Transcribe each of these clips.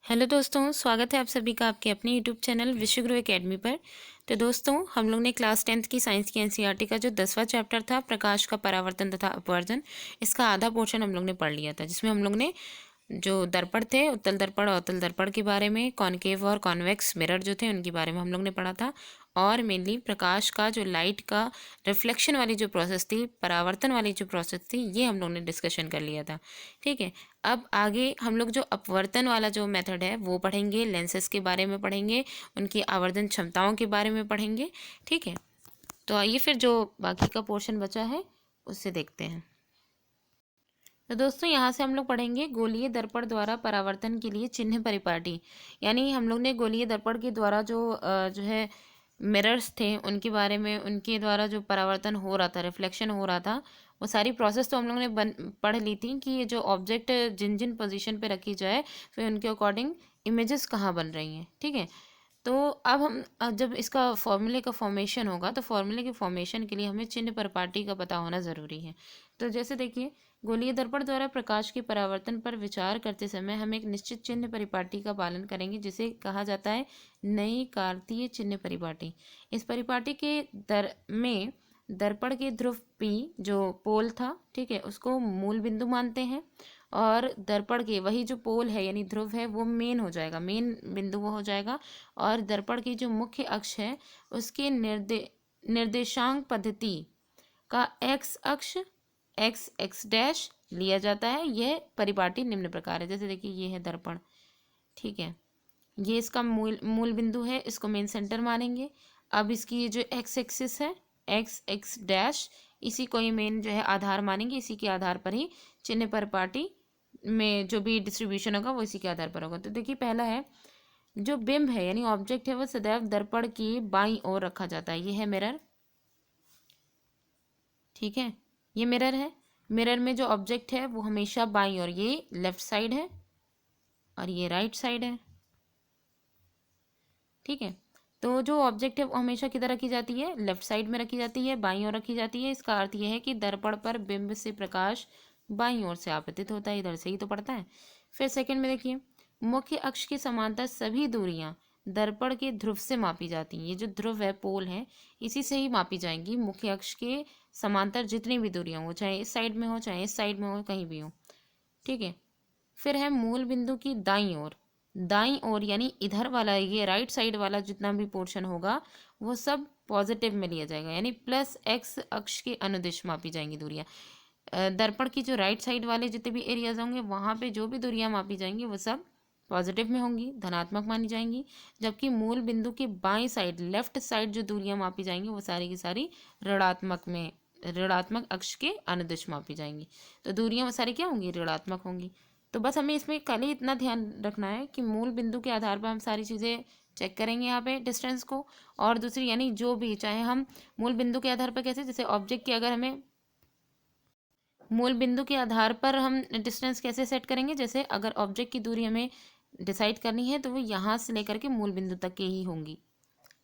Hello दोस्तों, स्वागत है आप सभी का आपके अपने यूट्यूब चैनल विश्वगुरु एकेडमी पर। तो दोस्तों, हम लोग ने क्लास 10th की साइंस की एनसीईआरटी का जो 10वां चैप्टर था प्रकाश का परावर्तन तथा अपवर्तन, इसका आधा पोर्शन हम लोग ने पढ़ लिया था, जिसमें हम लोग ने जो दर्पण थे, उत्तल दर्पण और अवतल दर्पण के बारे में, कॉनकेव और कॉन्वेक्स मिरर जो थे उनके बारे में हम लोग ने पढ़ा था। और मेनली प्रकाश का जो लाइट का रिफ्लेक्शन वाली जो प्रोसेस थी, परावर्तन वाली जो प्रोसेस थी, ये हम लोग ने डिस्कशन कर लिया था। ठीक है, अब आगे हम लोग जो अपवर्तन वाला जो मेथड है वो पढ़ेंगे, लेंसेज के बारे में पढ़ेंगे, उनकी आवर्धन क्षमताओं के बारे में पढ़ेंगे। ठीक है, तो आइए फिर जो बाकी का पोर्शन बचा है उससे देखते हैं। तो दोस्तों, यहाँ से हम लोग पढ़ेंगे गोलीय दर्पण द्वारा परावर्तन के लिए चिन्ह परिपाटी। यानी हम लोग ने गोलीय दर्पण के द्वारा जो है मिरर्स थे उनके बारे में, उनके द्वारा जो परावर्तन हो रहा था, रिफ्लेक्शन हो रहा था, वो सारी प्रोसेस तो हम लोग ने पढ़ ली थी कि ये जो ऑब्जेक्ट जिन जिन पोजीशन पे रखी जाए फिर उनके अकॉर्डिंग इमेजेस कहाँ बन रही हैं। ठीक है, तो अब हम जब इसका फॉर्मूले का फॉर्मेशन होगा तो फॉर्मूले के फॉर्मेशन के लिए हमें चिन्ह परिपाटी का पता होना ज़रूरी है। तो जैसे देखिए, गोलीय दर्पण द्वारा प्रकाश के परावर्तन पर विचार करते समय हम एक निश्चित चिन्ह परिपाटी का पालन करेंगे, जिसे कहा जाता है नई कार्तीय चिन्ह परिपाटी। इस परिपाटी के दर्पण के ध्रुव P जो पोल था, ठीक है, उसको मूल बिंदु मानते हैं, और दर्पण के वही जो पोल है यानी ध्रुव है वो मेन हो जाएगा, मेन बिंदु वो हो जाएगा। और दर्पण की जो मुख्य अक्ष है उसके निर्देशांक पद्धति का एक्स अक्ष एक्स एक्स डैश लिया जाता है। यह परिपाटी निम्न प्रकार है। जैसे देखिए, ये है दर्पण, ठीक है, ये इसका मूल मूल बिंदु है, इसको मेन सेंटर मानेंगे। अब इसकी ये जो एक्स एक्सिस है, एक्स एक्स डैश, इसी को ही मेन जो है आधार मानेंगे। इसी के आधार पर ही चिन्ह परिपाटी में जो भी डिस्ट्रीब्यूशन होगा वो इसी के आधार पर होगा। तो देखिए, पहला है जो बिंब है यानी ऑब्जेक्ट है वो सदैव दर्पण की बाईं ओर रखा जाता है। ये है मिरर, ठीक है, ये मिरर है। मिरर में जो ऑब्जेक्ट है वो हमेशा बाईं ओर, ये लेफ्ट साइड है और ये राइट साइड है। ठीक है, तो जो ऑब्जेक्ट है वो हमेशा किधर रखी जाती है? लेफ्ट साइड में रखी जाती है, बाईं ओर रखी जाती है। इसका अर्थ यह है कि दर्पण पर बिंब से प्रकाश बाईं ओर से आपतित होता है, इधर से ही तो पड़ता है। फिर सेकंड में देखिए, मुख्य अक्ष के समांतर सभी दूरियां दर्पण के ध्रुव से मापी जाती हैं। ये जो ध्रुव है, पोल है, इसी से ही मापी जाएंगी। मुख्य अक्ष के समांतर जितनी भी दूरियां हो, चाहे इस साइड में हो चाहे इस साइड में हो, कहीं भी हो। ठीक है, फिर है मूल बिंदु की दाईं ओर। दाईं ओर यानी इधर वाला, ये राइट साइड वाला जितना भी पोर्शन होगा वो सब पॉजिटिव में लिया जाएगा, यानी प्लस एक्स अक्ष के अनुदिश मापी जाएंगी दूरियां। दर्पण की जो राइट साइड वाले जितने भी एरियाज होंगे वहाँ पे जो भी दूरियां मापी जाएंगी वो सब पॉजिटिव में होंगी, धनात्मक मानी जाएंगी। जबकि मूल बिंदु के बाईं साइड, लेफ्ट साइड जो दूरियां मापी जाएंगी वो सारी की सारी ऋणात्मक अक्ष के अनुदिश मापी जाएंगी। तो दूरियां वो सारी क्या होंगी? ऋणात्मक होंगी। तो बस हमें इसमें कल ही इतना ध्यान रखना है कि मूल बिंदु के आधार पर हम सारी चीज़ें चेक करेंगे यहाँ पे डिस्टेंस को। और दूसरी यानी जो भी, चाहे हम मूल बिंदु के आधार पर कैसे, जैसे ऑब्जेक्ट की अगर हमें मूल बिंदु के आधार पर हम डिस्टेंस कैसे सेट करेंगे, जैसे अगर ऑब्जेक्ट की दूरी हमें डिसाइड करनी है तो वो यहाँ से लेकर के मूल बिंदु तक की ही होंगी।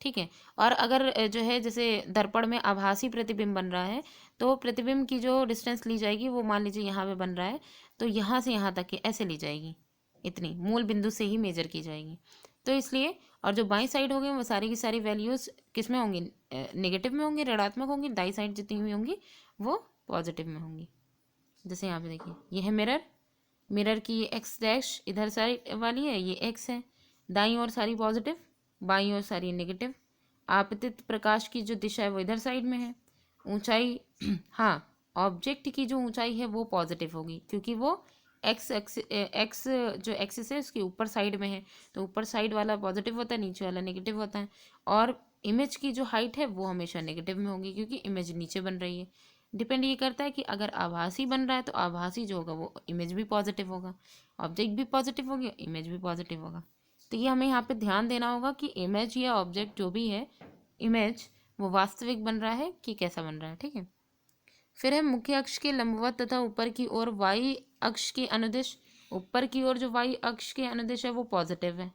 ठीक है, और अगर जो है जैसे दर्पण में आभासी प्रतिबिंब बन रहा है तो प्रतिबिंब की जो डिस्टेंस ली जाएगी वो मान लीजिए यहाँ पे बन रहा है तो यहाँ से यहाँ तक की ऐसे ली जाएगी, इतनी मूल बिंदु से ही मेजर की जाएगी। तो इसलिए, और जो बाई साइड होंगे वो सारी की सारी वैल्यूज़ किस में होंगी? नेगेटिव में होंगी, ऋणात्मक होंगी। दाई साइड जितनी भी होंगी वो पॉजिटिव में होंगी। जैसे यहाँ पे देखिए, ये है मिरर, मिरर की ये एक्स डैश इधर सारी वाली है, ये एक्स है। दाईं ओर सारी पॉजिटिव, बाईं ओर सारी नेगेटिव। आपतित प्रकाश की जो दिशा है वो इधर साइड में है। ऊंचाई हाँ, ऑब्जेक्ट की जो ऊंचाई है वो पॉजिटिव होगी क्योंकि वो एक्स जो एक्सिस है उसके ऊपर साइड में है, तो ऊपर साइड वाला पॉजिटिव होता है, नीचे वाला नेगेटिव होता है। और इमेज की जो हाइट है वो हमेशा नेगेटिव में होगी क्योंकि इमेज नीचे बन रही है। डिपेंड ये करता है कि अगर आभासी बन रहा है तो आभासी जो होगा वो इमेज भी पॉजिटिव होगा, ऑब्जेक्ट भी पॉजिटिव होगी, इमेज भी पॉजिटिव होगा। तो ये हमें यहाँ पे ध्यान देना होगा कि इमेज या ऑब्जेक्ट जो भी है, इमेज वो वास्तविक बन रहा है कि कैसा बन रहा है। ठीक है, फिर है मुख्य अक्ष के लंबवत तथा ऊपर की ओर वाई अक्ष के अनुदिश। ऊपर की ओर जो वाई अक्ष के अनुदिश है वो पॉजिटिव है।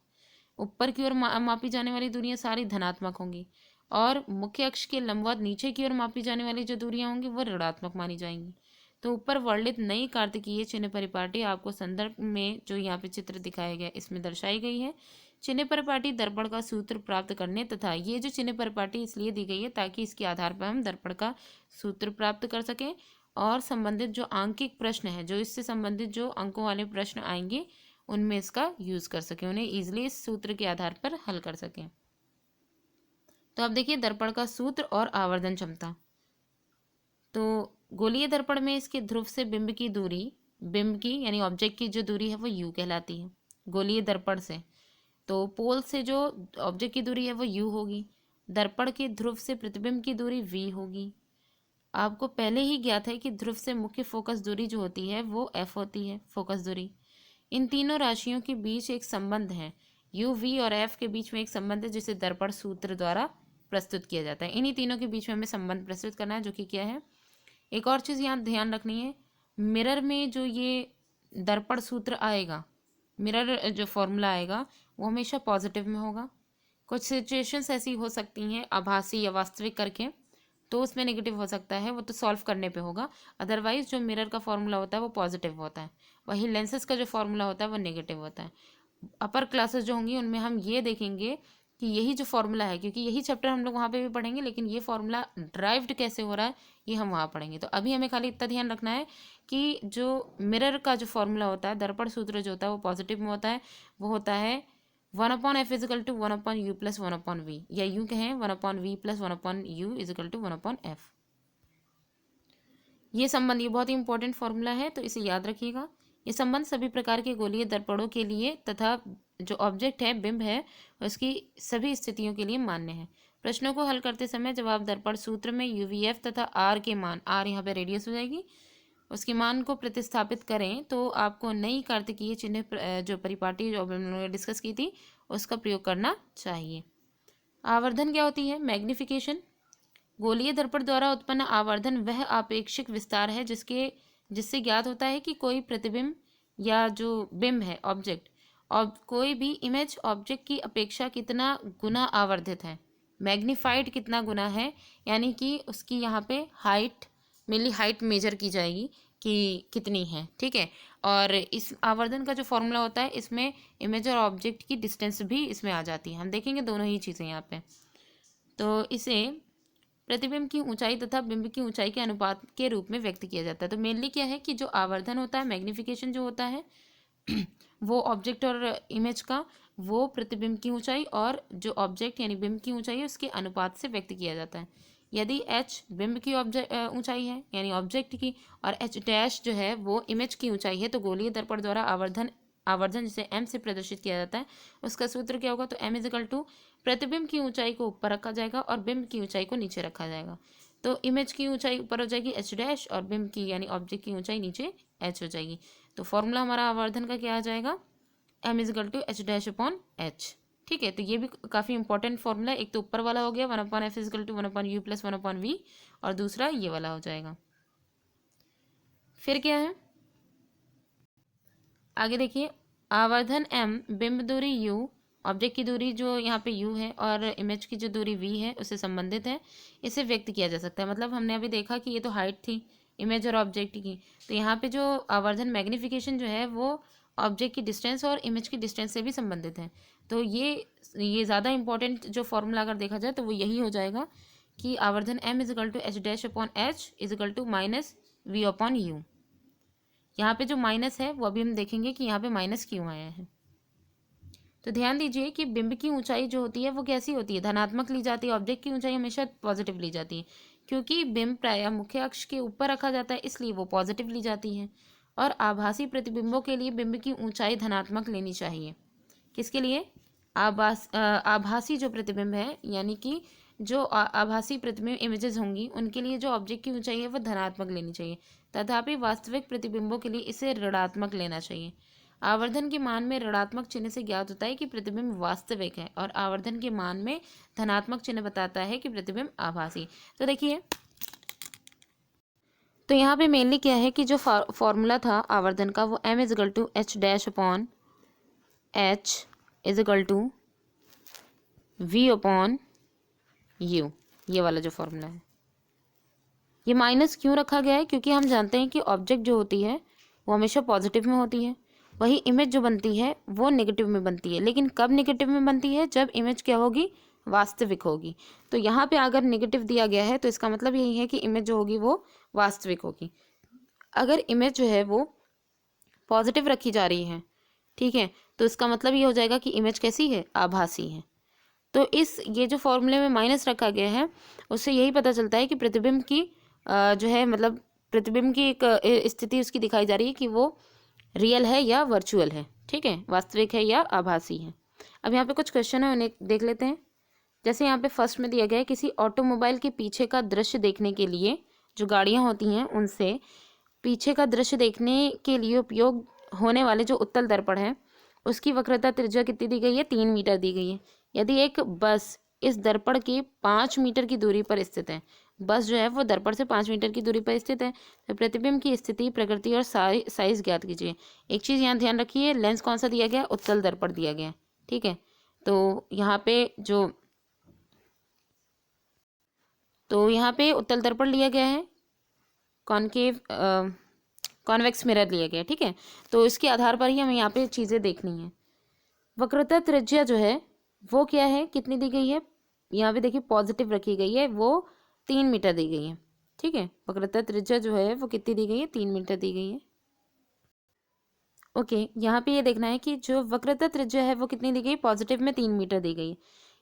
ऊपर की ओर मापी जाने वाली दूरियां सारी धनात्मक होंगी, और मुख्य अक्ष के लंबवत नीचे की ओर मापी जाने वाली जो दूरियां होंगी वो ऋणात्मक मानी जाएंगी। तो ऊपर वर्णित नई कार्तिकीय चिन्ह परिपाटी आपको संदर्भ में जो यहाँ पे चित्र दिखाया गया इसमें दर्शाई गई है। चिन्ह परिपाटी दर्पण का सूत्र प्राप्त करने तथा ये जो चिन्ह परिपाटी इसलिए दी गई है ताकि इसके आधार पर हम दर्पण का सूत्र प्राप्त कर सकें और संबंधित जो आंकिक प्रश्न है, जो इससे संबंधित जो अंकों वाले प्रश्न आएंगे उनमें इसका यूज कर सकें, उन्हें ईजिली इस सूत्र के आधार पर हल कर सकें। तो अब देखिए दर्पण का सूत्र और आवर्धन क्षमता। तो गोलीय दर्पण में इसके ध्रुव से बिंब की दूरी, बिंब की यानी ऑब्जेक्ट की जो दूरी है वो u कहलाती है गोलीय दर्पण से। तो पोल से जो ऑब्जेक्ट की दूरी है वो u होगी। दर्पण के ध्रुव से प्रतिबिंब की दूरी v होगी। आपको पहले ही ज्ञात है कि ध्रुव से मुख्य फोकस दूरी जो होती है वो f होती है, फोकस दूरी। इन तीनों राशियों के बीच एक संबंध है, u, v और f के बीच में एक संबंध है जिसे दर्पण सूत्र द्वारा प्रस्तुत किया जाता है। इन्हीं तीनों के बीच में हमें संबंध प्रस्तुत करना है, जो कि क्या है। एक और चीज़ यहाँ ध्यान रखनी है, मिरर में जो ये दर्पण सूत्र आएगा, मिरर जो फॉर्मूला आएगा वो हमेशा पॉजिटिव में होगा। कुछ सिचुएशंस ऐसी हो सकती हैं आभासी या वास्तविक करके, तो उसमें नेगेटिव हो सकता है, वो तो सॉल्व करने पे होगा। अदरवाइज जो मिरर का फॉर्मूला होता है वो पॉजिटिव होता है, वही लेंसेज का जो फॉर्मूला होता है वो नेगेटिव होता है। अपर क्लासेस जो होंगी उनमें हम ये देखेंगे कि यही जो फॉर्मूला है, क्योंकि यही चैप्टर हम लोग वहाँ पे भी पढ़ेंगे, लेकिन ये फॉर्मूला ड्राइव्ड कैसे हो रहा है ये हम वहाँ पढ़ेंगे। तो अभी हमें खाली इतना ध्यान रखना है कि जो मिरर का जो फॉर्मूला होता है, दर्पण सूत्र जो होता है वो पॉजिटिव में होता है, वो होता है 1/f is equal to 1/u plus 1/v, या यूँ कहें 1/v plus 1/u is equal to 1/f। ये संबंध ये बहुत ही इंपॉर्टेंट फॉर्मूला है, तो इसे याद रखिएगा। ये संबंध सभी प्रकार के गोलीय दर्पणों के लिए तथा जो ऑब्जेक्ट है, बिंब है, उसकी सभी स्थितियों के लिए मान्य है। प्रश्नों को हल करते समय जब आप दर्पण सूत्र में यूवीएफ तथा आर के मान, आर यहाँ पे रेडियस हो जाएगी, उसके मान को प्रतिस्थापित करें तो आपको नई कार्तिकीय चिन्ह जो परिपाटी जो हमने डिस्कस की थी उसका प्रयोग करना चाहिए। आवर्धन क्या होती है? मैग्निफिकेशन। गोलीय दर्पण द्वारा उत्पन्न आवर्धन वह आपेक्षिक विस्तार है जिससे ज्ञात होता है कि कोई प्रतिबिंब या जो बिंब है, ऑब्जेक्ट, और कोई भी इमेज ऑब्जेक्ट की अपेक्षा कितना गुना आवर्धित है, मैग्नीफाइड कितना गुना है, यानी कि उसकी यहाँ पे हाइट, मेनली हाइट मेजर की जाएगी कि कितनी है, ठीक है। और इस आवर्धन का जो फॉर्मूला होता है इसमें इमेज और ऑब्जेक्ट की डिस्टेंस भी इसमें आ जाती है, हम देखेंगे दोनों ही चीज़ें यहाँ पे। तो इसे प्रतिबिंब की ऊंचाई तथा बिंब की ऊंचाई के अनुपात के रूप में व्यक्त किया जाता है। तो मेनली क्या है कि जो आवर्धन होता है, मैग्निफिकेशन जो होता है वो ऑब्जेक्ट और इमेज का, वो प्रतिबिंब की ऊंचाई और जो ऑब्जेक्ट यानी बिंब की ऊंचाई है उसके अनुपात से व्यक्त किया जाता है। यदि h बिंब की ऊंचाई है यानी ऑब्जेक्ट की, और h डैश जो है वो इमेज की ऊंचाई है, तो गोलीय दर्पण द्वारा आवर्धन जिसे m से प्रदर्शित किया जाता है उसका सूत्र क्या होगा? तो m इजिकल टू प्रतिबिंब की ऊंचाई को ऊपर रखा जाएगा और बिंब की ऊंचाई को नीचे रखा जाएगा। तो इमेज की ऊंचाई ऊपर हो जाएगी h डैश और बिंब की यानी ऑब्जेक्ट की ऊंचाई नीचे h हो जाएगी। तो फॉर्मूला हमारा आवर्धन का क्या आ जाएगा? m equal to h dash upon h, ठीक है। तो ये भी काफ़ी इंपॉर्टेंट फॉर्मूला है। एक तो ऊपर वाला हो गया 1/f is equal to 1/u plus 1/v, और दूसरा ये वाला हो जाएगा। फिर क्या है आगे देखिए, आवर्धन m, बिंब दूरी u, ऑब्जेक्ट की दूरी जो यहाँ पे u है और इमेज की जो दूरी v है उससे संबंधित है, इसे व्यक्त किया जा सकता है। मतलब हमने अभी देखा कि ये तो हाइट थी इमेज और ऑब्जेक्ट की, तो यहाँ पे जो आवर्धन मैग्निफिकेशन जो है वो ऑब्जेक्ट की डिस्टेंस और इमेज की डिस्टेंस से भी संबंधित है। तो ये ज़्यादा इंपॉर्टेंट जो फॉर्मूला अगर देखा जाए तो वो यही हो जाएगा कि आवर्धन m equal to h dash upon h equal to minus v upon u। यहाँ पे जो माइनस है वो अभी हम देखेंगे कि यहाँ पे माइनस क्यों आया है। तो ध्यान दीजिए कि बिंब की ऊंचाई जो होती है वो कैसी होती है? धनात्मक ली जाती है, ऑब्जेक्ट की ऊंचाई हमेशा पॉजिटिव ली जाती है, क्योंकि बिंब प्रायः मुख्य अक्ष के ऊपर रखा जाता है इसलिए वो पॉजिटिव ली जाती है। और आभासी प्रतिबिंबों के लिए बिंब की ऊंचाई धनात्मक लेनी चाहिए। किसके लिए? आभासी जो प्रतिबिंब है, यानी कि जो आभासी प्रतिबिंब इमेजेस होंगी उनके लिए जो ऑब्जेक्ट की ऊंचाई है वो धनात्मक लेनी चाहिए, तथापि वास्तविक प्रतिबिंबों के लिए इसे ऋणात्मक लेना चाहिए। आवर्धन के मान में ऋणात्मक चिन्ह से ज्ञात होता है कि प्रतिबिंब वास्तविक है, और आवर्धन के मान में धनात्मक चिन्ह बताता है कि प्रतिबिंब आभासी। तो देखिए, तो यहाँ पे मेनली क्या है कि जो फॉर्मूला था आवर्धन का वो m equal to h dash upon h equal to v upon u, ये वाला जो फॉर्मूला है। ये माइनस क्यों रखा गया है? क्योंकि हम जानते हैं कि ऑब्जेक्ट जो होती है वो हमेशा पॉजिटिव में होती है, वही इमेज जो बनती है वो नेगेटिव में बनती है। लेकिन कब नेगेटिव में बनती है? जब इमेज क्या होगी? वास्तविक होगी। तो यहाँ पे अगर नेगेटिव दिया गया है तो इसका मतलब यही है कि इमेज जो होगी वो वास्तविक होगी। अगर इमेज जो है वो पॉजिटिव रखी जा रही है, ठीक है, तो इसका मतलब ये हो जाएगा कि इमेज कैसी है? आभासी है। तो इस ये जो फॉर्मूले में माइनस रखा गया है उससे यही पता चलता है कि प्रतिबिंब की जो है मतलब प्रतिबिंब की एक स्थिति उसकी दिखाई जा रही है कि वो रियल है या वर्चुअल है, ठीक है, वास्तविक है या आभासी है। अब यहाँ पे कुछ क्वेश्चन है, उन्हें देख लेते हैं। जैसे यहाँ पे फर्स्ट में दिया गया है, किसी ऑटोमोबाइल के पीछे का दृश्य देखने के लिए, जो गाड़ियाँ होती हैं उनसे पीछे का दृश्य देखने के लिए उपयोग होने वाले जो उत्तल दर्पण है उसकी वक्रता त्रिज्या कितनी दी गई है? 3 मीटर दी गई है। यदि एक बस इस दर्पण के 5 मीटर की दूरी पर स्थित है, बस जो है वो दर्पण से 5 मीटर की दूरी पर स्थित है, तो प्रतिबिंब की स्थिति, प्रकृति और साइज ज्ञात कीजिए। एक चीज़ यहाँ ध्यान रखिए, लेंस कौन सा दिया गया? उत्तल दर्पण दिया गया, ठीक है। तो यहाँ पे उत्तल दर्पण लिया गया है, कॉनकेव कॉन्वेक्स मिरर लिया गया है, ठीक है। तो इसके आधार पर ही हमें यहाँ पे चीज़ें देखनी है। वक्रता त्रिज्या जो है वो क्या है? कितनी दी गई है? यहाँ पे देखिए पॉजिटिव रखी गई है, वो 3 मीटर दी गई है, ठीक है। वक्रता त्रिज्या जो है वो कितनी दी गई है? 3 मीटर दी गई है। ओके, यहाँ पे ये देखना है कि जो वक्रता त्रिज्या है वो कितनी दी गई? पॉजिटिव में 3 मीटर दी गई है।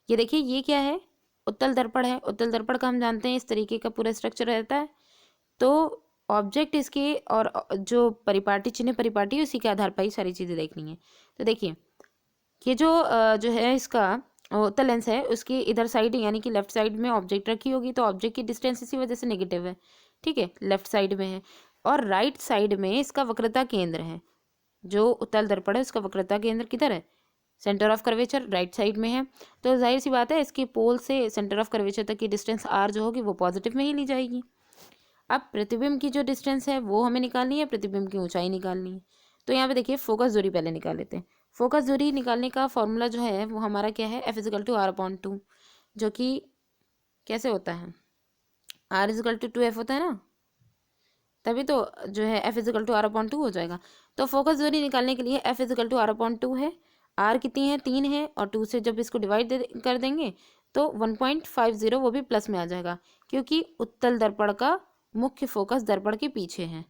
ये देखिए ये क्या है? उत्तल दर्पण है। उत्तल दर्पण का हम जानते हैं इस तरीके का पूरा स्ट्रक्चर रहता है। तो ऑब्जेक्ट इसके और जो परिपाटी, चिन्ह परिपाटी, उसी के आधार पर ही सारी चीज़ें देखनी है। तो देखिए ये जो है इसका उत्तल लेंस है, उसकी इधर साइड यानी कि लेफ्ट साइड में ऑब्जेक्ट रखी होगी, तो ऑब्जेक्ट की डिस्टेंस इसी वजह से नेगेटिव है, ठीक है, लेफ्ट साइड में है। और राइट साइड में इसका वक्रता केंद्र है, जो उत्तल दर्पण है उसका वक्रता केंद्र किधर है? Centre of curvature right side में है। तो जाहिर सी बात है इसके पोल से सेंटर ऑफ कर्वेचर तक की डिस्टेंस आर जो होगी वो पॉजिटिव में ही ली जाएगी। अब प्रतिबिंब की जो डिस्टेंस है वो हमें निकालनी है, प्रतिबिंब की ऊंचाई निकालनी है। तो यहाँ पे देखिए फोकस दूरी पहले निकाल लेते हैं। फोकस दूरी निकालने का फॉर्मूला जो है वो हमारा क्या है? F=R/2, जो कि कैसे होता है? R=2F होता है ना, तभी तो जो है F=R/2 हो जाएगा। तो फोकस दूरी निकालने के लिए F=R/2 है। R कितनी है? 3 है, और 2 से जब इसको डिवाइड कर देंगे तो 1.50 वो भी प्लस में आ जाएगा, क्योंकि उत्तल दर्पण का मुख्य फोकस दर्पण के पीछे है।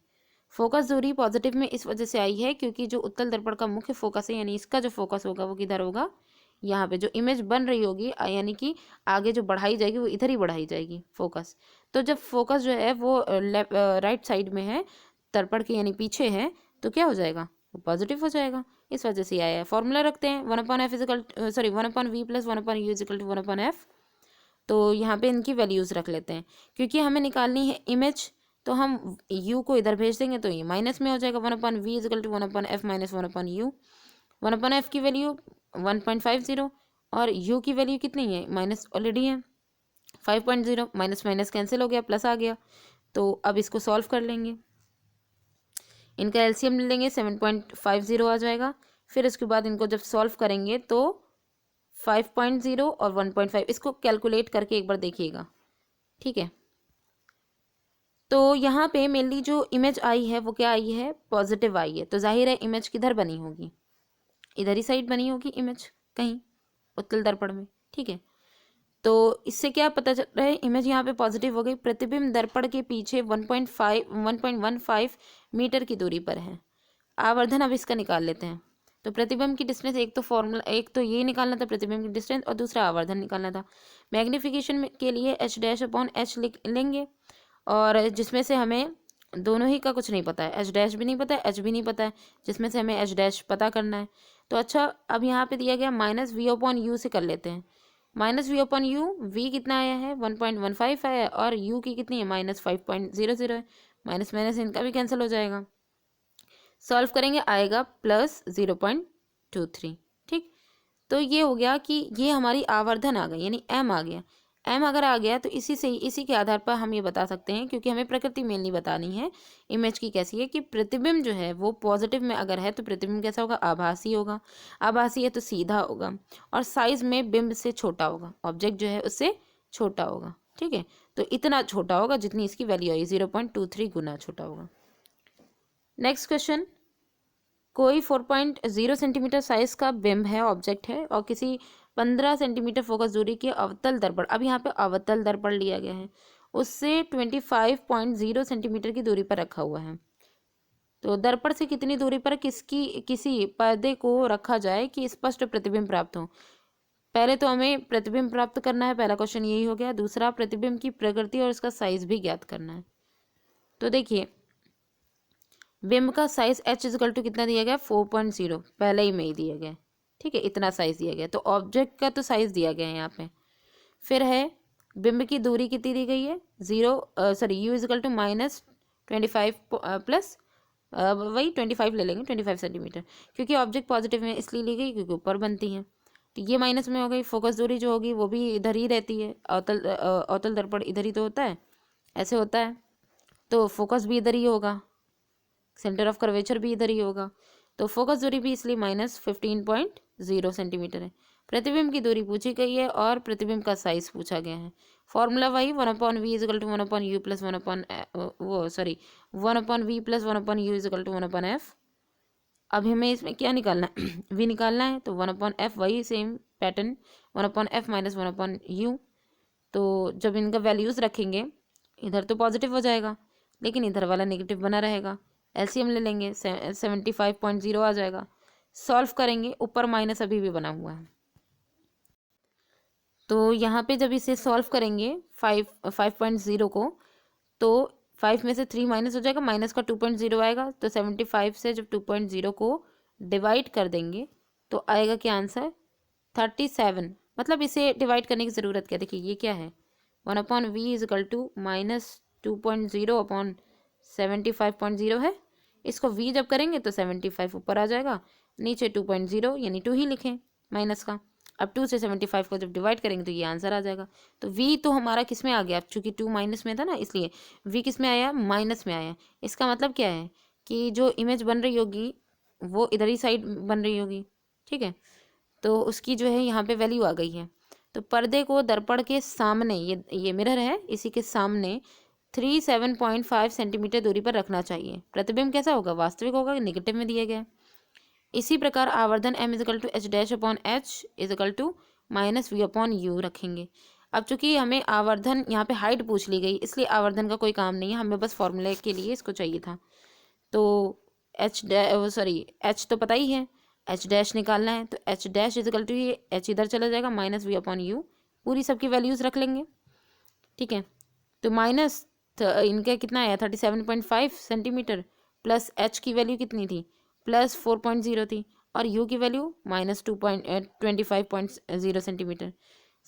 फोकस दूरी पॉजिटिव में इस वजह से आई है क्योंकि जो उत्तल दर्पण का मुख्य फोकस है, यानी इसका जो फोकस होगा वो किधर होगा? यहाँ पे जो इमेज बन रही होगी, यानी कि आगे जो बढ़ाई जाएगी वो इधर ही बढ़ाई जाएगी फोकस। तो जब फोकस जो है वो राइट साइड में है, दर्पण के यानी पीछे है, तो क्या हो जाएगा? वो पॉजिटिव हो जाएगा। इस वजह से आया है। फॉर्मूला रखते हैं 1/v+1/u=1/f। तो यहाँ पे इनकी वैल्यूज़ रख लेते हैं, क्योंकि हमें निकालनी है इमेज, तो हम u को इधर भेज देंगे तो ये माइनस में हो जाएगा। 1/v=1/f-1/u। 1/f की वैल्यू 1.50 और u की वैल्यू कितनी है? माइनस ऑलरेडी है 5.0, माइनस माइनस कैंसिल हो गया, प्लस आ गया। तो अब इसको सॉल्व कर लेंगे, इनका एलसीएम ले लेंगे, 7.50 आ जाएगा। फिर उसके बाद इनको जब सॉल्व करेंगे तो 5.0 और 1.5, इसको कैलकुलेट करके एक बार देखिएगा, ठीक है। तो यहाँ पे मेनली जो इमेज आई है वो क्या आई है? पॉजिटिव आई है। तो जाहिर है इमेज किधर बनी होगी? इधर ही साइड बनी होगी इमेज, कहीं उत्तल दर्पण में, ठीक है। तो इससे क्या पता चल रहा है? इमेज यहाँ पे पॉजिटिव हो गई। प्रतिबिंब दर्पण के पीछे 1.15 मीटर की दूरी पर है। आवर्धन अब इसका निकाल लेते हैं। तो प्रतिबिंब की डिस्टेंस, एक तो ये निकालना था प्रतिबिंब की डिस्टेंस, और दूसरा आवर्धन निकालना था। मैग्नीफिकेशन के लिए H'/H लेंगे, और जिसमें से हमें दोनों ही का कुछ नहीं पता है, H' भी नहीं पता है, H भी नहीं पता है, जिसमें से हमें H' पता करना है। तो अच्छा, अब यहाँ पे दिया गया -v/u से कर लेते हैं। -v/u, v कितना आया है? 1.15 आया है, और u की कितनी है? -5.00 है। माइनस माइनस इनका भी कैंसिल हो जाएगा। सॉल्व करेंगे, आएगा +0.23, ठीक। तो ये हो गया कि ये हमारी आवर्धन आ गई, यानी m आ गया। m अगर आ गया तो इसी के आधार पर हम ये बता सकते हैं, क्योंकि हमें प्रकृति मेनली बतानी है इमेज की कैसी है, कि प्रतिबिंब जो है वो पॉजिटिव में अगर है तो प्रतिबिंब कैसा होगा? आभासी होगा। आभासी है तो सीधा होगा, और साइज में बिंब से छोटा होगा, ऑब्जेक्ट जो है उससे छोटा होगा, ठीक है, तो इतना छोटा होगा जितनी इसकी वैल्यू आई, 0.23 गुना छोटा होगा। नेक्स्ट क्वेश्चन, कोई 4.0 सेंटीमीटर साइज का बिंब है, ऑब्जेक्ट है, और किसी 15 सेंटीमीटर फोकस दूरी के अवतल दर्पण, अब यहाँ पे अवतल दर्पण लिया गया है, उससे 25.0 सेंटीमीटर की दूरी पर रखा हुआ है। तो दर्पण से कितनी दूरी पर किसी पर्दे को रखा जाए कि स्पष्ट प्रतिबिंब प्राप्त हो। पहले तो हमें प्रतिबिंब प्राप्त करना है, पहला क्वेश्चन यही हो गया। दूसरा, प्रतिबिंब की प्रकृति और उसका साइज भी ज्ञात करना है। तो देखिए, बिंब का साइज h इजकल टू कितना दिया गया, 4.0, पहले ही में ही दिया गया, ठीक है, इतना साइज दिया गया। तो ऑब्जेक्ट का तो साइज दिया गया है यहाँ पे। फिर है बिंब की दूरी कितनी दी गई है, u इजकल टू -25 प्लस वही 25 ले लेंगे, 25 सेंटीमीटर, क्योंकि ऑब्जेक्ट पॉजिटिव में इसलिए ली गई क्योंकि ऊपर बनती है। तो ये माइनस में हो गई। फोकस दूरी जो होगी वो भी इधर ही रहती है, अवतल दर्पण इधर ही तो होता है, ऐसे होता है, तो फोकस भी इधर ही होगा, सेंटर ऑफ कर्वेचर भी इधर ही होगा, तो फोकस दूरी भी इसलिए -15.0 सेंटीमीटर है। प्रतिबिंब की दूरी पूछी गई है और प्रतिबिंब का साइज पूछा गया है। फॉर्मूला वही 1/v equal to 1/u plus 1/v plus 1/u equal to 1/f। अब हमें इसमें क्या निकालना है, v निकालना है, तो 1/f वही same pattern, 1/f minus 1/u। तो जब इनका वैल्यूज़ रखेंगे, इधर तो पॉजिटिव हो जाएगा लेकिन इधर वाला नेगेटिव बना रहेगा, एलसीएम ले लेंगे, 75.0 आ जाएगा। सॉल्व करेंगे, ऊपर माइनस अभी भी बना हुआ है, तो यहाँ पे जब इसे सॉल्व करेंगे 5.0 को, तो 5 में से 3 माइनस हो जाएगा, माइनस का 2.0 आएगा, तो 75 से जब 2.0 को डिवाइड कर देंगे तो आएगा क्या आंसर, 37। मतलब इसे डिवाइड करने की ज़रूरत क्या, देखिए ये क्या है, 1/v इजकल टू -2.0/75.0 है। इसको v जब करेंगे तो 75 ऊपर आ जाएगा, नीचे 2.0 यानी 2 ही लिखें माइनस का। अब 2 से 75 को जब डिवाइड करेंगे तो ये आंसर आ जाएगा। तो v तो हमारा किस में आ गया, चूँकि 2 माइनस में था ना, इसलिए v किस में आया, माइनस में आया। इसका मतलब क्या है कि जो इमेज बन रही होगी वो इधर ही साइड बन रही होगी, ठीक है, तो उसकी जो है यहाँ पे वैल्यू आ गई है। तो पर्दे को दर्पण के सामने, ये मिरर है, इसी के सामने 37.5 सेंटीमीटर दूरी पर रखना चाहिए। प्रतिबिंब कैसा होगा, वास्तविक होगा, नेगेटिव में दिया गया है। इसी प्रकार आवर्धन m equal to h dash upon h equal to -v/u रखेंगे। अब चूंकि हमें आवर्धन यहाँ पे हाइट पूछ ली गई, इसलिए आवर्धन का कोई काम नहीं है, हमें बस फॉर्मूले के लिए इसको चाहिए था। तो h तो पता ही है, h डैश निकालना है, तो h डैश इजकल टू, ये h इधर चला जाएगा, -v/u, पूरी सबकी वैल्यूज़ रख लेंगे, ठीक है। तो माइनस इनका कितना आया, 37.5 सेंटीमीटर, प्लस h की वैल्यू कितनी थी, प्लस 4.0 थी, और u की वैल्यू -25.0 सेंटीमीटर।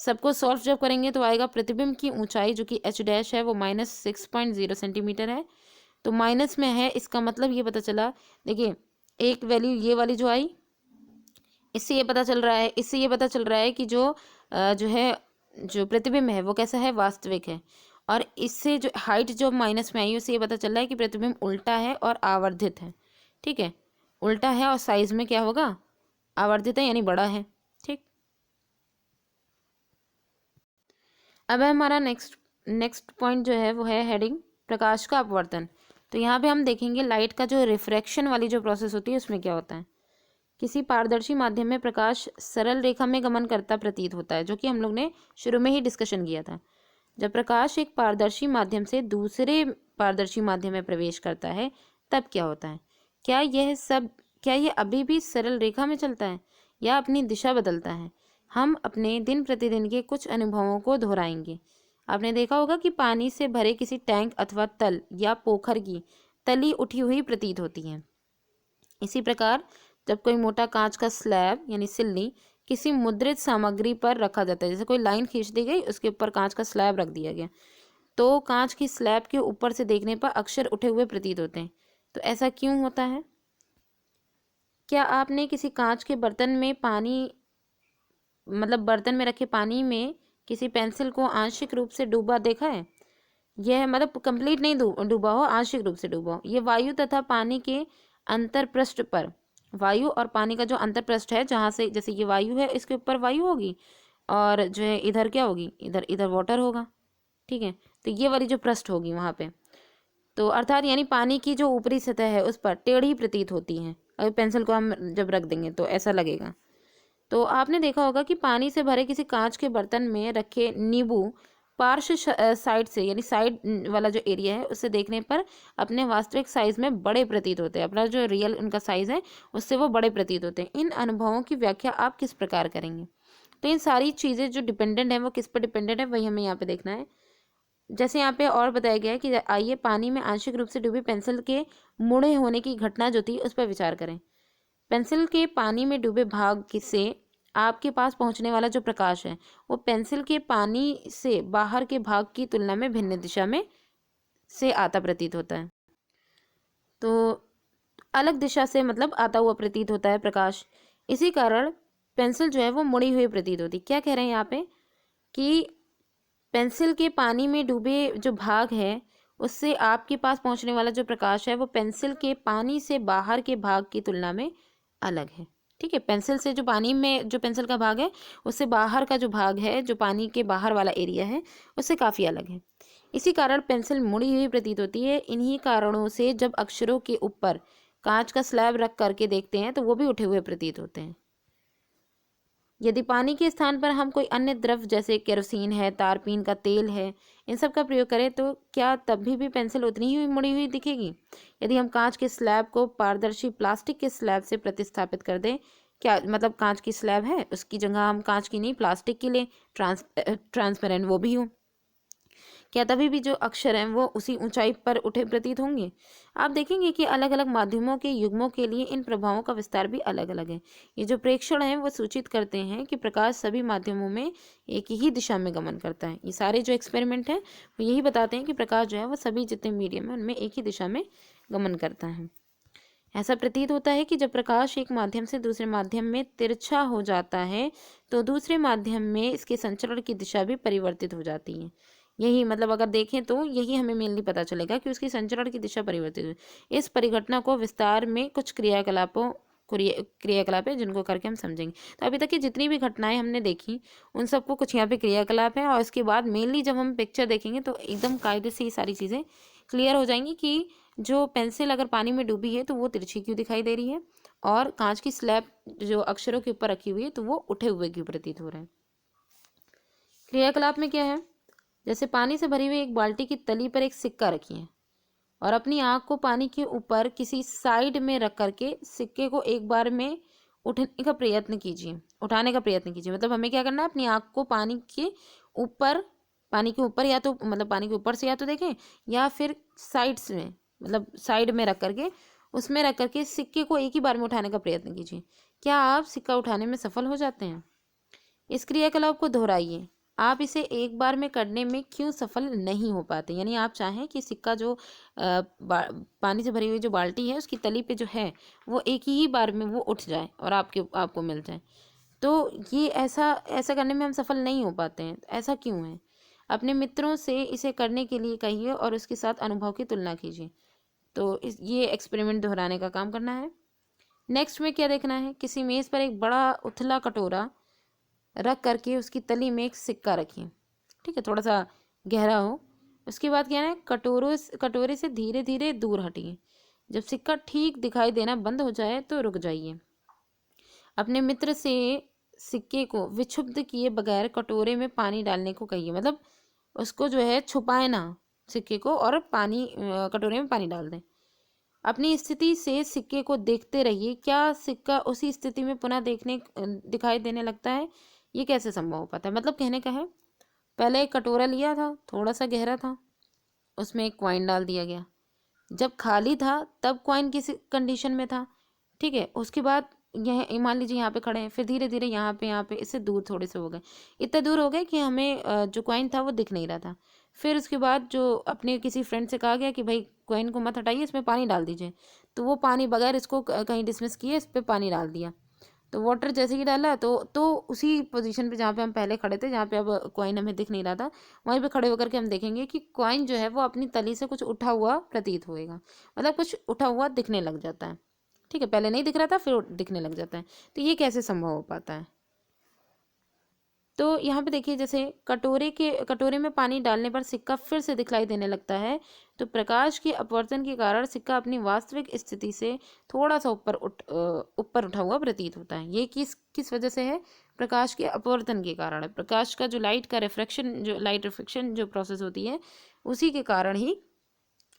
सबको सॉल्व जब करेंगे तो आएगा प्रतिबिंब की ऊंचाई जो कि h डैश है वो -6.0 सेंटीमीटर है। तो माइनस में है, इसका मतलब ये पता चला, देखिए एक वैल्यू ये वाली जो आई, इससे ये पता चल रहा है कि जो प्रतिबिंब है वो कैसा है, वास्तविक है। और इससे जो हाइट जो माइनस में आई उससे ये पता चल रहा है कि प्रतिबिंब उल्टा है और आवर्धित है, ठीक है, उल्टा है और साइज में क्या होगा, आवर्धित है यानी बड़ा है, ठीक। अब है हमारा नेक्स्ट पॉइंट जो है वो है हेडिंग प्रकाश का अपवर्तन। तो यहाँ पे हम देखेंगे लाइट का जो रिफ्रैक्शन वाली जो प्रोसेस होती है उसमें क्या होता है। किसी पारदर्शी माध्यम में प्रकाश सरल रेखा में गमन करता प्रतीत होता है, जो कि हम लोग ने शुरू में ही डिस्कशन किया था। जब प्रकाश एक पारदर्शी माध्यम से दूसरे पारदर्शी माध्यम में प्रवेश करता है तब क्या होता है, क्या ये अभी भी सरल रेखा में चलता है या अपनी दिशा बदलता है। हम अपने दिन प्रतिदिन के कुछ अनुभवों को दोहराएंगे। आपने देखा होगा कि पानी से भरे किसी टैंक अथवा तल या पोखर की तली उठी हुई प्रतीत होती है। इसी प्रकार जब कोई मोटा कांच का स्लैब यानी सिल्ली किसी मुद्रित सामग्री पर रखा जाता है, जैसे कोई लाइन खींच दी गई, उसके ऊपर कांच का स्लैब रख दिया गया, तो कांच की स्लैब के ऊपर से देखने पर अक्षर उठे हुए प्रतीत होते हैं। तो ऐसा क्यों होता है। क्या आपने किसी कांच के बर्तन में बर्तन में रखे पानी में किसी पेंसिल को आंशिक रूप से डूबा देखा है। यह मतलब कंप्लीट नहीं डूबा हो, आंशिक रूप से डूबा हो। ये वायु तथा पानी के अंतरपृष्ठ पर, वायु और पानी का जो अंतरपृष्ठ है, जहाँ से जैसे ये वायु है, इसके ऊपर वायु होगी और जो है इधर क्या होगी, इधर वाटर होगा, ठीक है। तो ये वाली जो पृष्ठ होगी वहाँ पे, तो अर्थात यानी पानी की जो ऊपरी सतह है उस पर टेढ़ी प्रतीत होती है। अगर पेंसिल को हम जब रख देंगे तो ऐसा लगेगा। तो आपने देखा होगा कि पानी से भरे किसी कांच के बर्तन में रखे नींबू पार्श्व साइड से, यानी साइड वाला जो एरिया है उससे देखने पर अपने वास्तविक साइज में बड़े प्रतीत होते हैं। अपना जो रियल उनका साइज है उससे वो बड़े प्रतीत होते हैं। इन अनुभवों की व्याख्या आप किस प्रकार करेंगे? तो इन सारी चीज़ें जो डिपेंडेंट है वो किस पर डिपेंडेंट है, वही हमें यहाँ पे देखना है। जैसे यहाँ पे और बताया गया है कि आइए पानी में आंशिक रूप से डूबी पेंसिल के मुड़े होने की घटना जो थी उस पर विचार करें। पेंसिल के पानी में डूबे भाग से आपके पास पहुंचने वाला जो प्रकाश है वो पेंसिल के पानी से बाहर के भाग की तुलना में भिन्न दिशा में से आता प्रतीत होता है। तो अलग दिशा से मतलब आता हुआ प्रतीत होता है प्रकाश। इसी कारण पेंसिल जो है वो मुड़ी हुई प्रतीत होती। क्या कह रहे हैं यहाँ पे कि पेंसिल के पानी में डूबे जो भाग है उससे आपके पास पहुंचने वाला जो प्रकाश है वो पेंसिल के पानी से बाहर के भाग की तुलना में अलग है। ठीक है, पेंसिल से जो पानी में जो पेंसिल का भाग है उससे बाहर का जो भाग है, जो पानी के बाहर वाला एरिया है, उससे काफ़ी अलग है। इसी कारण पेंसिल मुड़ी हुई प्रतीत होती है। इन्हीं कारणों से जब अक्षरों के ऊपर कांच का स्लैब रख करके देखते हैं तो वो भी उठे हुए प्रतीत होते हैं। यदि पानी के स्थान पर हम कोई अन्य द्रव जैसे केरोसिन है, तारपीन का तेल है, इन सब का प्रयोग करें तो क्या तभी भी पेंसिल उतनी ही मुड़ी हुई दिखेगी? यदि हम कांच के स्लैब को पारदर्शी प्लास्टिक के स्लैब से प्रतिस्थापित कर दें, क्या मतलब कांच की स्लैब है उसकी जगह हम कांच की नहीं प्लास्टिक की लें, ट्रांसपेरेंट वो भी हो, क्या तभी भी जो अक्षर हैं वो उसी ऊंचाई पर उठे प्रतीत होंगे? आप देखेंगे कि अलग अलग माध्यमों के युग्मों के लिए इन प्रभावों का विस्तार भी अलग अलग है। ये जो प्रेक्षण है वो सूचित करते हैं कि प्रकाश सभी माध्यमों में एक ही दिशा में गमन करता है। ये सारे जो एक्सपेरिमेंट हैं वो यही बताते हैं कि प्रकाश जो है वो सभी जितने मीडियम है उनमें एक ही दिशा में गमन करता है। ऐसा प्रतीत होता है कि जब प्रकाश एक माध्यम से दूसरे माध्यम में तिरछा हो जाता है तो दूसरे माध्यम में इसके संचरण की दिशा भी परिवर्तित हो जाती है। यही मतलब अगर देखें तो यही हमें मेनली पता चलेगा कि उसकी संचरण की दिशा परिवर्तित हुई। इस परिघटना को विस्तार में कुछ क्रियाकलाप है जिनको करके हम समझेंगे। तो अभी तक की जितनी भी घटनाएं हमने देखी उन सबको कुछ यहाँ पे क्रियाकलाप है, और इसके बाद मेनली जब हम पिक्चर देखेंगे तो एकदम कायदे से ये सारी चीज़ें क्लियर हो जाएंगी कि जो पेंसिल अगर पानी में डूबी है तो वो तिरछी क्यों दिखाई दे रही है, और कांच की स्लैब जो अक्षरों के ऊपर रखी हुई है तो वो उठे हुए क्यों प्रतीत हो रहे हैं। क्रियाकलाप में क्या है, जैसे पानी से भरी हुई एक बाल्टी की तली पर एक सिक्का रखिए और अपनी आंख को पानी के ऊपर किसी साइड में रख करके सिक्के को एक बार में उठाने का प्रयत्न कीजिए। मतलब हमें क्या करना है, अपनी आंख को पानी के ऊपर या तो मतलब पानी के ऊपर से या तो देखें, या फिर साइड्स में मतलब साइड में रख करके उसमें रख करके सिक्के को एक ही बार में उठाने का प्रयत्न कीजिए। क्या आप सिक्का उठाने में सफल हो जाते हैं? इस क्रियाकलाप को दोहराइए। आप इसे एक बार में करने में क्यों सफल नहीं हो पाते? यानी आप चाहें कि सिक्का जो पानी से भरी हुई जो बाल्टी है उसकी तली पे जो है वो एक ही बार में वो उठ जाए और आपको मिल जाए, तो ये ऐसा ऐसा करने में हम सफल नहीं हो पाते हैं। ऐसा क्यों है? अपने मित्रों से इसे करने के लिए कहिए और उसके साथ अनुभव की तुलना कीजिए। तो ये एक्सपेरिमेंट दोहराने का काम करना है। नेक्स्ट में क्या देखना है, किसी मेज़ पर एक बड़ा उथला कटोरा रख करके उसकी तली में एक सिक्का रखिए। ठीक है, थोड़ा सा गहरा हो। उसके बाद क्या है, कटोरे से धीरे धीरे दूर हटिए। जब सिक्का ठीक दिखाई देना बंद हो जाए तो रुक जाइए। अपने मित्र से सिक्के को विक्षुब्ध किए बगैर कटोरे में पानी डालने को कहिए। मतलब उसको जो है छुपाए ना सिक्के को, और कटोरे में पानी डाल दें। अपनी स्थिति से सिक्के को देखते रहिए। क्या सिक्का उसी स्थिति में पुनः दिखाई देने लगता है? ये कैसे संभव हो पाता है? मतलब कहने का है, पहले एक कटोरा लिया था, थोड़ा सा गहरा था, उसमें एक कॉइन डाल दिया गया। जब खाली था तब कॉइन किस कंडीशन में था? ठीक है, उसके बाद यह मान लीजिए यहाँ पे खड़े हैं, फिर धीरे धीरे यहाँ पे इससे दूर थोड़े से हो गए, इतने दूर हो गए कि हमें जो कॉइन था वो दिख नहीं रहा था। फिर उसके बाद जो अपने किसी फ्रेंड से कहा गया कि भाई कॉइन को मत हटाइए, इसमें पानी डाल दीजिए, तो वो पानी बगैर इसको कहीं डिसमिस किए इस पर पानी डाल दिया। तो वाटर जैसे ही डाला तो उसी पोजीशन पे जहाँ पे हम पहले खड़े थे, जहाँ पे अब कॉइन हमें दिख नहीं रहा था, वहीं पे खड़े होकर के हम देखेंगे कि कॉइन जो है वो अपनी तली से कुछ उठा हुआ प्रतीत होएगा। मतलब कुछ उठा हुआ दिखने लग जाता है। ठीक है, पहले नहीं दिख रहा था फिर दिखने लग जाता है। तो ये कैसे संभव हो पाता है? तो यहाँ पे देखिए, जैसे कटोरे में पानी डालने पर सिक्का फिर से दिखलाई देने लगता है, तो प्रकाश के अपवर्तन के कारण सिक्का अपनी वास्तविक स्थिति से थोड़ा सा ऊपर उठा हुआ प्रतीत होता है। ये किस किस वजह से है? प्रकाश के अपवर्तन के कारण है। प्रकाश का जो लाइट रिफ्लेक्शन जो प्रोसेस होती है, उसी के कारण ही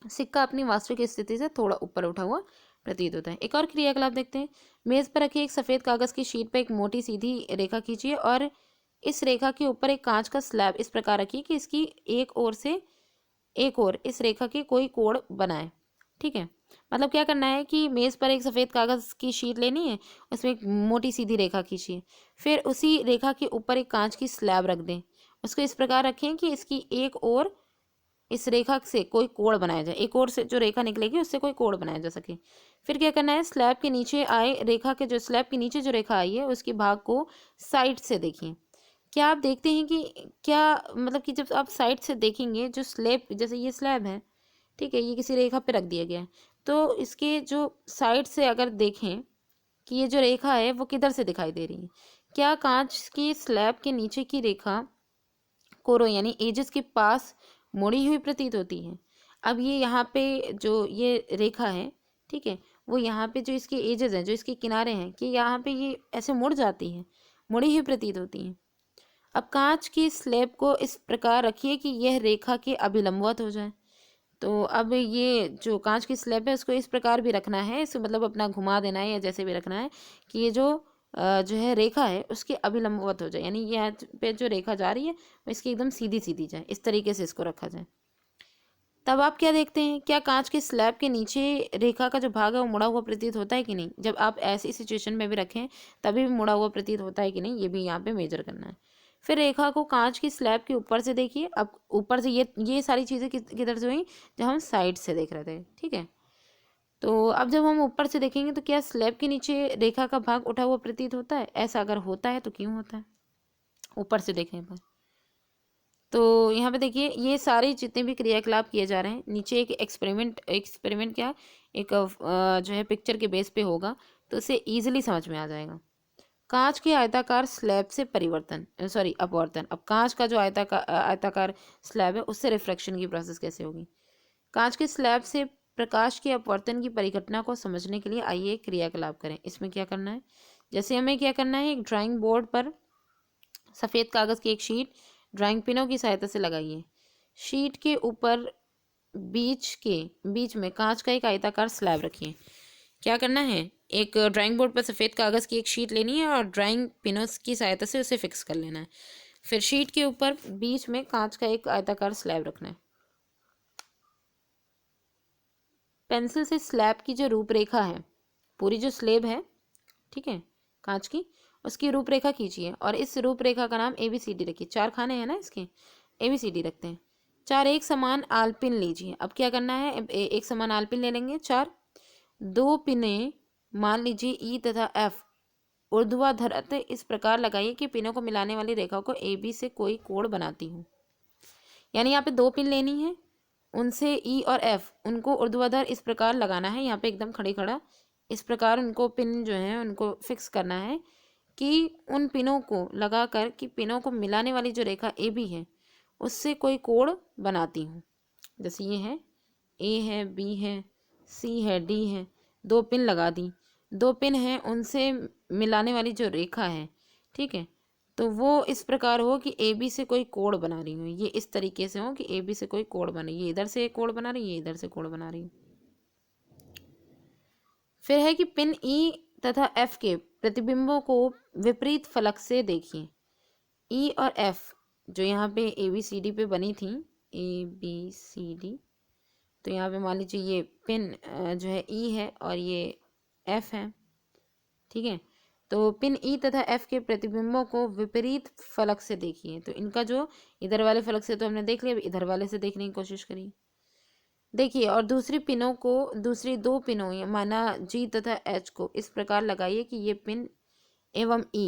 सिक्का अपनी वास्तविक स्थिति से थोड़ा ऊपर उठा हुआ प्रतीत होता है। एक और क्रियाकलाप देखते हैं। मेज पर रखे एक सफेद कागज की शीट पर एक मोटी सीधी रेखा खींचिए और इस रेखा के ऊपर एक कांच का स्लैब इस प्रकार रखिए कि इसकी एक ओर इस रेखा के कोई कोण बनाए। ठीक है, मतलब क्या करना है कि मेज पर एक सफेद कागज की शीट लेनी है, उसमें एक मोटी सीधी रेखा खींचिए, फिर उसी रेखा के ऊपर एक कांच की स्लैब रख दें। उसको इस प्रकार रखें कि इसकी एक ओर इस रेखा से कोई कोण बनाया जाए, एक ओर से जो रेखा निकलेगी उससे कोई कोण बनाया जा सके। फिर क्या करना है, स्लैब के नीचे जो रेखा आई है उसके भाग को साइड से देखिए। क्या आप देखते हैं कि क्या मतलब कि जब आप साइड से देखेंगे, जो स्लैब, जैसे ये स्लैब है, ठीक है, ये किसी रेखा पे रख दिया गया है, तो इसके जो साइड से अगर देखें कि ये जो रेखा है वो किधर से दिखाई दे रही है, क्या कांच की स्लैब के नीचे की रेखा कोरो यानी एजेस के पास मुड़ी हुई प्रतीत होती है। अब ये यहाँ पे जो ये रेखा है, ठीक है, वो यहाँ पे जो इसके एजेस हैं, जो इसके किनारे हैं, कि यहाँ पे ये ऐसे मुड़ जाती है, मुड़ी हुई प्रतीत होती है। अब कांच की स्लैब को इस प्रकार रखिए कि यह रेखा के अभिलंबवत हो जाए। तो अब ये जो कांच की स्लैब है उसको इस प्रकार भी रखना है, इसे मतलब अपना घुमा देना है या जैसे भी रखना है कि ये जो है रेखा है उसके अभिलंबवत हो जाए, यानी ये पे जो रेखा जा रही है वो इसकी एकदम सीधी सीधी जाए, इस तरीके से इसको रखा जाए। तब आप क्या देखते हैं, क्या कांच के स्लैब के नीचे रेखा का जो भाग है वो मुड़ा हुआ प्रतीत होता है कि नहीं? जब आप ऐसी सिचुएशन में भी रखें तभी भी मुड़ा हुआ प्रतीत होता है कि नहीं, ये भी यहाँ पे मेजर करना है। फिर रेखा को कांच की स्लैब के ऊपर से देखिए। अब ऊपर से ये सारी चीज़ें किधर से हुई? जब हम साइड से देख रहे थे, ठीक है। तो अब जब हम ऊपर से देखेंगे तो क्या स्लैब के नीचे रेखा का भाग उठा हुआ प्रतीत होता है? ऐसा अगर होता है तो क्यों होता है ऊपर से देखने पर? तो यहाँ पे देखिए, ये सारे जितने भी क्रियाकलाप किए जा रहे हैं, नीचे एक एक्सपेरिमेंट क्या एक जो है पिक्चर के बेस पे होगा, तो उसे ईजिली समझ में आ जाएगा। कांच के आयताकार स्लैब से अपवर्तन। अब कांच का जो आयताकार स्लैब है उससे रिफ्रैक्शन की प्रोसेस कैसे होगी? कांच के स्लैब से प्रकाश के अपवर्तन की परिघटना को समझने के लिए आइए एक क्रियाकलाप करें। इसमें क्या करना है, जैसे हमें क्या करना है, एक ड्राइंग बोर्ड पर सफ़ेद कागज़ की एक शीट ड्राइंग पिनों की सहायता से लगाइए। शीट के ऊपर बीच में कांच का एक आयताकार स्लैब रखिए। क्या करना है, एक ड्राइंग बोर्ड पर सफ़ेद कागज़ की एक शीट लेनी है और ड्राइंग पिनों की सहायता से उसे फिक्स कर लेना है। फिर शीट के ऊपर बीच में कांच का एक आयताकार स्लैब रखना है। पेंसिल से स्लैब की जो रूपरेखा है, पूरी जो स्लेब है, ठीक है, कांच की, उसकी रूपरेखा खींचिए और इस रूपरेखा का नाम ABCD रखिए। 4 खाने हैं ना इसके, ABCD रखते हैं। 4 एक समान आलपिन लीजिए। अब क्या करना है, एक समान आलपिन ले लेंगे 4। 2 पिनें मान लीजिए E तथा F ऊर्ध्वाधर इस प्रकार लगाइए कि पिनों को मिलाने वाली रेखा को AB से कोई कोण बनाती हूँ। यानी यहाँ पे 2 पिन लेनी है, उनसे E और F उनको ऊर्ध्वाधर इस प्रकार लगाना है, यहाँ पे एकदम खड़ा इस प्रकार उनको पिन जो है उनको फिक्स करना है कि उन पिनों को लगाकर कि पिनों को मिलाने वाली जो रेखा AB है उससे कोई कोण बनाती हूँ। जैसे ये है, A है, B है, C है, D है, 2 पिन लगा दी। 2 पिन हैं, उनसे मिलाने वाली जो रेखा है, ठीक है, तो वो इस प्रकार हो कि AB से कोई कोण बना रही हूँ। ये इस तरीके से हो कि AB से कोई कोण बने, ये इधर से कोण बना रही है, ये इधर से कोण बना रही हूँ। फिर है कि पिन E तथा F के प्रतिबिंबों को विपरीत फलक से देखिए। E और F जो यहाँ पे ABCD पे बनी थी, ABCD, तो यहाँ पे मान लीजिए ये पिन जो है E है और ये F है, ठीक है। तो पिन E तथा F के प्रतिबिंबों को विपरीत फलक से देखिए। तो इनका जो इधर वाले फलक से तो हमने देख लिया, इधर वाले से देखने की कोशिश करिए, देखिए। और दूसरी 2 पिनों माना G तथा H को इस प्रकार लगाइए कि ये पिन एवं E,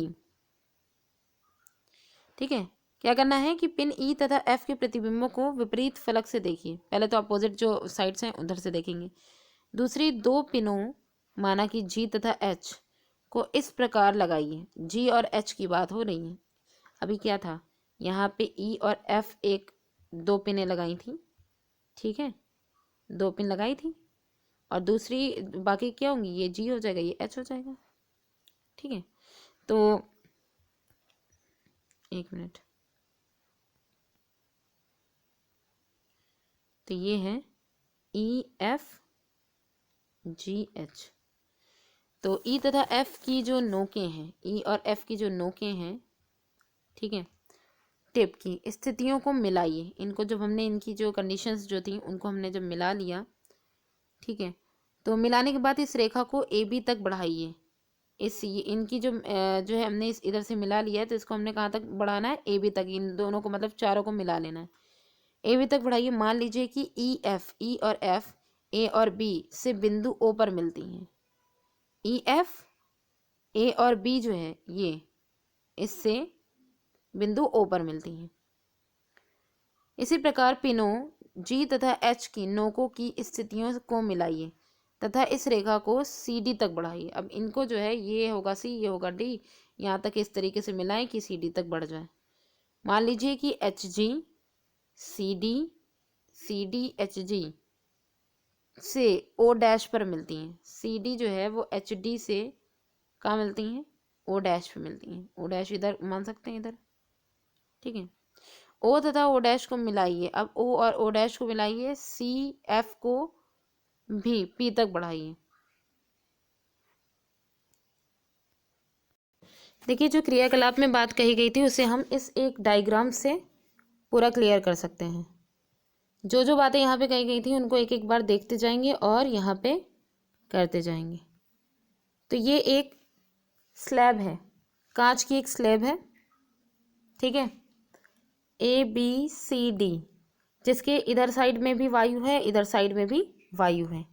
ठीक है। क्या करना है कि पिन E तथा F के प्रतिबिंबों को विपरीत फलक से देखिए। पहले तो अपोजिट जो साइड्स हैं उधर से देखेंगे। दूसरी 2 पिनों माना कि G तथा H को इस प्रकार लगाइए। G और H की बात हो रही है। अभी क्या था, यहाँ पे ई और एफ एक 2 पिनें लगाई थी, ठीक है, 2 पिन लगाई थी, और दूसरी बाकी क्या होंगी, ये जी हो जाएगा, ये एच हो जाएगा, ठीक है। तो एक मिनट, तो ये है ई एफ जी एच। तो ई तथा एफ की जो नोकें हैं, ई और एफ की जो नोकें हैं, ठीक है, टिप की स्थितियों को मिलाइए। इनको जब हमने, इनकी जो कंडीशंस जो थी उनको हमने जब मिला लिया, ठीक है, तो मिलाने के बाद इस रेखा को ए बी तक बढ़ाइए। इनकी जो है हमने इस इधर से मिला लिया है, तो इसको हमने कहाँ तक बढ़ाना है, ए बी तक, इन दोनों को मतलब चारों को मिला लेना है, ए बी तक बढ़ाइए। मान लीजिए कि ई और एफ ए और बी से बिंदु ओ पर मिलती हैं। ई एफ ए और बी जो है ये इससे बिंदु ओ पर मिलती हैं। इसी प्रकार पिनों जी तथा एच की नोकों की स्थितियों को मिलाइए तथा इस रेखा को सी डी तक बढ़ाइए। अब इनको जो है, ये होगा सी, ये होगा डी, यहाँ तक इस तरीके से मिलाएं कि सी डी तक बढ़ जाए। मान लीजिए कि H G C D H G से ओ डैश पर मिलती हैं। सी डी जो है वो एच डी से कहाँ मिलती हैं, ओ डैश पे मिलती हैं। ओ डैश इधर मान सकते हैं, इधर, ठीक है। ओ तथा ओ डैश को मिलाइए। अब ओ और ओ डैश को मिलाइए, सी एफ को भी पी तक बढ़ाइए। देखिए, जो क्रियाकलाप में बात कही गई थी उसे हम इस एक डायग्राम से पूरा क्लियर कर सकते हैं। जो जो बातें यहाँ पे कही गई थी उनको एक एक बार देखते जाएंगे और यहाँ पे करते जाएंगे। तो ये एक स्लैब है, कांच की एक स्लैब है, ठीक है, ए बी सी डी, जिसके इधर साइड में भी वायु है, इधर साइड में भी वायु है।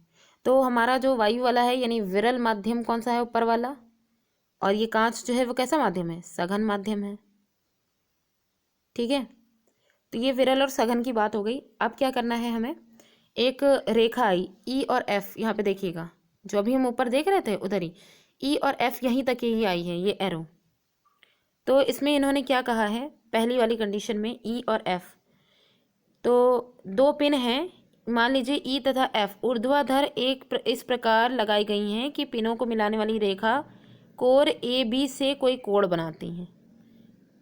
तो हमारा जो वायु वाला है यानी विरल माध्यम कौन सा है, ऊपर वाला, और ये कांच जो है वो कैसा माध्यम है, सघन माध्यम है, ठीक है। तो ये विरल और सघन की बात हो गई। अब क्या करना है हमें, एक रेखा आई ई और एफ, यहाँ पे देखिएगा, जो अभी हम ऊपर देख रहे थे उधर ही ई और एफ यहीं तक ही आई है, ये एरो। तो इसमें इन्होंने क्या कहा है, पहली वाली कंडीशन में ई और एफ, तो 2 पिन हैं, मान लीजिए ई तथा एफ ऊर्ध्वाधर इस प्रकार लगाई गई हैं कि पिनों को मिलाने वाली रेखा कोर ए बी से कोई कोण बनाती हैं।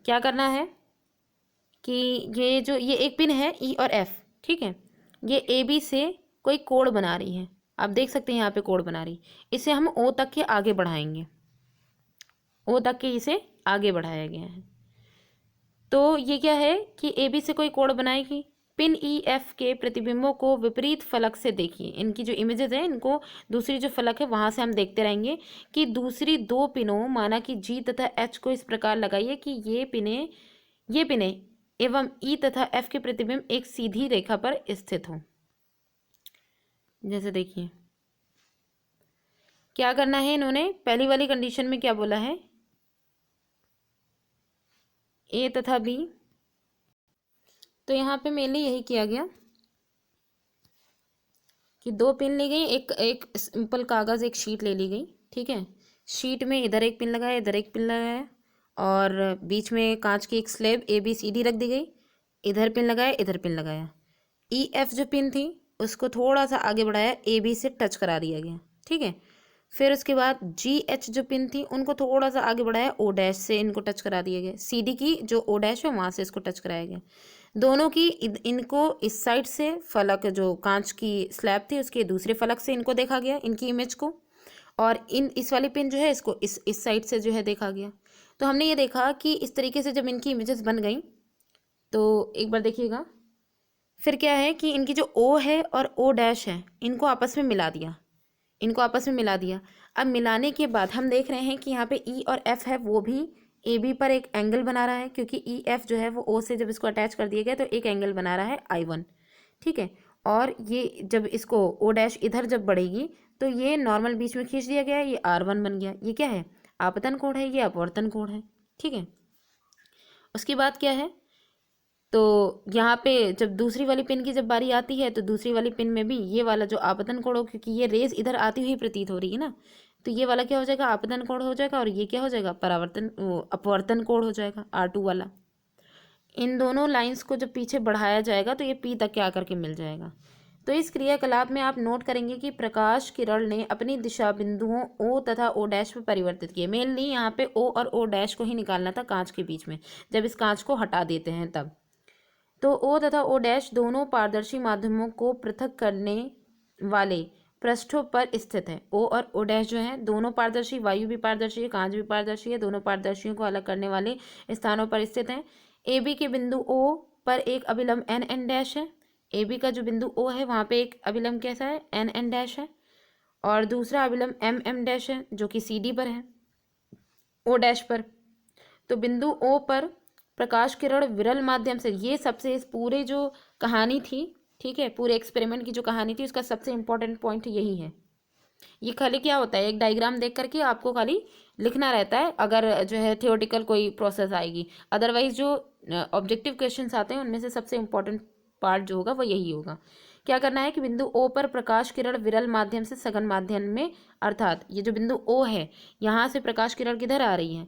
क्या करना है कि ये एक पिन है ई और एफ, ठीक है, ये ए बी से कोई कोण बना रही है। आप देख सकते हैं यहाँ पे कोण बना रही, इसे हम ओ तक के आगे बढ़ाएंगे, ओ तक के इसे आगे बढ़ाया गया है। तो ये क्या है कि ए बी से कोई कोण बनाएगी। पिन ई एफ के प्रतिबिंबों को विपरीत फलक से देखिए। इनकी जो इमेजेस हैं इनको दूसरी जो फलक है वहां से हम देखते रहेंगे कि दूसरी 2 पिनों माना कि जी तथा एच को इस प्रकार लगाइए कि ये पिनें एवं ई तथा एफ के प्रतिबिंब एक सीधी रेखा पर स्थित हों। जैसे देखिए क्या करना है, इन्होंने पहली वाली कंडीशन में क्या बोला है, ए तथा बी, तो यहाँ पे मेनली यही किया गया कि 2 पिन ली गई, एक सिंपल कागज़, एक शीट ले ली गई, ठीक है। शीट में इधर एक पिन लगाया, इधर एक पिन लगाया, और बीच में कांच की एक slab A B C D रख दी गई, इधर पिन लगाया, इधर पिन लगाया। ई एफ जो पिन थी उसको थोड़ा सा आगे बढ़ाया, ए बी से टच करा दिया गया, ठीक है। फिर उसके बाद जी एच जो पिन थी उनको थोड़ा सा आगे बढ़ाया, ओ डैश से इनको टच करा दिया गया, सी डी की जो ओ डैश है वहाँ से इसको टच कराया गया। दोनों की इनको इस साइड से फलक जो कांच की स्लैब थी उसके दूसरे फलक से इनको देखा गया, इनकी इमेज को, और इस वाली पिन जो है इसको इस साइड से जो है देखा गया। तो हमने ये देखा कि इस तरीके से जब इनकी इमेजेस बन गई, तो एक बार देखिएगा, फिर क्या है कि इनकी जो ओ है और ओ डैश है इनको आपस में मिला दिया, इनको आपस में मिला दिया। अब मिलाने के बाद हम देख रहे हैं कि यहाँ पे ई और एफ है वो भी ए बी पर एक एंगल बना रहा है, क्योंकि ई एफ जो है वो ओ से जब इसको अटैच कर दिया गया तो एक एंगल बना रहा है I1, ठीक है। और ये जब इसको ओ डैश इधर जब बढ़ेगी तो ये नॉर्मल बीच में खींच दिया गया है, ये R1 बन गया। ये क्या है, आपतन कोण है, ये अपवर्तन कोण है, ठीक है। उसके बाद क्या है, तो यहाँ पे जब दूसरी वाली पिन की जब बारी आती है तो दूसरी वाली पिन में भी ये वाला जो आपतन कोण हो, क्योंकि ये रेज इधर आती हुई प्रतीत हो रही है ना, तो ये वाला क्या हो जाएगा, आपतन कोण हो जाएगा, और ये क्या हो जाएगा, परावर्तन अपवर्तन कोण हो जाएगा, R2 वाला। इन दोनों लाइंस को जब पीछे बढ़ाया जाएगा तो ये P तक के आकर के मिल जाएगा। तो इस क्रियाकलाप में आप नोट करेंगे कि प्रकाश किरण ने अपनी दिशा बिंदुओं O तथा O डैश पर परिवर्तित किए। मेनली यहाँ पे O और O डैश को ही निकालना था कांच के बीच में, जब इस कांच को हटा देते हैं तब। तो O तथा O डैश दोनों पारदर्शी माध्यमों को पृथक करने वाले पृष्ठों पर स्थित है। O और O डैश जो है दोनों पारदर्शी, वायु भी पारदर्शी है, कांच भी पारदर्शी है, दोनों पारदर्शियों को अलग करने वाले स्थानों पर स्थित हैं। AB के बिंदु O पर एक अभिलंब NN डैश है। AB का जो बिंदु O है वहाँ पे एक अभिलंब कैसा है, NN डैश है, और दूसरा अभिलंब MM डैश है जो कि CD पर है, O डैश पर। तो बिंदु O पर प्रकाश किरण विरल माध्यम से, ये सबसे इस पूरे जो कहानी थी, ठीक है, पूरे एक्सपेरिमेंट की जो कहानी थी उसका सबसे इंपॉर्टेंट पॉइंट यही है। ये खाली क्या होता है, एक डायग्राम देख करके आपको खाली लिखना रहता है अगर जो है थियोरेटिकल कोई प्रोसेस आएगी। अदरवाइज जो ऑब्जेक्टिव क्वेश्चंस आते हैं उनमें से सबसे इंपॉर्टेंट पार्ट जो होगा वो यही होगा। क्या करना है कि बिंदु O पर प्रकाश किरण विरल माध्यम से सघन माध्यम में, अर्थात ये जो बिंदु O है यहाँ से प्रकाश किरण किधर आ रही है,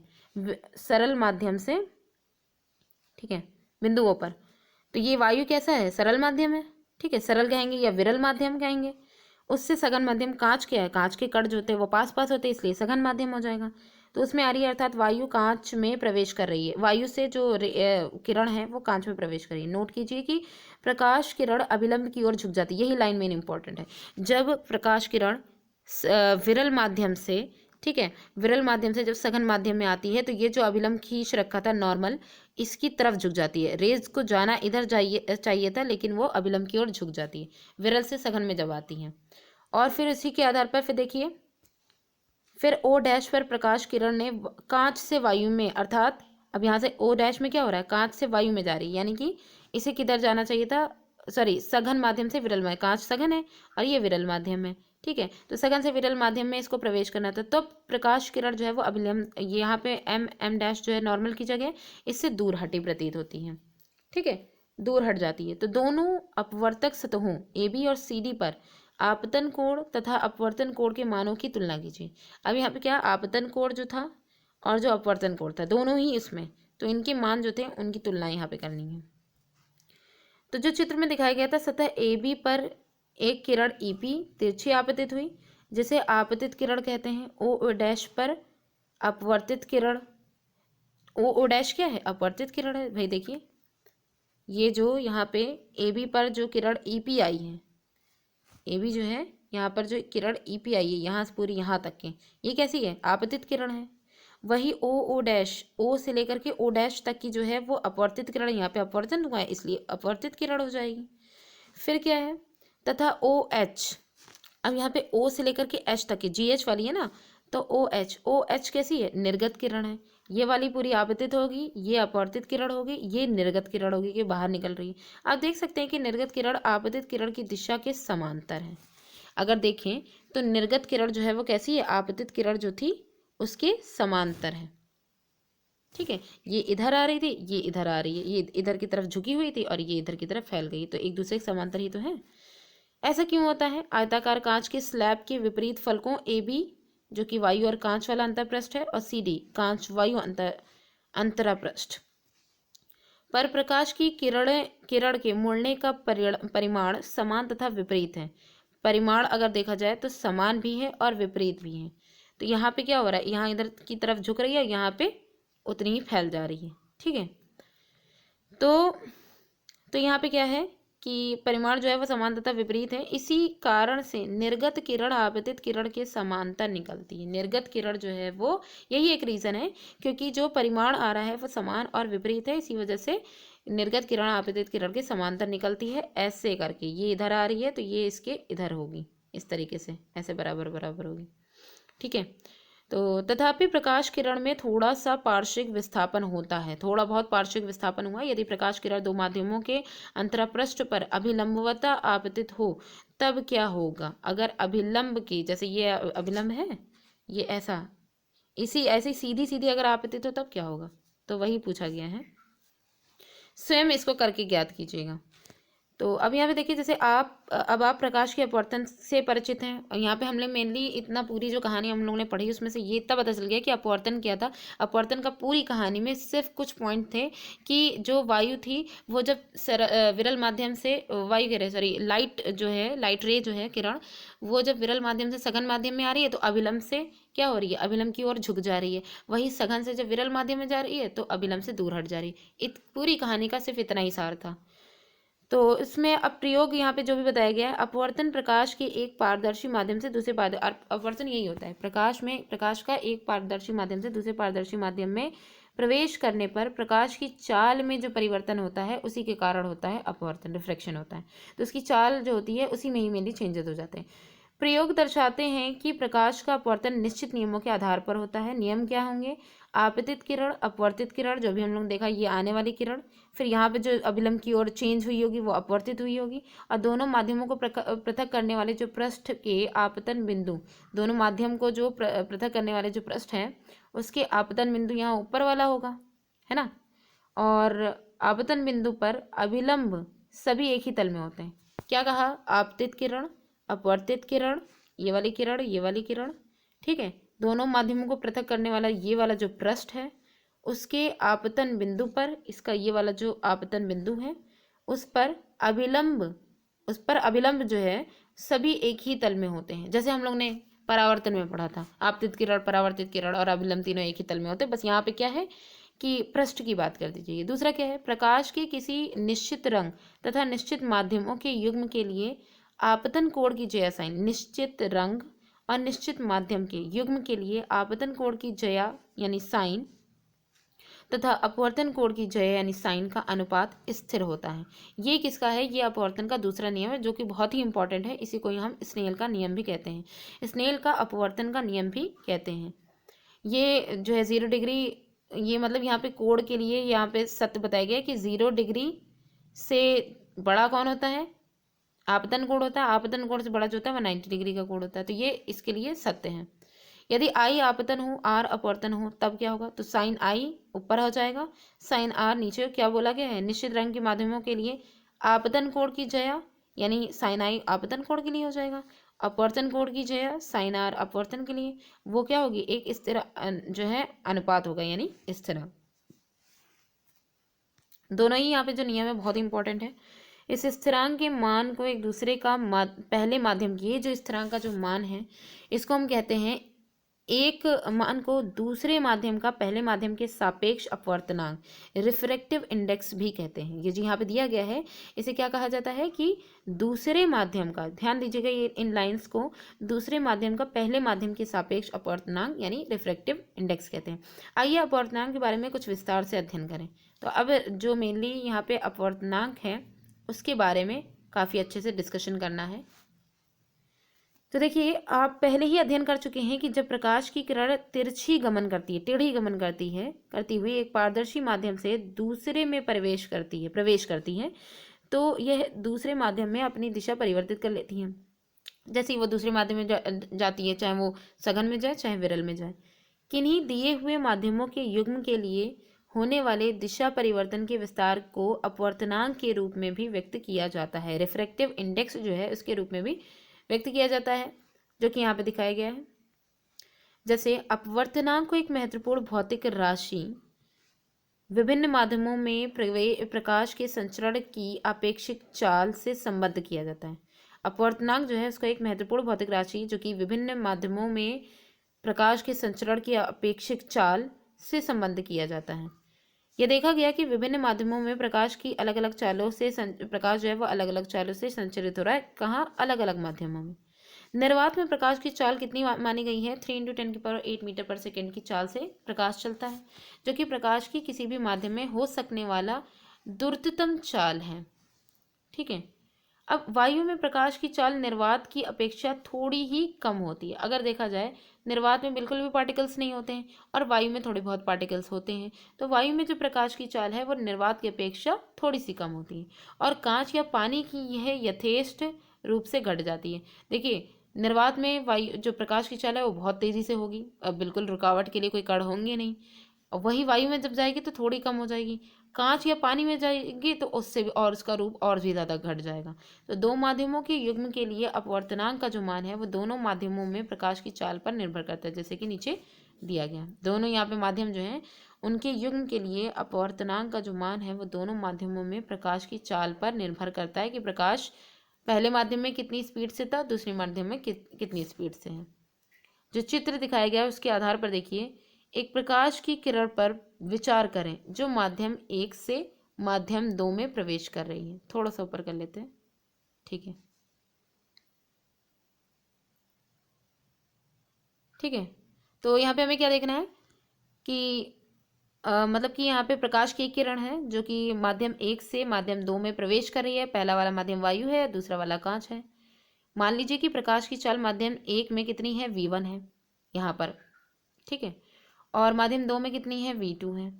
सरल माध्यम से, ठीक है, बिंदु O पर। तो ये वायु कैसा है, सरल माध्यम है, ठीक है, सरल कहेंगे या विरल माध्यम कहेंगे। उससे सघन माध्यम कांच क्या है, कांच के कण जो होते हैं वो पास पास होते हैं, इसलिए सघन माध्यम हो जाएगा। तो उसमें आ रही है, अर्थात वायु कांच में प्रवेश कर रही है, वायु से जो किरण है वो कांच में प्रवेश कर रही है। नोट कीजिए कि प्रकाश किरण अभिलंब की ओर झुक जाती है, यही लाइन मेन इंपॉर्टेंट है। जब प्रकाश किरण विरल माध्यम से, ठीक है, विरल माध्यम से जब सघन माध्यम में आती है तो ये जो अभिलंब खींच रखा था नॉर्मल, इसकी तरफ झुक जाती है। रेज को जाना इधर चाहिए था लेकिन वो अभिलंब की ओर झुक जाती है विरल से सघन में जब आती है। और फिर इसी के आधार पर फिर देखिए, फिर O डैश पर प्रकाश किरण ने कांच से वायु में, अर्थात अब यहाँ से O डैश में क्या हो रहा है, कांच से वायु में जा रही है, यानी कि इसे किधर जाना चाहिए था, सॉरी, सघन माध्यम से विरल में, कांच सघन है और ये विरल माध्यम है, ठीक है। तो सघन से विरल माध्यम में इसको प्रवेश करना था, तो प्रकाश किरण जो है वो अभिलंब, यहाँ पे M डैश जो है नॉर्मल की जगह इससे दूर हटी प्रतीत होती है, ठीक है, दूर हट जाती है। तो दोनों अपवर्तक सतहों AB और CD पर आपतन कोण तथा अपवर्तन कोण के मानों की तुलना कीजिए। अब यहाँ पे क्या, आपतन कोण जो था और जो अपवर्तन कोण था दोनों ही इसमें, तो इनके मान जो थे उनकी तुलना यहाँ पे करनी है। तो जो चित्र में दिखाया गया था, सतह AB पर एक किरण EP तिरछी आपतित हुई, जिसे आपतित किरण कहते हैं। O डैश पर अपवर्तित किरण, O डैश क्या है, अपवर्तित किरण है भाई। देखिए ये जो यहाँ पे AB पर जो किरण EP आई है, AB जो है यहाँ पर जो किरण EP आई है यहाँ से पूरी यहाँ तक के, ये कैसी है, आपतित किरण है। वही O डैश, O से लेकर के O डैश तक की जो है वो अपवर्तित किरण, यहाँ पे अपवर्तन हुआ है इसलिए अपवर्तित किरण हो जाएगी। फिर क्या है, तथा OH, अब यहाँ पे O से लेकर के H तक की, GH वाली है ना, तो OH कैसी है, निर्गत किरण है। ये वाली पूरी आपतित होगी, ये अपवर्तित किरण होगी, ये निर्गत किरण होगी कि बाहर निकल रही है। आप देख सकते हैं कि निर्गत किरण आपतित किरण की दिशा के समांतर है। अगर देखें तो निर्गत किरण जो है वो कैसी है, आपतित किरण जो थी उसके समांतर है, ठीक है। ये इधर आ रही थी, ये इधर आ रही है, ये इधर की तरफ झुकी हुई थी और ये इधर की तरफ फैल गई, तो एक दूसरे के समांतर ही तो है। ऐसा क्यों होता है, आयताकार कांच के स्लैब के विपरीत फलकों AB जो कि वायु और कांच वाला अंतरपृष्ठ है, और CD कांच वायु अंतरापृष्ठ पर प्रकाश की किरण के मुड़ने का परिमाण समान तथा विपरीत है। परिमाण अगर देखा जाए तो समान भी है और विपरीत भी है। तो यहाँ पे क्या हो रहा है, यहाँ इधर की तरफ झुक रही है, यहाँ पे उतनी ही फैल जा रही है, ठीक है। तो यहाँ पे क्या है कि परिमाण जो है वो समान तथा विपरीत है। इसी कारण से निर्गत किरण आपतित किरण के समांतर निकलती है। निर्गत किरण जो है वो, यही एक रीज़न है क्योंकि जो परिमाण आ रहा है वो समान और विपरीत है, इसी वजह से निर्गत किरण आपतित किरण के समांतर निकलती है। ऐसे करके ये इधर आ रही है तो ये इसके इधर होगी, इस तरीके से ऐसे बराबर बराबर होगी, ठीक है। तो तथापि प्रकाश किरण में थोड़ा सा पार्श्विक विस्थापन होता है, थोड़ा बहुत पार्श्विक विस्थापन हुआ यदि प्रकाश किरण दो माध्यमों के अंतरापृष्ठ पर अभिलंबवता आपतित हो, तब क्या होगा। अगर अभिलंब की, जैसे ये अभिलंब है, ये ऐसा, इसी ऐसी सीधी सीधी अगर आपतित हो तब क्या होगा, तो वही पूछा गया है। स्वयं इसको करके ज्ञात कीजिएगा। तो अब यहाँ पे देखिए, जैसे अब आप प्रकाश के अपवर्तन से परिचित हैं, और यहाँ पे हमने मेनली इतना पूरी जो कहानी हम लोगों ने पढ़ी उसमें से ये इतना पता चल गया कि अपवर्तन क्या था। अपवर्तन का पूरी कहानी में सिर्फ कुछ पॉइंट थे कि जो वायु थी वो जब विरल माध्यम से वायु कह रहे सॉरी लाइट जो है, लाइट रे जो है, किरण, वो जब विरल माध्यम से सघन माध्यम में आ रही है तो अभिलंब से क्या हो रही है, अभिलंब की ओर झुक जा रही है। वही सघन से जब विरल माध्यम में जा रही है तो अभिलंब से दूर हट जा रही है। पूरी कहानी का सिर्फ इतना ही सार था। तो इसमें अब प्रयोग यहाँ पे जो भी बताया गया है, अपवर्तन प्रकाश के एक पारदर्शी माध्यम से दूसरे अपवर्तन यही होता है, प्रकाश का एक पारदर्शी माध्यम से दूसरे पारदर्शी माध्यम में प्रवेश करने पर प्रकाश की चाल में जो परिवर्तन होता है उसी के कारण होता है अपवर्तन, रिफ्रैक्शन होता है। तो उसकी चाल जो होती है उसी में ही मेनली चेंजेस हो जाते हैं। प्रयोग दर्शाते हैं कि प्रकाश का अपवर्तन निश्चित नियमों के आधार पर होता है। नियम क्या होंगे? आपतित किरण, अपवर्तित किरण, जो भी हम लोग ने देखा ये आने वाली किरण, फिर यहाँ पे जो अभिलंब की ओर चेंज हुई होगी वो अपवर्तित हुई होगी, और दोनों माध्यमों को पृथक करने वाले जो पृष्ठ के आपतन बिंदु, दोनों माध्यम को जो पृथक करने वाले जो पृष्ठ हैं उसके आपतन बिंदु यहाँ ऊपर वाला होगा, है ना। और आपतन बिंदु पर अभिलंब सभी एक ही तल में होते हैं। क्या कहा? आपतित किरण, अपवर्तित किरण, ये वाली किरण, ये वाली किरण, ठीक है। दोनों माध्यमों को पृथक करने वाला ये वाला जो पृष्ठ है उसके आपतन बिंदु पर, इसका ये वाला जो आपतन बिंदु है उस पर अभिलंब जो है सभी एक ही तल में होते हैं। जैसे हम लोग ने परावर्तन में पढ़ा था, आपतित किरण, परावर्तित किरण और अभिलंब तीनों एक ही तल में होते हैं। बस यहाँ पे क्या है कि पृष्ठ की बात कर दीजिए। दूसरा क्या है? प्रकाश के किसी निश्चित रंग तथा निश्चित माध्यमों के युग्म के लिए आपतन कोण की ज्या साइन, निश्चित रंग और निश्चित माध्यम के युग्म के लिए आपतन कोण की ज्या यानी साइन तथा अपवर्तन कोण की ज्या यानी साइन का अनुपात स्थिर होता है। ये किसका है? ये अपवर्तन का दूसरा नियम है जो कि बहुत ही इंपॉर्टेंट है। इसी को हम स्नेल का नियम भी कहते हैं, स्नेल का अपवर्तन का नियम भी कहते हैं। ये जो है 0 डिग्री, ये मतलब यहाँ पे कोण के लिए यहाँ पे सत्य बताया गया कि 0 डिग्री से बड़ा कौन होता है? आपतन कोण होता है। आपतन कोण से बड़ा जो होता है वो 90 डिग्री का कोण होता है। तो ये इसके लिए सत्य है। यदि आई आपतन हो, आर अपवर्तन हो, तब क्या होगा? तो साइन आई ऊपर हो जाएगा, साइन आर नीचे। क्या बोला गया है? निश्चित रंग के माध्यमों के लिए आपतन कोण की ज्या यानी साइन आई आपतन कोण के लिए हो जाएगा, अपवर्तन कोण की ज्या साइन आर अपवर्तन के लिए, वो क्या होगी? एक स्थिर जो है अनुपात होगा, यानी स्थिर। दोनों ही यहाँ पे जो नियम है बहुत इंपॉर्टेंट है। इस स्थिरांक के मान को एक दूसरे का पहले माध्यम की, ये जो स्थिरांक का जो मान है इसको हम कहते हैं, एक मान को दूसरे माध्यम का पहले माध्यम के सापेक्ष अपवर्तनांक, रिफ्रैक्टिव इंडेक्स भी कहते हैं। ये जो यहाँ पे दिया गया है इसे क्या कहा जाता है कि दूसरे माध्यम का, ध्यान दीजिएगा ये इन लाइंस को, दूसरे माध्यम का पहले माध्यम के सापेक्ष अपवर्तनांक यानी रिफ्रैक्टिव इंडेक्स कहते हैं। आइए अपवर्तनांक के बारे में कुछ विस्तार से अध्ययन करें। तो अब जो मेनली यहाँ पे अपवर्तनांक है उसके बारे में काफ़ी अच्छे से डिस्कशन करना है। तो देखिए, आप पहले ही अध्ययन कर चुके हैं कि जब प्रकाश की किरण तिरछी गमन करती है, टेढ़ी गमन करती हुई एक पारदर्शी माध्यम से दूसरे में प्रवेश करती है तो यह दूसरे माध्यम में अपनी दिशा परिवर्तित कर लेती है। जैसे ही वो दूसरे माध्यम में जाती है, चाहे वो सघन में जाए चाहे विरल में जाए। किन्हीं दिए हुए माध्यमों के युग्म के लिए होने वाले दिशा परिवर्तन के विस्तार को अपवर्तनांक के रूप में भी व्यक्त किया जाता है, रिफ्रैक्टिव इंडेक्स जो है उसके रूप में भी व्यक्त किया जाता है, जो कि यहाँ पे दिखाया गया है। जैसे अपवर्तनांक को एक महत्वपूर्ण भौतिक राशि विभिन्न माध्यमों में प्रकाश के संचरण की अपेक्षित चाल से संबद्ध किया जाता है। अपवर्तनांक जो है उसको एक महत्वपूर्ण भौतिक राशि जो कि विभिन्न माध्यमों में प्रकाश के संचरण की अपेक्षित चाल से संबद्ध किया जाता है। यह देखा गया कि विभिन्न माध्यमों में प्रकाश की अलग अलग चालों से प्रकाश जो है वह अलग अलग चालों से संचरित हो रहा है। कहाँ? अलग अलग माध्यमों में। निर्वात में प्रकाश की चाल कितनी मानी गई है? 3 × 10⁸ मीटर पर सेकेंड की चाल से प्रकाश चलता है, जो कि प्रकाश की किसी भी माध्यम में हो सकने वाला द्रुततम चाल है। ठीक है। अब वायु में प्रकाश की चाल निर्वात की अपेक्षा थोड़ी ही कम होती है। अगर देखा जाए निर्वात में बिल्कुल भी पार्टिकल्स नहीं होते हैं और वायु में थोड़े बहुत पार्टिकल्स होते हैं, तो वायु में जो प्रकाश की चाल है वो निर्वात की अपेक्षा थोड़ी सी कम होती है और कांच या पानी की यह यथेष्ट रूप से घट जाती है। देखिए, निर्वात में वायु जो प्रकाश की चाल है वो बहुत तेज़ी से होगी, अब बिल्कुल रुकावट के लिए कोई कण होंगे नहीं। और वही वायु में जब जाएगी तो थोड़ी कम हो जाएगी। कांच या पानी में जाएगी तो उससे भी और उसका रूप और भी ज़्यादा घट जाएगा। तो दो माध्यमों के युग्म के लिए अपवर्तनांक का जो मान है वो दोनों माध्यमों में प्रकाश की चाल पर निर्भर करता है, जैसे कि नीचे दिया गया। दोनों यहाँ पे माध्यम जो हैं उनके युग्म के लिए अपवर्तनांक का जो मान है वो दोनों माध्यमों में प्रकाश की चाल पर निर्भर करता है कि प्रकाश पहले माध्यम में कितनी स्पीड से था, दूसरे माध्यम में कितनी स्पीड से है। जो चित्र दिखाया गया है उसके आधार पर देखिए, एक प्रकाश की किरण पर विचार करें जो माध्यम 1 से माध्यम 2 में प्रवेश कर रही है। थोड़ा सा ऊपर कर लेते हैं, ठीक है। ठीक है, तो यहाँ पे हमें क्या देखना है कि मतलब कि यहाँ पे प्रकाश की एक किरण है जो कि माध्यम 1 से माध्यम 2 में प्रवेश कर रही है। पहला वाला माध्यम वायु है, दूसरा वाला कांच है। मान लीजिए कि प्रकाश की चाल माध्यम 1 में कितनी है, v1 है यहाँ पर, ठीक है, और माध्यम 2 में कितनी है, v2 है।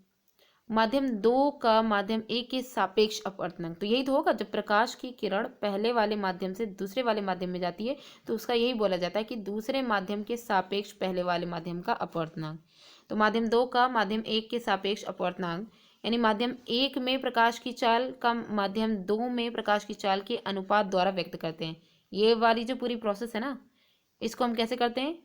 माध्यम 2 का माध्यम 1 के सापेक्ष अपवर्तनांक, तो यही तो होगा, जब प्रकाश की किरण पहले वाले माध्यम से दूसरे वाले माध्यम में जाती है तो उसका यही बोला जाता है कि दूसरे माध्यम के सापेक्ष पहले वाले माध्यम का अपवर्तनांक। तो माध्यम 2 का माध्यम 1 के सापेक्ष अपवर्तनांक, यानी माध्यम 1 में प्रकाश की चाल का माध्यम 2 में प्रकाश की चाल के अनुपात द्वारा व्यक्त करते हैं। ये वाली जो पूरी प्रोसेस है ना, इसको हम कैसे करते हैं,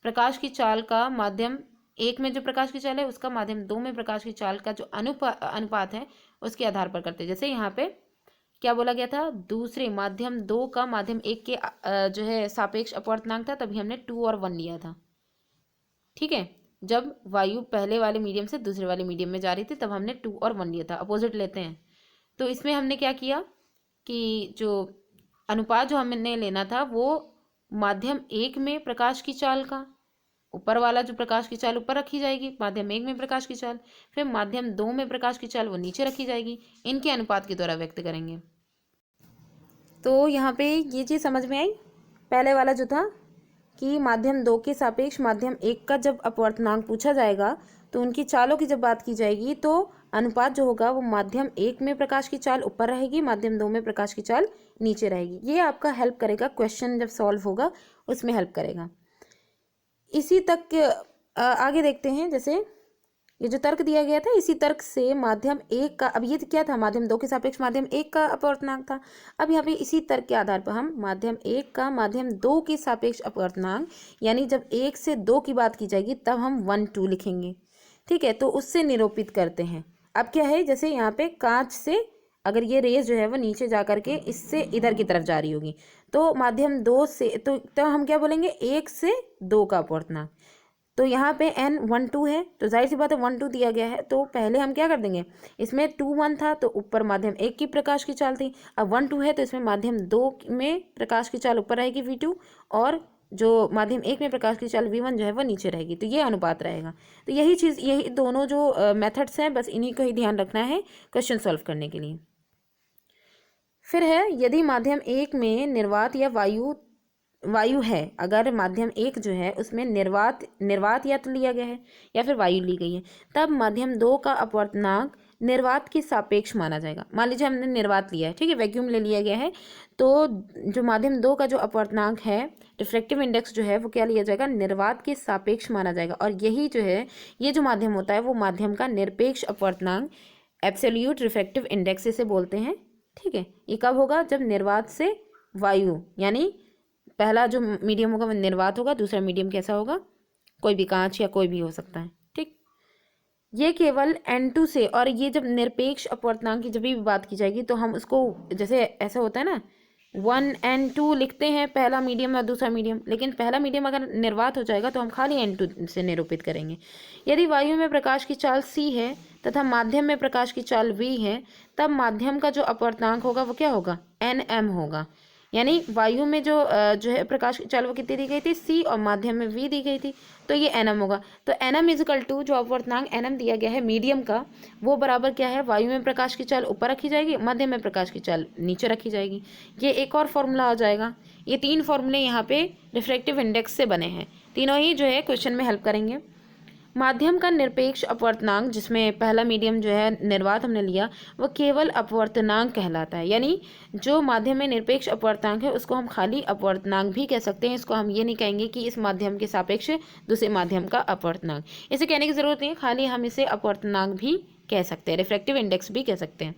प्रकाश की चाल का माध्यम 1 में जो प्रकाश की चाल है उसका माध्यम 2 में प्रकाश की चाल का जो अनुपात है उसके आधार पर करते हैं। जैसे यहाँ पे क्या बोला गया था, दूसरे माध्यम 2 का माध्यम 1 के जो है सापेक्ष अपवर्तनांक था, तभी हमने 2 और 1 लिया था। ठीक है, जब वायु पहले वाले मीडियम से दूसरे वाले मीडियम में जा रही थी तब हमने 2 और 1 लिया था, अपोजिट लेते हैं। तो इसमें हमने क्या किया कि जो अनुपात जो हमने लेना था वो माध्यम 1 में प्रकाश की चाल का, ऊपर वाला जो प्रकाश की चाल ऊपर रखी जाएगी माध्यम 1 में प्रकाश की चाल, फिर माध्यम 2 में प्रकाश की चाल वो नीचे रखी जाएगी, इनके अनुपात के द्वारा व्यक्त करेंगे। तो यहाँ पे ये चीज़ समझ में आई। पहले वाला जो था कि माध्यम 2 के सापेक्ष माध्यम 1 का जब अपवर्तनांक पूछा जाएगा तो उनकी चालों की जब बात की जाएगी तो अनुपात जो होगा वो माध्यम 1 में प्रकाश की चाल ऊपर रहेगी, माध्यम 2 में प्रकाश की चाल नीचे रहेगी। ये आपका हेल्प करेगा, क्वेश्चन जब सॉल्व होगा उसमें हेल्प करेगा। इसी तक के आगे देखते हैं, जैसे ये जो तर्क दिया गया था इसी तर्क से माध्यम 1 का, अब ये क्या था, माध्यम 2 के सापेक्ष माध्यम 1 का अपवर्तनांक था। अब यहाँ पे इसी तर्क के आधार पर हम माध्यम 1 का माध्यम 2 के सापेक्ष अपवर्तनांक, यानी जब 1 से 2 की बात की जाएगी तब हम 1 2 लिखेंगे। ठीक है, तो उससे निरूपित करते हैं। अब क्या है, जैसे यहाँ पे कांच से अगर ये रेज जो है वो नीचे जा करके इससे इधर की तरफ जा रही होगी तो माध्यम 2 से तो हम क्या बोलेंगे, 1 से 2 का अपवर्तनांक। तो यहाँ पे n 1 2 है तो जाहिर सी बात है 1 2 दिया गया है, तो पहले हम क्या कर देंगे, इसमें 2 1 था तो ऊपर माध्यम 1 की प्रकाश की चाल थी, अब 1 2 है तो इसमें माध्यम 2 में प्रकाश की चाल ऊपर रहेगी v2, और जो माध्यम 1 में प्रकाश की चाल v1 जो है वो नीचे रहेगी। तो ये अनुपात रहेगा। तो यही चीज़, यही दोनों जो मेथड्स हैं, बस इन्हीं को ही ध्यान रखना है क्वेश्चन सॉल्व करने के लिए। फिर है, यदि माध्यम 1 में निर्वात या वायु है, अगर माध्यम 1 जो है उसमें निर्वात या तो लिया गया है या फिर वायु ली गई है, तब माध्यम 2 का अपवर्तनांक निर्वात के सापेक्ष माना जाएगा। मान लीजिए हमने निर्वात लिया है, ठीक है, वैक्यूम ले लिया गया है, तो जो माध्यम 2 का जो अपवर्तनांक है, रिफ्रैक्टिव इंडेक्स जो है वो क्या लिया जाएगा, निर्वात के सापेक्ष माना जाएगा। और यही जो है, ये जो माध्यम होता है वो माध्यम का निरपेक्ष अपवर्तनांक, एब्सोल्यूट रिफ्रैक्टिव इंडेक्स इसे बोलते हैं। ठीक है, ये कब होगा, जब निर्वात से वायु, यानी पहला जो मीडियम होगा वो निर्वात होगा, दूसरा मीडियम कैसा होगा, कोई भी कांच या कोई भी हो सकता है। ठीक, ये केवल n2 से, और ये जब निरपेक्ष अपवर्तनांक की जब भी बात की जाएगी तो हम उसको, जैसे ऐसा होता है ना 1 n2 लिखते हैं, पहला मीडियम और दूसरा मीडियम, लेकिन पहला मीडियम अगर निर्वात हो जाएगा तो हम खाली n2 से निरूपित करेंगे। यदि वायु में प्रकाश की चाल c है तथा माध्यम में प्रकाश की चाल v है, तब माध्यम का जो अपवर्तनांक होगा वो क्या होगा, nm होगा। यानी वायु में जो है प्रकाश की चाल वो कितनी दी गई थी, c, और माध्यम में v दी गई थी, तो ये nm होगा। तो nm इजिकल टू जो अपवर्तनांक nm दिया गया है मीडियम का, वो बराबर क्या है, वायु में प्रकाश की चाल ऊपर रखी जाएगी, माध्यम में प्रकाश की चाल नीचे रखी जाएगी। ये एक और फॉर्मूला आ जाएगा। ये 3 फॉर्मूले यहाँ पे रिफ्रैक्टिव इंडेक्स से बने हैं, तीनों ही जो है क्वेश्चन में हेल्प करेंगे। माध्यम का निरपेक्ष अपवर्तनांक, जिसमें पहला मीडियम जो है निर्वात हमने लिया, वो केवल अपवर्तनांक कहलाता है। यानी जो माध्यम में निरपेक्ष अपवर्तनांक है उसको हम खाली अपवर्तनांक भी कह सकते हैं। इसको हम ये नहीं कहेंगे कि इस माध्यम के सापेक्ष दूसरे माध्यम का अपवर्तनांक, इसे कहने की जरूरत नहीं है, खाली हम इसे अपवर्तनांक भी कह सकते हैं, रिफ्रैक्टिव इंडेक्स भी कह सकते हैं।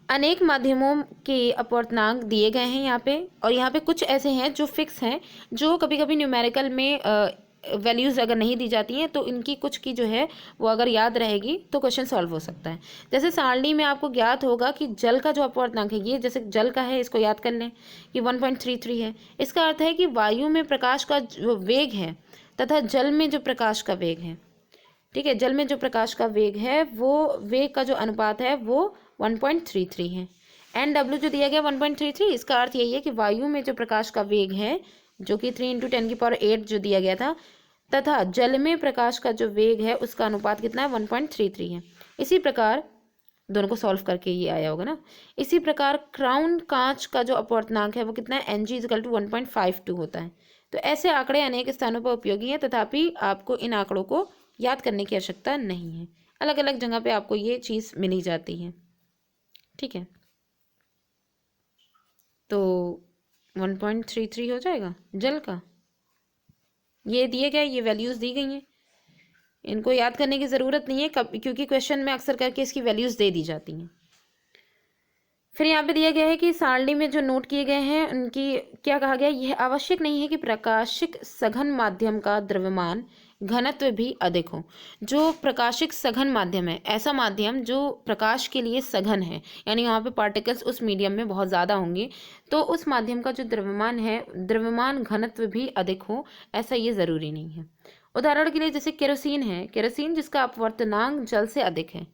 अनेक माध्यमों के अपवर्तनांक दिए गए हैं यहाँ पे, और यहाँ पे कुछ ऐसे हैं जो फिक्स हैं, जो कभी कभी न्यूमेरिकल में वैल्यूज़ अगर नहीं दी जाती हैं तो इनकी कुछ की जो है वो अगर याद रहेगी तो क्वेश्चन सॉल्व हो सकता है। जैसे सारणी में आपको ज्ञात होगा कि जल का जो अपवर्तनांक है, ये जैसे जल का है, इसको याद कर लें कि 1.33 है। इसका अर्थ है कि वायु में प्रकाश का जो वेग है तथा जल में जो प्रकाश का वेग है, ठीक है, जल में जो प्रकाश का वेग है वो वेग का जो अनुपात है वो 1.33 है। NW जो दिया गया 1.33, इसका अर्थ यही है कि वायु में जो प्रकाश का वेग है जो कि 3 × 10⁸ जो दिया गया था, तथा जल में प्रकाश का जो वेग है उसका अनुपात कितना है, 1.33 है। इसी प्रकार दोनों को सॉल्व करके ये आया होगा ना। इसी प्रकार क्राउन कांच का जो अपवर्तनांक है वो कितना है, Ng = 1.52 होता है। तो ऐसे आंकड़े अनेक स्थानों पर उपयोगी हैं, तथापि आपको इन आंकड़ों को याद करने की आवश्यकता नहीं है, अलग अलग जगह पे आपको ये चीज़ मिली जाती है, ठीक है। तो 1.33 हो जाएगा जल का, ये दिए गए, ये वैल्यूज़ दी गई हैं, इनको याद करने की ज़रूरत नहीं है कब, क्योंकि क्वेश्चन में अक्सर करके इसकी वैल्यूज़ दे दी जाती हैं। फिर यहाँ पे दिया गया है कि सारणी में जो नोट किए गए हैं उनकी क्या कहा गया, यह आवश्यक नहीं है कि प्रकाशिक सघन माध्यम का द्रव्यमान घनत्व भी अधिक हो। जो प्रकाशिक सघन माध्यम है, ऐसा माध्यम जो प्रकाश के लिए सघन है, यानी वहाँ पे पार्टिकल्स उस मीडियम में बहुत ज़्यादा होंगे, तो उस माध्यम का जो द्रव्यमान है, द्रव्यमान घनत्व भी अधिक हो, ऐसा ये ज़रूरी नहीं है। उदाहरण के लिए जैसे केरोसिन है, केरोसिन जिसका अपवर्तनांक जल से अधिक है।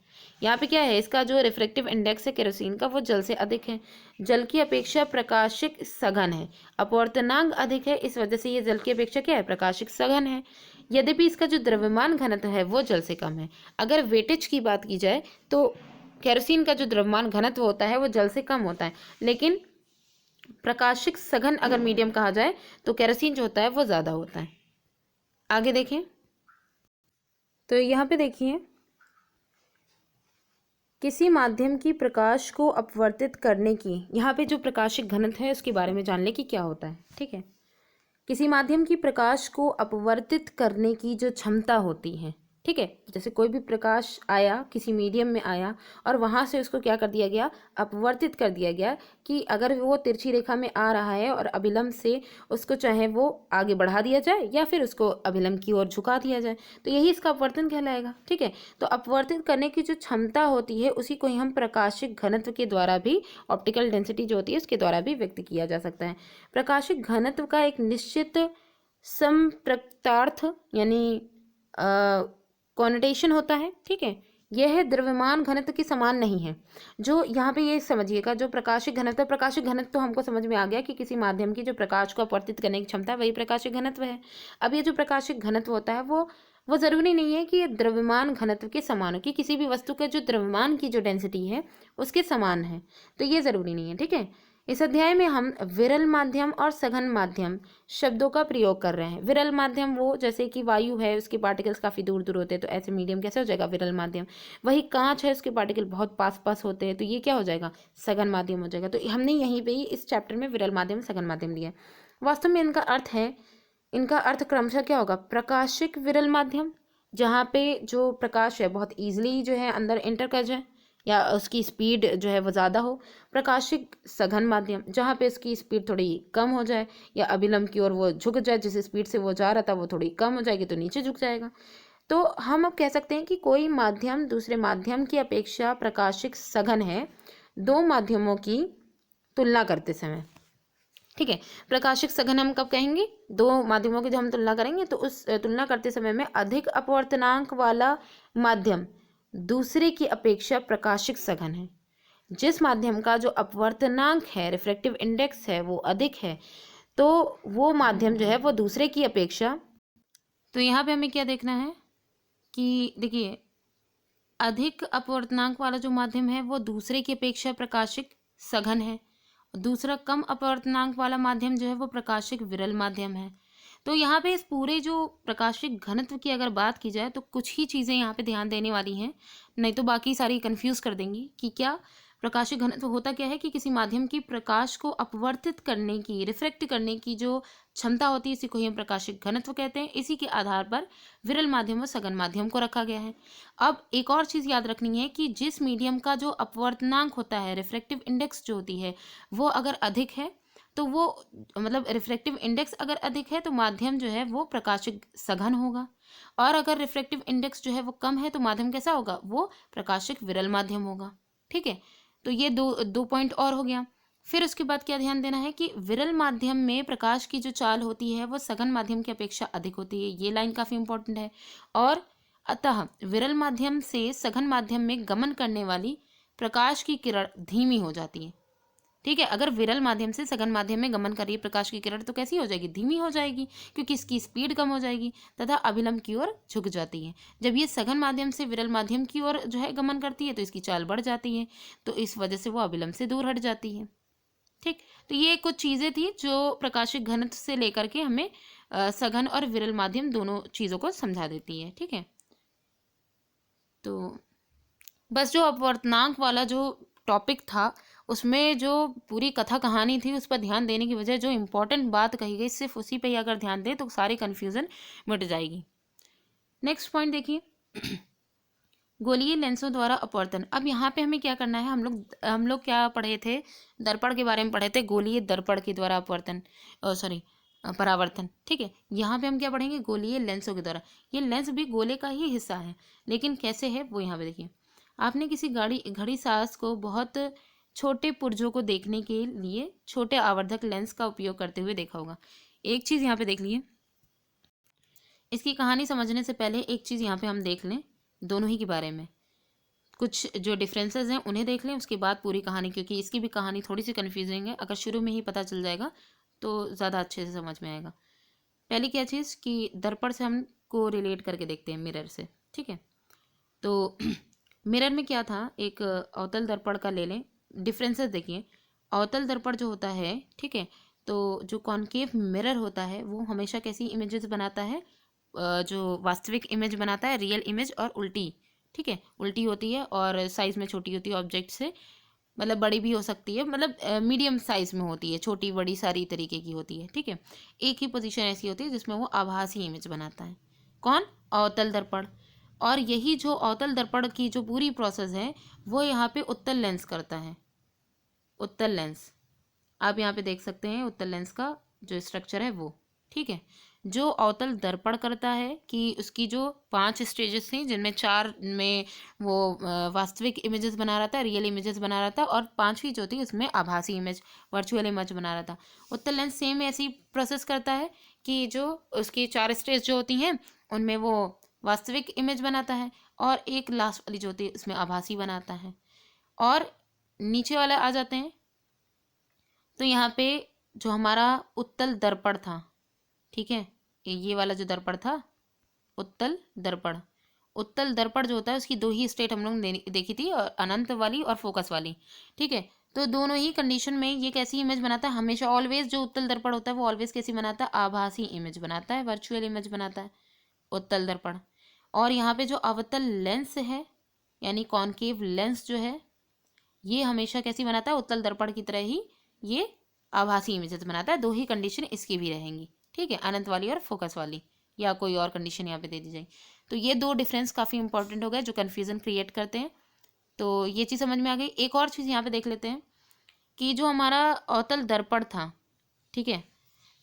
यहाँ पे क्या है, इसका जो रिफ्रैक्टिव इंडेक्स है केरोसिन का वो जल से अधिक है। जल की अपेक्षा प्रकाशिक सघन है, अपवर्तनांक अधिक है, इस वजह से ये जल की अपेक्षा क्या है, प्रकाशिक सघन है। यद्यपि इसका जो द्रव्यमान घनत्व है वो जल से कम है। अगर वेटेज की बात की जाए तो केरोसिन का जो द्रव्यमान घनत्व होता है वो जल से कम होता है, लेकिन प्रकाशिक सघन अगर मीडियम कहा जाए तो केरोसिन जो होता है वो ज़्यादा होता है। आगे देखें तो यहाँ पे देखिए, किसी माध्यम की प्रकाश को अपवर्तित करने की, यहाँ पे जो प्रकाशिक घनत्व है उसके बारे में जान ले कि क्या होता है, ठीक है। किसी माध्यम की प्रकाश को अपवर्तित करने की जो क्षमता होती है, ठीक है, जैसे कोई भी प्रकाश आया, किसी मीडियम में आया और वहाँ से उसको क्या कर दिया गया, अपवर्तित कर दिया गया, कि अगर वो तिरछी रेखा में आ रहा है और अभिलंब से उसको चाहे वो आगे बढ़ा दिया जाए या फिर उसको अभिलंब की ओर झुका दिया जाए, तो यही इसका अपवर्तन कहलाएगा, ठीक है। तो अपवर्तित करने की जो क्षमता होती है उसी को ही हम प्रकाशिक घनत्व के द्वारा भी, ऑप्टिकल डेंसिटी जो होती है उसके द्वारा भी व्यक्त किया जा सकता है। प्रकाशिक घनत्व का एक निश्चित संप्रक्तार्थ यानी कॉनोटेशन होता है, ठीक है। यह द्रव्यमान घनत्व के समान नहीं है। जो यहाँ पे ये समझिएगा, जो प्रकाशिक घनत्व, प्रकाशिक घनत्व तो हमको समझ में आ गया कि किसी माध्यम की जो प्रकाश को अपवर्तित करने की क्षमता है वही प्रकाशिक घनत्व है। अब ये जो प्रकाशिक घनत्व होता है वो ज़रूरी नहीं है कि ये द्रव्यमान घनत्व के समान हो, कि किसी भी वस्तु का जो द्रव्यमान की जो डेंसिटी है उसके समान है, तो ये ज़रूरी नहीं है, ठीक है। इस अध्याय में हम विरल माध्यम और सघन माध्यम शब्दों का प्रयोग कर रहे हैं। विरल माध्यम वो, जैसे कि वायु है, उसके पार्टिकल्स काफ़ी दूर दूर होते हैं, तो ऐसे मीडियम कैसे हो जाएगा, विरल माध्यम। वही कांच है, उसके पार्टिकल बहुत पास पास होते हैं, तो ये क्या हो जाएगा, सघन माध्यम हो जाएगा। तो हमने यहीं पे ही इस चैप्टर में विरल माध्यम, सघन माध्यम लिया है। वास्तव में इनका अर्थ क्रमशः क्या होगा, प्रकाशिक विरल माध्यम, जहाँ पे जो प्रकाश है बहुत ईजिली जो है अंदर एंटर कर जाए या उसकी स्पीड जो है वो ज़्यादा हो। प्रकाशिक सघन माध्यम, जहाँ पे इसकी स्पीड थोड़ी कम हो जाए या अभिलंब की ओर वो झुक जाए, जिस स्पीड से वो जा रहा था वो थोड़ी कम हो जाएगी तो नीचे झुक जाएगा। तो हम अब कह सकते हैं कि कोई माध्यम दूसरे माध्यम की अपेक्षा प्रकाशिक सघन है दो माध्यमों की तुलना करते समय, ठीक है। प्रकाशिक सघन हम कब कहेंगे, दो माध्यमों की जब हम तुलना करेंगे तो उस तुलना करते समय में अधिक अपवर्तनांक वाला माध्यम दूसरे की अपेक्षा प्रकाशिक सघन है। जिस माध्यम का जो अपवर्तनांक है, रिफ्रैक्टिव इंडेक्स है, वो अधिक है, तो वो माध्यम जो है वो दूसरे की अपेक्षा, तो यहाँ पे हमें क्या देखना है कि देखिए, अधिक अपवर्तनांक वाला जो माध्यम है वो दूसरे की अपेक्षा प्रकाशिक सघन है। दूसरा कम अपवर्तनांक वाला माध्यम जो है वो प्रकाशिक विरल माध्यम है। तो यहाँ पे इस पूरे जो प्रकाशिक घनत्व की अगर बात की जाए तो कुछ ही चीज़ें यहाँ पे ध्यान देने वाली हैं, नहीं तो बाकी सारी कंफ्यूज कर देंगी कि क्या प्रकाशिक घनत्व होता क्या है कि किसी माध्यम की प्रकाश को अपवर्तित करने की, रिफ्लेक्ट करने की जो क्षमता होती है, इसी को ही हम प्रकाशिक घनत्व कहते हैं। इसी के आधार पर विरल माध्यम व सघन माध्यम को रखा गया है। अब एक और चीज़ याद रखनी है कि जिस मीडियम का जो अपवर्तनांक होता है, रिफ्रैक्टिव इंडेक्स जो होती है, वो अगर अधिक है तो वो मतलब रिफ्रैक्टिव इंडेक्स अगर अधिक है तो माध्यम जो है वो प्रकाशिक सघन होगा, और अगर रिफ्रैक्टिव इंडेक्स जो है वो कम है तो माध्यम कैसा होगा, वो प्रकाशिक विरल माध्यम होगा। ठीक है, तो ये दो पॉइंट और हो गया। फिर उसके बाद क्या ध्यान देना है कि विरल माध्यम में प्रकाश की जो चाल होती है वो सघन माध्यम की अपेक्षा अधिक होती है। ये लाइन काफ़ी इंपॉर्टेंट है। और अतः विरल माध्यम से सघन माध्यम में गमन करने वाली प्रकाश की किरण धीमी हो जाती है। ठीक है, अगर विरल माध्यम से सघन माध्यम में गमन कर रही है प्रकाश की किरण तो कैसी हो जाएगी, धीमी हो जाएगी, क्योंकि इसकी स्पीड कम हो जाएगी तथा अभिलंब की ओर झुक जाती है। जब ये सघन माध्यम से विरल माध्यम की ओर जो है गमन करती है तो इसकी चाल बढ़ जाती है, तो इस वजह से वो अभिलंब से दूर हट जाती है। ठीक, तो ये कुछ चीज़ें थी जो प्रकाशिक घनत्व से लेकर के हमें सघन और विरल माध्यम दोनों चीज़ों को समझा देती है। ठीक है, तो बस जो अपवर्तनांक वाला जो टॉपिक था उसमें जो पूरी कथा कहानी थी उस पर ध्यान देने की बजाय जो इम्पोर्टेंट बात कही गई सिर्फ उसी पे ही अगर ध्यान दें तो सारी कन्फ्यूज़न मिट जाएगी। नेक्स्ट पॉइंट देखिए, गोलीय लेंसों द्वारा अपवर्तन। अब यहाँ पे हमें क्या करना है, हम लोग क्या पढ़े थे, दर्पण के बारे में पढ़े थे, गोलीय दर्पण के द्वारा अपवर्तन, सॉरी परावर्तन। ठीक है, यहाँ पे हम क्या पढ़ेंगे, गोलीय लेंसों के द्वारा। ये लेंस भी गोले का ही हिस्सा है, लेकिन कैसे है वो यहाँ पे देखिए। आपने किसी घड़ी सांस को बहुत छोटे पुर्जों को देखने के लिए छोटे आवर्धक लेंस का उपयोग करते हुए देखा होगा। एक चीज़ यहाँ पे देख लीजिए, इसकी कहानी समझने से पहले एक चीज़ यहाँ पे हम देख लें दोनों ही के बारे में, कुछ जो डिफरेंसेस हैं उन्हें देख लें, उसके बाद पूरी कहानी, क्योंकि इसकी भी कहानी थोड़ी सी कन्फ्यूजिंग है। अगर शुरू में ही पता चल जाएगा तो ज़्यादा अच्छे से समझ में आएगा। पहली क्या चीज़ कि दर्पण से हमको रिलेट करके देखते हैं मिरर से। ठीक है, तो मिरर में क्या था, एक अवतल दर्पण का ले लें। डिफरेंसेस देखिए, अवतल दर्पण जो होता है, ठीक है, तो जो कॉनकेव मिरर होता है वो हमेशा कैसी इमेजेस बनाता है, जो वास्तविक इमेज बनाता है, रियल इमेज, और उल्टी। ठीक है, उल्टी होती है और साइज़ में छोटी होती है ऑब्जेक्ट से, मतलब बड़ी भी हो सकती है, मतलब मीडियम साइज़ में होती है, छोटी बड़ी सारी तरीके की होती है। ठीक है, एक ही पोजीशन ऐसी होती है जिसमें वो आभासी इमेज बनाता है। कौन, अवतल दर्पण। और यही जो अवतल दर्पण की जो पूरी प्रोसेस है वो यहाँ पे उत्तल लेंस करता है। उत्तल लेंस आप यहाँ पे देख सकते हैं, उत्तल लेंस का जो स्ट्रक्चर है वो। ठीक है, जो अवतल दर्पण करता है कि उसकी जो 5 स्टेजेस थी जिनमें 4 में वो वास्तविक इमेजेस बना रहा था, रियल इमेजेस बना रहा था, और 5वीं जो थी उसमें आभासी इमेज, वर्चुअल इमेज बना रहा था। उत्तल लेंस सेम ऐसी प्रोसेस करता है कि जो उसकी 4 स्टेज जो होती हैं उनमें वो वास्तविक इमेज बनाता है, और एक लास्ट वाली जो होती है उसमें आभासी बनाता है। और नीचे वाला आ जाते हैं, तो यहाँ पे जो हमारा उत्तल दर्पण था, ठीक है, ये वाला जो दर्पण था उत्तल दर्पण, उत्तल दर्पण जो होता है उसकी 2 ही स्टेट हम लोग देखी थी, और अनंत वाली और फोकस वाली। ठीक है, तो दोनों ही कंडीशन में ये कैसी इमेज बनाता है, हमेशा ऑलवेज जो उत्तल दर्पण होता है वो ऑलवेज कैसी बनाता है, आभासी इमेज बनाता है, वर्चुअल इमेज बनाता है उत्तल दर्पण। और यहाँ पे जो अवतल लेंस है यानी कॉनकेव लेंस जो है ये हमेशा कैसी बनाता है, उत्तल दर्पण की तरह ही ये आभासी इमेजेस बनाता है। 2 ही कंडीशन इसकी भी रहेंगी। ठीक है, अनंत वाली और फोकस वाली, या कोई और कंडीशन यहाँ पे दे दी जाएगी। तो ये 2 डिफरेंस काफ़ी इंपॉर्टेंट हो गए जो कन्फ्यूज़न क्रिएट करते हैं। तो ये चीज़ समझ में आ गई। एक और चीज़ यहाँ पे देख लेते हैं कि जो हमारा अवतल दर्पण था, ठीक है,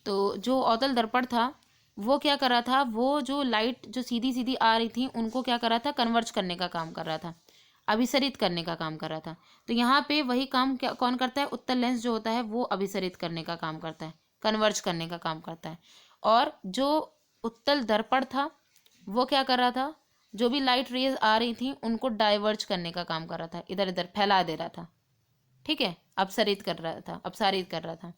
तो जो अवतल दर्पण था वो क्या कर रहा था, वो जो लाइट जो सीधी सीधी आ रही थी उनको क्या कर रहा था, कन्वर्ज करने का काम कर रहा था, अभिसरित करने का काम कर रहा था। तो यहाँ पे वही काम क्या कौन करता है, उत्तल लेंस जो होता है वो अभिसरित करने का काम करता है, कन्वर्ज करने का काम करता है। और जो उत्तल दर्पण था वो क्या कर रहा था, जो भी लाइट रेज आ रही थी उनको डाइवर्ज करने का काम कर रहा था, इधर इधर फैला दे रहा था। ठीक है, अपसरित कर रहा था, अपसारित कर रहा था।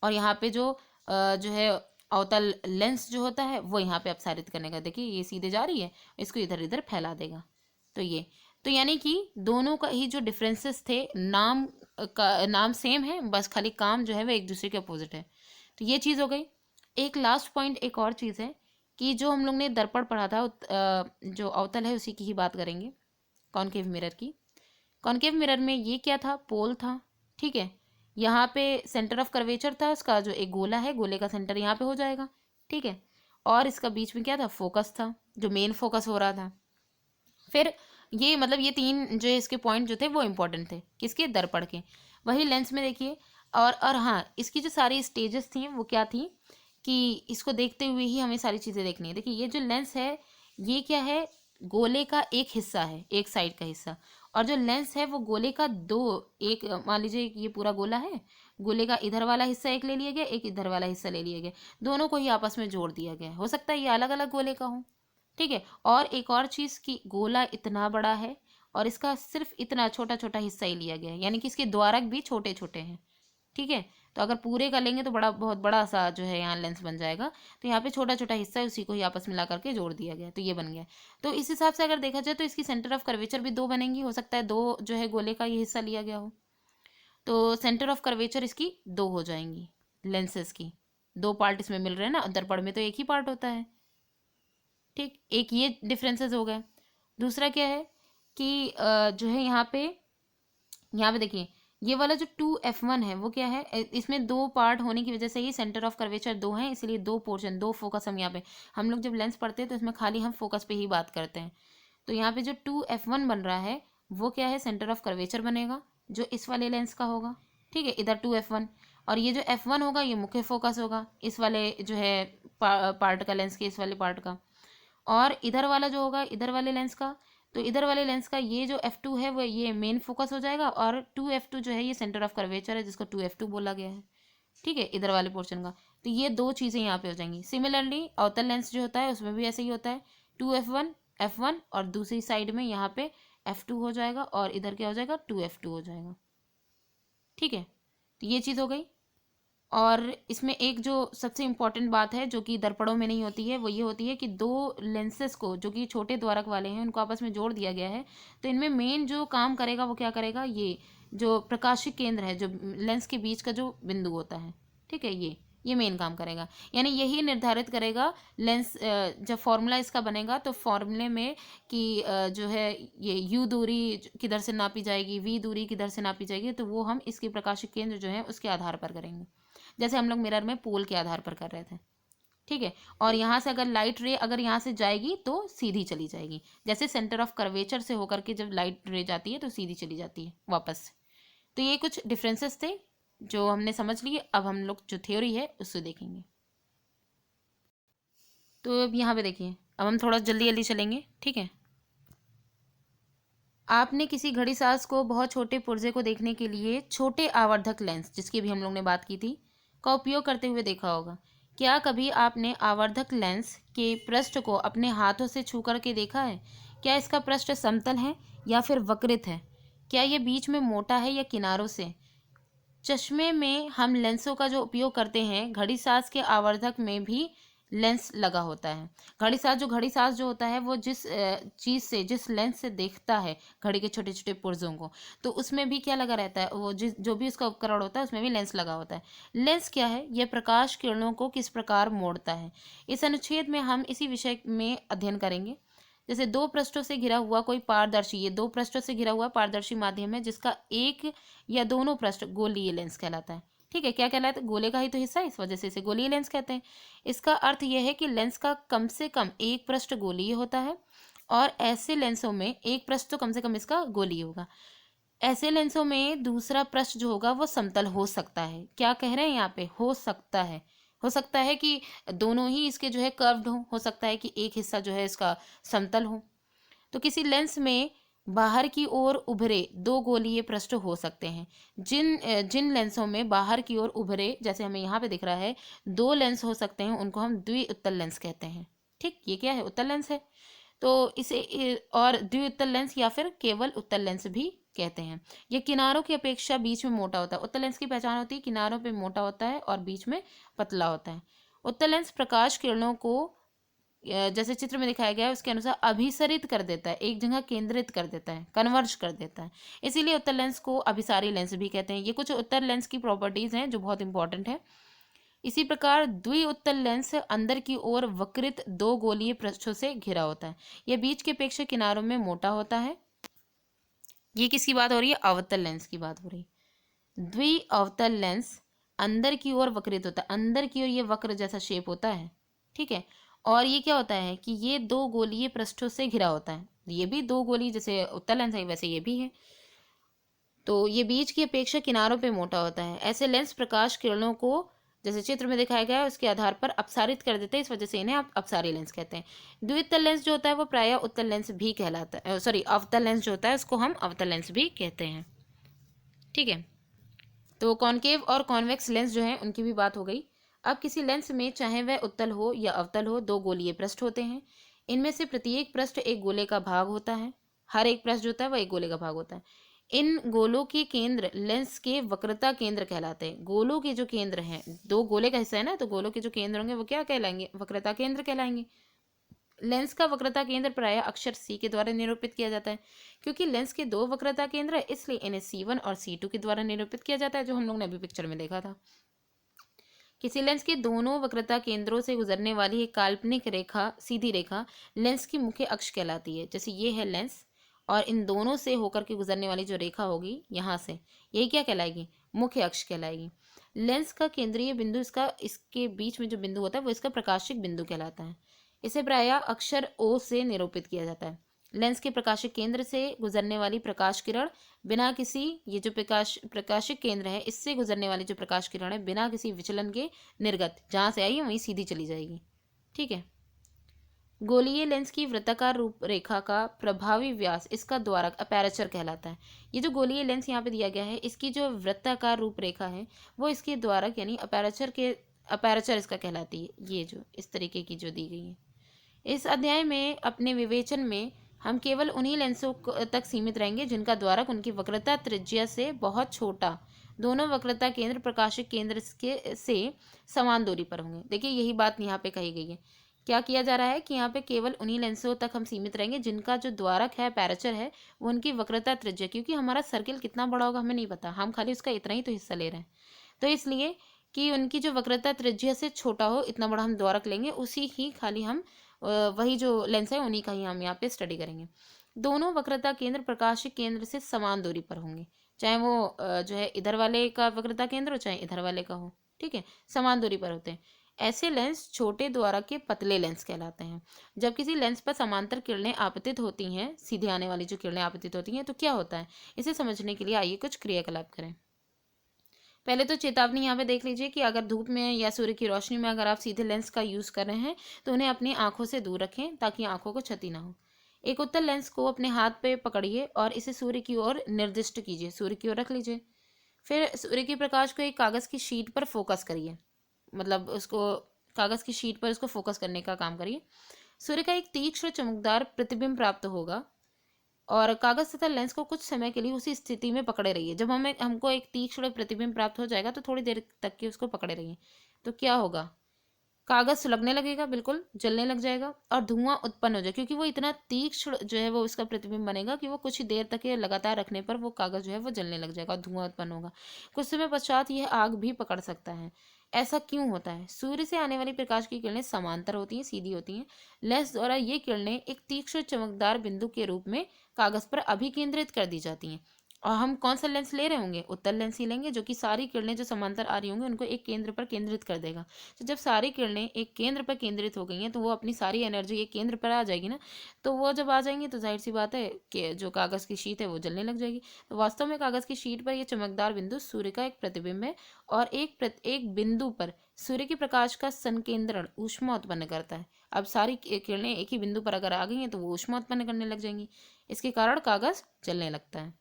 और यहाँ पे जो है अवतल लेंस जो होता है वो यहाँ पे अपसारित करने का, देखिए ये सीधे जा रही है, इसको इधर इधर फैला देगा। तो ये तो यानी कि दोनों का ही जो डिफरेंसेस थे, नाम सेम है, बस खाली काम जो है वो एक दूसरे के अपोजिट है। तो ये चीज़ हो गई। एक लास्ट पॉइंट एक और चीज़ है कि जो हम लोग ने दर्पण पढ़ा था जो अवतल है उसी की ही बात करेंगे, कॉनकेव मिरर की। कॉनकेव मिरर में ये क्या था, पोल था, ठीक है। यहाँ पे सेंटर ऑफ कर्वेचर था इसका, जो एक गोला है, गोले का सेंटर यहाँ पे हो जाएगा, ठीक है। और इसका बीच में क्या था, फोकस था, जो मेन फोकस हो रहा था। फिर ये मतलब ये तीन जो इसके पॉइंट जो थे वो इंपॉर्टेंट थे, किसके, दर्पण के। वही लेंस में देखिए, और हाँ, इसकी जो सारी स्टेजेस थी वो क्या थी कि इसको देखते हुए ही हमें सारी चीज़ें देखनी है। देखिए ये जो लेंस है ये क्या है, गोले का एक हिस्सा है, एक साइड का हिस्सा। और जो लेंस है वो गोले का दो, एक मान लीजिए ये पूरा गोला है, गोले का इधर वाला हिस्सा एक ले लिया गया, एक इधर वाला हिस्सा ले लिया गया, दोनों को ही आपस में जोड़ दिया गया। हो सकता है ये अलग अलग गोले का हो, ठीक है। और एक और चीज़ कि गोला इतना बड़ा है और इसका सिर्फ इतना छोटा छोटा हिस्सा ही लिया गया है, यानी कि इसके द्वारक भी छोटे छोटे हैं, ठीक है। तो अगर पूरे का लेंगे तो बड़ा, बहुत बड़ा सा जो है यहाँ लेंस बन जाएगा। तो यहाँ पे छोटा छोटा हिस्सा है, उसी को ही आपस में ला करके जोड़ दिया गया, तो ये बन गया। तो इस हिसाब से अगर देखा जाए तो इसकी सेंटर ऑफ कर्वेचर भी दो बनेंगी, हो सकता है दो जो है गोले का ये हिस्सा लिया गया हो, तो सेंटर ऑफ कर्वेचर इसकी दो हो जाएंगी, लेंसेज की दो पार्ट इसमें मिल रहे हैं ना, दर्पण में तो एक ही पार्ट होता है, ठीक। एक ये डिफरेंसेस हो गए। दूसरा क्या है कि जो है यहाँ पे देखिए, ये वाला जो 2f1 है वो क्या है, इसमें दो पार्ट होने की वजह से ही सेंटर ऑफ कर्वेचर दो हैं, इसलिए दो पोर्शन, दो फोकस। हम यहाँ पे, हम लोग जब लेंस पढ़ते हैं तो इसमें खाली हम फोकस पे ही बात करते हैं। तो यहाँ पे जो 2f1 बन रहा है वो क्या है, सेंटर ऑफ कर्वेचर बनेगा, जो इस वाले लेंस का होगा, ठीक है, इधर 2f1। और ये जो f1 होगा ये मुख्य फोकस होगा इस वाले जो है पार्ट का, लेंस के इस वाले पार्ट का। और इधर वाला जो होगा इधर वाले लेंस का, तो इधर वाले लेंस का ये जो f2 है वो ये मेन फोकस हो जाएगा, और 2f2 जो है ये सेंटर ऑफ कर्वेचर है, जिसको 2f2 बोला गया है, ठीक है, इधर वाले पोर्शन का। तो ये दो चीज़ें यहाँ पे हो जाएंगी। सिमिलरली अवतल लेंस जो होता है उसमें भी ऐसे ही होता है, 2f1 f1, और दूसरी साइड में यहाँ पे f2 हो जाएगा, और इधर क्या हो जाएगा, 2f2 हो जाएगा, ठीक है। तो ये चीज़ हो गई। और इसमें एक जो सबसे इम्पॉर्टेंट बात है जो कि दर्पणों में नहीं होती है, वो ये होती है कि दो लेंसेस को जो कि छोटे द्वारक वाले हैं उनको आपस में जोड़ दिया गया है। तो इनमें मेन जो काम करेगा वो क्या करेगा, ये जो प्रकाशिक केंद्र है, जो लेंस के बीच का जो बिंदु होता है, ठीक है, ये मेन काम करेगा। यानी यही निर्धारित करेगा लेंस, जब फॉर्मूला इसका बनेगा तो फॉर्मूले में कि जो है ये u दूरी किधर से नापी जाएगी, v दूरी किधर से नापी जाएगी, तो वो हम इसके प्रकाशिक केंद्र जो है उसके आधार पर करेंगे, जैसे हम लोग मिरर में पोल के आधार पर कर रहे थे, ठीक है। और यहाँ से अगर लाइट रे अगर यहाँ से जाएगी तो सीधी चली जाएगी, जैसे सेंटर ऑफ कर्वेचर से होकर के जब लाइट रे जाती है तो सीधी चली जाती है वापस से। तो ये कुछ डिफरेंसेस थे जो हमने समझ लिए। अब हम लोग जो थ्योरी है उससे देखेंगे। तो अब यहाँ पे देखिए, अब हम थोड़ा जल्दी जल्दी चलेंगे, ठीक है। आपने किसी घड़ी साज को बहुत छोटे पुर्जे को देखने के लिए छोटे आवर्धक लेंस, जिसकी भी हम लोग ने बात की थी, का उपयोग करते हुए देखा होगा। क्या कभी आपने आवर्धक लेंस के पृष्ठ को अपने हाथों से छू करके देखा है? क्या इसका पृष्ठ समतल है या फिर वक्रित है? क्या यह बीच में मोटा है या किनारों से? चश्मे में हम लेंसों का जो उपयोग करते हैं, घड़ी साज के आवर्धक में भी लेंस लगा होता है। घड़ी साज जो होता है वो जिस चीज़ से, जिस लेंस से देखता है घड़ी के छोटे छोटे पुर्जों को, तो उसमें भी क्या लगा रहता है, वो जिस जो भी उसका उपकरण होता है उसमें भी लेंस लगा होता है। लेंस क्या है, यह प्रकाश किरणों को किस प्रकार मोड़ता है, इस अनुच्छेद में हम इसी विषय में अध्ययन करेंगे। जैसे दो पृष्ठों से घिरा हुआ कोई पारदर्शी, ये दो पृष्ठों से घिरा हुआ पारदर्शी माध्यम है जिसका एक या दोनों पृष्ठ गोलीय लेंस कहलाता है, ठीक है। क्या कहलाता है, गोले का ही तो हिस्सा है, इस वजह से इसे गोलीय लेंस कहते हैं। इसका अर्थ यह है कि लेंस का कम से कम एक पृष्ठ गोलीय होता है, और ऐसे लेंसों में एक पृष्ठ तो कम से कम इसका गोलीय होगा। ऐसे लेंसों में दूसरा पृष्ठ जो होगा वो समतल हो सकता है। क्या कह रहे हैं यहाँ पे, हो सकता है। हो सकता है कि दोनों ही इसके जो है कर्व्ड हो सकता है कि एक हिस्सा जो है इसका समतल हो। तो किसी लेंस में बाहर की ओर उभरे दो गोलीय पृष्ठ हो सकते हैं। जिन लेंसों में बाहर की ओर उभरे, जैसे हमें यहाँ पे दिख रहा है, दो लेंस हो सकते हैं, उनको हम द्विउत्तल लेंस कहते हैं, ठीक। ये क्या है, उत्तल लेंस है। तो इसे और द्विउत्तल लेंस या फिर केवल उत्तल लेंस भी कहते हैं। ये किनारों की अपेक्षा बीच में मोटा होता है। उत्तल लेंस की पहचान होती है किनारों पे मोटा होता है और बीच में पतला होता है। उत्तल लेंस प्रकाश किरणों को जैसे चित्र में दिखाया गया है उसके अनुसार अभिसरित कर देता है, एक जगह केंद्रित कर देता है, कन्वर्ज कर देता है। इसीलिए उत्तल लेंस को अभिसारी लेंस भी कहते हैं। ये कुछ उत्तल लेंस की प्रॉपर्टीज हैं जो बहुत इंपॉर्टेंट है। इसी प्रकार द्विउत्तल लेंस अंदर की ओर वक्रित दो गोलीय पृष्ठों से घिरा होता है। यह बीच के अपेक्षा किनारों में मोटा होता है। ये किसकी बात हो रही है? अवतल लेंस की बात हो रही है। द्विअवतल लेंस अंदर की ओर वक्रित होता है, अंदर की ओर ये वक्र जैसा शेप होता है, ठीक है। और ये क्या होता है कि ये दो गोलीय पृष्ठों से घिरा होता है। ये भी दो गोली, जैसे उत्तल लेंस है वैसे ये भी है। तो ये बीच की अपेक्षा किनारों पे मोटा होता है। ऐसे लेंस प्रकाश किरणों को, जैसे चित्र में दिखाया गया है, उसके आधार पर अपसारित कर देते हैं। इस वजह से इन्हें आप अपसारी लेंस कहते हैं। द्वितल लेंस जो होता है वो प्रायः उत्तल लेंस भी कहलाता है, सॉरी अवतल लेंस जो होता है उसको हम अवतल लेंस भी कहते हैं, ठीक है। तो कॉनकेव और कॉन्वेक्स लेंस जो है उनकी भी बात हो गई। अब किसी लेंस में चाहे वह उत्तल हो या अवतल हो, दो गोलीय पृष्ठ होते हैं। इनमें से प्रत्येक पृष्ठ एक गोले का भाग होता है। हर एक पृष्ठ जो होता है वह एक गोले का भाग होता है। इन गोलों के केंद्र लेंस के वक्रता केंद्र कहलाते हैं। गोलों के जो केंद्र हैं, दो गोले का हिस्सा है ना, तो गोलों के जो केंद्र होंगे वो क्या कहलाएंगे? वक्रता केंद्र कहलाएंगे। लेंस का वक्रता केंद्र प्रायः अक्षर सी के द्वारा निरूपित किया जाता है। क्योंकि लेंस के दो वक्रता केंद्र है, इसलिए इन्हें C1 और C2 के द्वारा निरूपित किया जाता है, जो हम लोग ने अभी पिक्चर में देखा था। किसी लेंस के दोनों वक्रता केंद्रों से गुजरने वाली एक काल्पनिक रेखा, सीधी रेखा, लेंस की मुख्य अक्ष कहलाती है। जैसे ये है लेंस, और इन दोनों से होकर के गुजरने वाली जो रेखा होगी यहाँ से, यही क्या कहलाएगी? मुख्य अक्ष कहलाएगी। लेंस का केंद्रीय बिंदु, इसके बीच में जो बिंदु होता है वो इसका प्रकाशिक बिंदु कहलाता है। इसे प्रायः अक्षर O से निरूपित किया जाता है। लेंस के प्रकाशिक केंद्र से गुजरने वाली प्रकाश किरण बिना किसी, ये जो प्रकाशिक केंद्र है इससे गुजरने वाली जो प्रकाश किरण है बिना किसी विचलन के निर्गत, जहाँ से आई है वहीं सीधी चली जाएगी, ठीक है। गोलीय लेंस की वृत्ताकार रूपरेखा का प्रभावी व्यास इसका द्वारक अपेरेचर कहलाता है। ये जो गोलीय लेंस यहाँ पे दिया गया है, इसकी जो वृत्ताकार रूपरेखा है वो इसके द्वारक यानी अपेरेचर इसका कहलाती है। ये जो इस तरीके की जो दी गई है। इस अध्याय में अपने विवेचन में हम केवल उन्हीं लेंसों तक सीमित रहेंगे जिनका द्वारक उनकी वक्रता त्रिज्या से बहुत छोटा, दोनों वक्रता केंद्र प्रकाशिक केंद्र के से समान दूरी पर होंगे। देखिए यही बात यहाँ पे कही गई है। क्या किया जा रहा है कि यहाँ पे केवल उन्हीं लेंसों तक हम सीमित रहेंगे जिनका जो द्वारक है, अपेरेचर है, वो उनकी वक्रता त्रिज्या, क्योंकि हमारा सर्किल कितना बड़ा होगा हमें नहीं पता, हम खाली उसका इतना ही तो हिस्सा ले रहे हैं। तो इसलिए कि उनकी जो वक्रता त्रिज्या से छोटा हो, इतना बड़ा हम द्वारक लेंगे, उसी ही खाली हम वही जो लेंस है उन्हीं का ही हम यहाँ पे स्टडी करेंगे। दोनों वक्रता केंद्र प्रकाशिक केंद्र से समान दूरी पर होंगे, चाहे वो जो है इधर वाले का वक्रता केंद्र हो चाहे इधर वाले का हो, ठीक है, समान दूरी पर होते हैं। ऐसे लेंस छोटे द्वारक के पतले लेंस कहलाते हैं। जब किसी लेंस पर समांतर किरणें आपतित होती हैं, सीधे आने वाली जो किरणें आपतित होती हैं, तो क्या होता है, इसे समझने के लिए आइए कुछ क्रियाकलाप करें। पहले तो चेतावनी यहाँ पे देख लीजिए कि अगर धूप में या सूर्य की रोशनी में अगर आप सीधे लेंस का यूज़ कर रहे हैं तो उन्हें अपनी आंखों से दूर रखें ताकि आंखों को क्षति ना हो। एक उत्तल लेंस को अपने हाथ पे पकड़िए और इसे सूर्य की ओर निर्दिष्ट कीजिए, सूर्य की ओर रख लीजिए। फिर सूर्य के प्रकाश को एक कागज़ की शीट पर फोकस करिए, मतलब उसको कागज़ की शीट पर उसको फोकस करने का काम करिए। सूर्य का एक तीक्ष्ण चमकदार प्रतिबिंब प्राप्त होगा और कागज तथा लेंस को कुछ समय के लिए उसी स्थिति में पकड़े रहिए। जब हमको एक तीक्ष्ण प्रतिबिंब प्राप्त हो जाएगा तो थोड़ी देर तक के उसको पकड़े रहिए। तो क्या होगा, कागज सुलगने लगेगा, बिल्कुल जलने लग जाएगा और धुआं उत्पन्न हो जाएगा, क्योंकि वो इतना तीक्ष्ण जो है वो उसका प्रतिबिंब बनेगा कि वो कुछ ही देर तक ये लगातार रखने पर वो कागज जो है वो जलने लग जाएगा और धुआं उत्पन्न होगा। कुछ समय पश्चात यह आग भी पकड़ सकता है। ऐसा क्यों होता है? सूर्य से आने वाली प्रकाश की किरणें समांतर होती हैं, सीधी होती हैं। लेंस द्वारा ये किरणें एक तीक्ष्ण चमकदार बिंदु के रूप में कागज पर अभिकेंद्रित कर दी जाती हैं। और हम कौन सा लेंस ले रहे होंगे? उत्तल लेंस ही लेंगे, जो कि सारी किरणें जो समांतर आ रही होंगी उनको एक केंद्र पर केंद्रित कर देगा। तो जब सारी किरणें एक केंद्र पर केंद्रित हो गई हैं तो वो अपनी सारी एनर्जी एक केंद्र पर आ जाएगी ना, तो वो जब आ जाएंगी तो जाहिर सी बात है कि जो कागज़ की शीट है वो जलने लग जाएगी। तो वास्तव में कागज़ की शीट पर यह चमकदार बिंदु सूर्य का एक प्रतिबिंब है और एक बिंदु पर सूर्य के प्रकाश का संकेंद्रण ऊष्मा उत्पन्न करता है। अब सारी किरणें एक ही बिंदु पर अगर आ गई हैं तो वो ऊष्मा उत्पन्न करने लग जाएंगी, इसके कारण कागज़ जलने लगता है।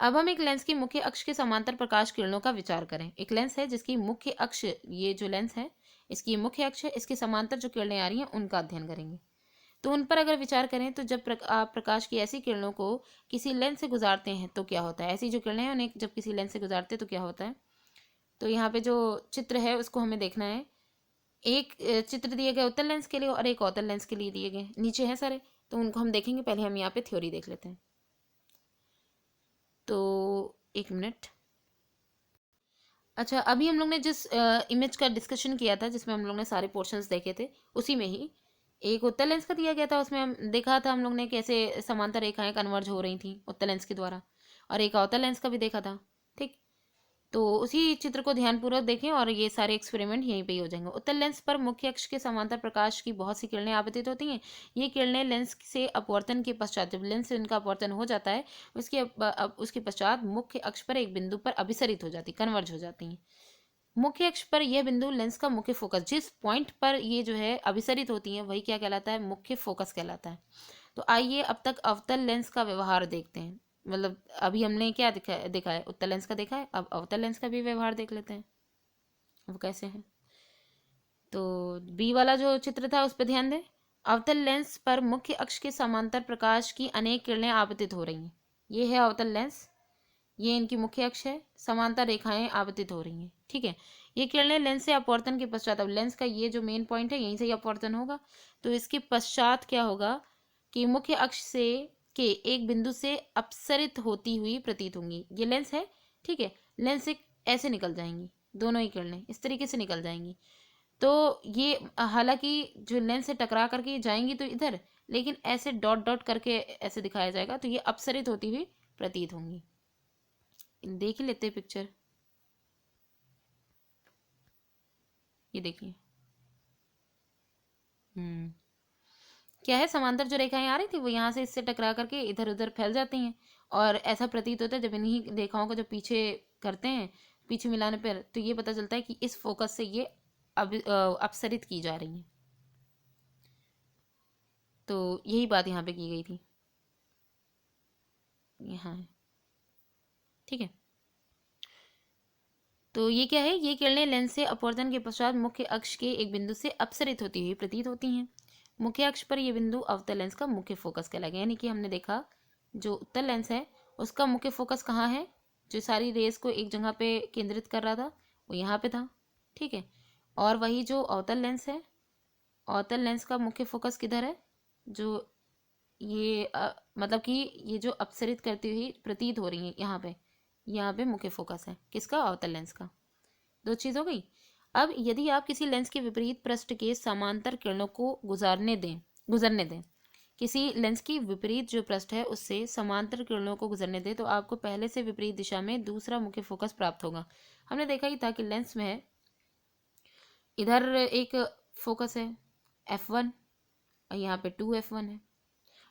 अब हम एक लेंस की मुख्य अक्ष के समांतर प्रकाश किरणों का विचार करें। एक लेंस है जिसकी मुख्य अक्ष, ये जो लेंस है इसकी मुख्य अक्ष है, इसके समांतर जो किरणें आ रही हैं उनका अध्ययन करेंगे। तो उन पर अगर विचार करें तो जब आप प्रकाश की ऐसी किरणों को किसी लेंस से गुजारते हैं तो क्या होता है, ऐसी जो किरणें हैं उन्हें जब किसी लेंस से गुजारते हैं तो क्या होता है। तो यहाँ पे जो चित्र है उसको हमें देखना है। एक चित्र दिए गए उत्तल लेंस के लिए और एक अवतल लेंस के लिए दिए गए, नीचे है सारे, तो उनको हम देखेंगे। पहले हम यहाँ पे थ्योरी देख लेते हैं। तो एक मिनट, अच्छा, अभी हम लोग ने जिस इमेज का डिस्कशन किया था, जिसमें हम लोग ने सारे पोर्शंस देखे थे, उसी में ही एक उत्तल लेंस का दिया गया था। उसमें हम देखा था हम लोग ने कैसे समांतर रेखाएं कन्वर्ज हो रही थी उत्तल लेंस के द्वारा, और एक अवतल लेंस का भी देखा था। ठीक, तो उसी चित्र को ध्यानपूर्वक देखें और ये सारे एक्सपेरिमेंट यहीं पे ही हो जाएंगे। उत्तल लेंस पर मुख्य अक्ष के समांतर प्रकाश की बहुत सी किरणें आपतित होती हैं। ये किरणें लेंस से अपवर्तन के पश्चात, जब लेंस से उनका अपवर्तन हो जाता है, उसके पश्चात मुख्य अक्ष पर एक बिंदु पर अभिसरित हो जाती, कन्वर्ज हो जाती हैं। मुख्य अक्ष पर यह बिंदु लेंस का मुख्य फोकस, जिस पॉइंट पर ये जो है अभिसरित होती है, वही क्या कहलाता है? मुख्य फोकस कहलाता है। तो आइए अब तक अवतल लेंस का व्यवहार देखते हैं। मतलब अभी हमने क्या देखा है? उत्तल लेंस का देखा है, अब अवतल लेंस का भी व्यवहार देख लेते हैं। अब कैसे है? तो बी वाला जो चित्र था उस पर ध्यान दें। अवतल लेंस पर मुख्य अक्ष के समांतर प्रकाश की अनेक किरणें आपतित हो रही हैं। ये है अवतल लेंस, ये इनकी मुख्य अक्ष है, समांतर रेखाएं आपतित हो रही हैं। ठीक है, ये किरणें लेंस से अपवर्तन के पश्चात, अब लेंस का ये जो मेन पॉइंट है यहीं से ही अपवर्तन होगा, तो इसके पश्चात क्या होगा कि मुख्य अक्ष से के एक बिंदु से अपसरित होती हुई प्रतीत होंगी। ये लेंस है, ठीक है, लेंस से ऐसे निकल जाएंगी, दोनों ही किरणें इस तरीके से निकल जाएंगी। तो ये हालांकि जो लेंस से टकरा करके जाएंगी तो इधर, लेकिन ऐसे डॉट डॉट करके ऐसे दिखाया जाएगा, तो ये अपसरित होती हुई प्रतीत होंगी। देख ही लेते हैं पिक्चर, ये देखिए। क्या है, समांतर जो रेखाएं आ रही थी वो यहाँ से इससे टकरा करके इधर उधर फैल जाती हैं, और ऐसा प्रतीत होता है जब इन्हीं रेखाओं को जो पीछे करते हैं, पीछे मिलाने पर, तो ये पता चलता है कि इस फोकस से ये अपसरित की जा रही हैं। तो यही बात यहाँ पे की गई थी, यहाँ है, ठीक है। तो ये क्या है, ये किरणें लेंस से अपवर्तन के पश्चात मुख्य अक्ष के एक बिंदु से अपसरित होती हुई प्रतीत होती हैं। मुख्य अक्ष पर यह बिंदु अवतल लेंस का मुख्य फोकस कहलाएगा। यानी कि हमने देखा जो उत्तल लेंस है उसका मुख्य फोकस कहाँ है, जो सारी रेस को एक जगह पे केंद्रित कर रहा था वो यहाँ पे था, ठीक है। और वही जो अवतल लेंस है, अवतल लेंस का मुख्य फोकस किधर है, जो ये मतलब कि ये जो अपसरित करती हुई प्रतीत हो रही है यहाँ पे मुख्य फोकस है किसका? अवतल लेंस का। दो चीज हो गई। अब यदि आप किसी लेंस के विपरीत पृष्ठ के समांतर किरणों को गुजरने दें, किसी लेंस की विपरीत जो पृष्ठ है उससे समांतर किरणों को गुजरने दें, तो आपको पहले से विपरीत दिशा में दूसरा मुख्य फोकस प्राप्त होगा। हमने देखा ही था कि लेंस में है, इधर एक फोकस है F1 और यहाँ पे 2F1 है,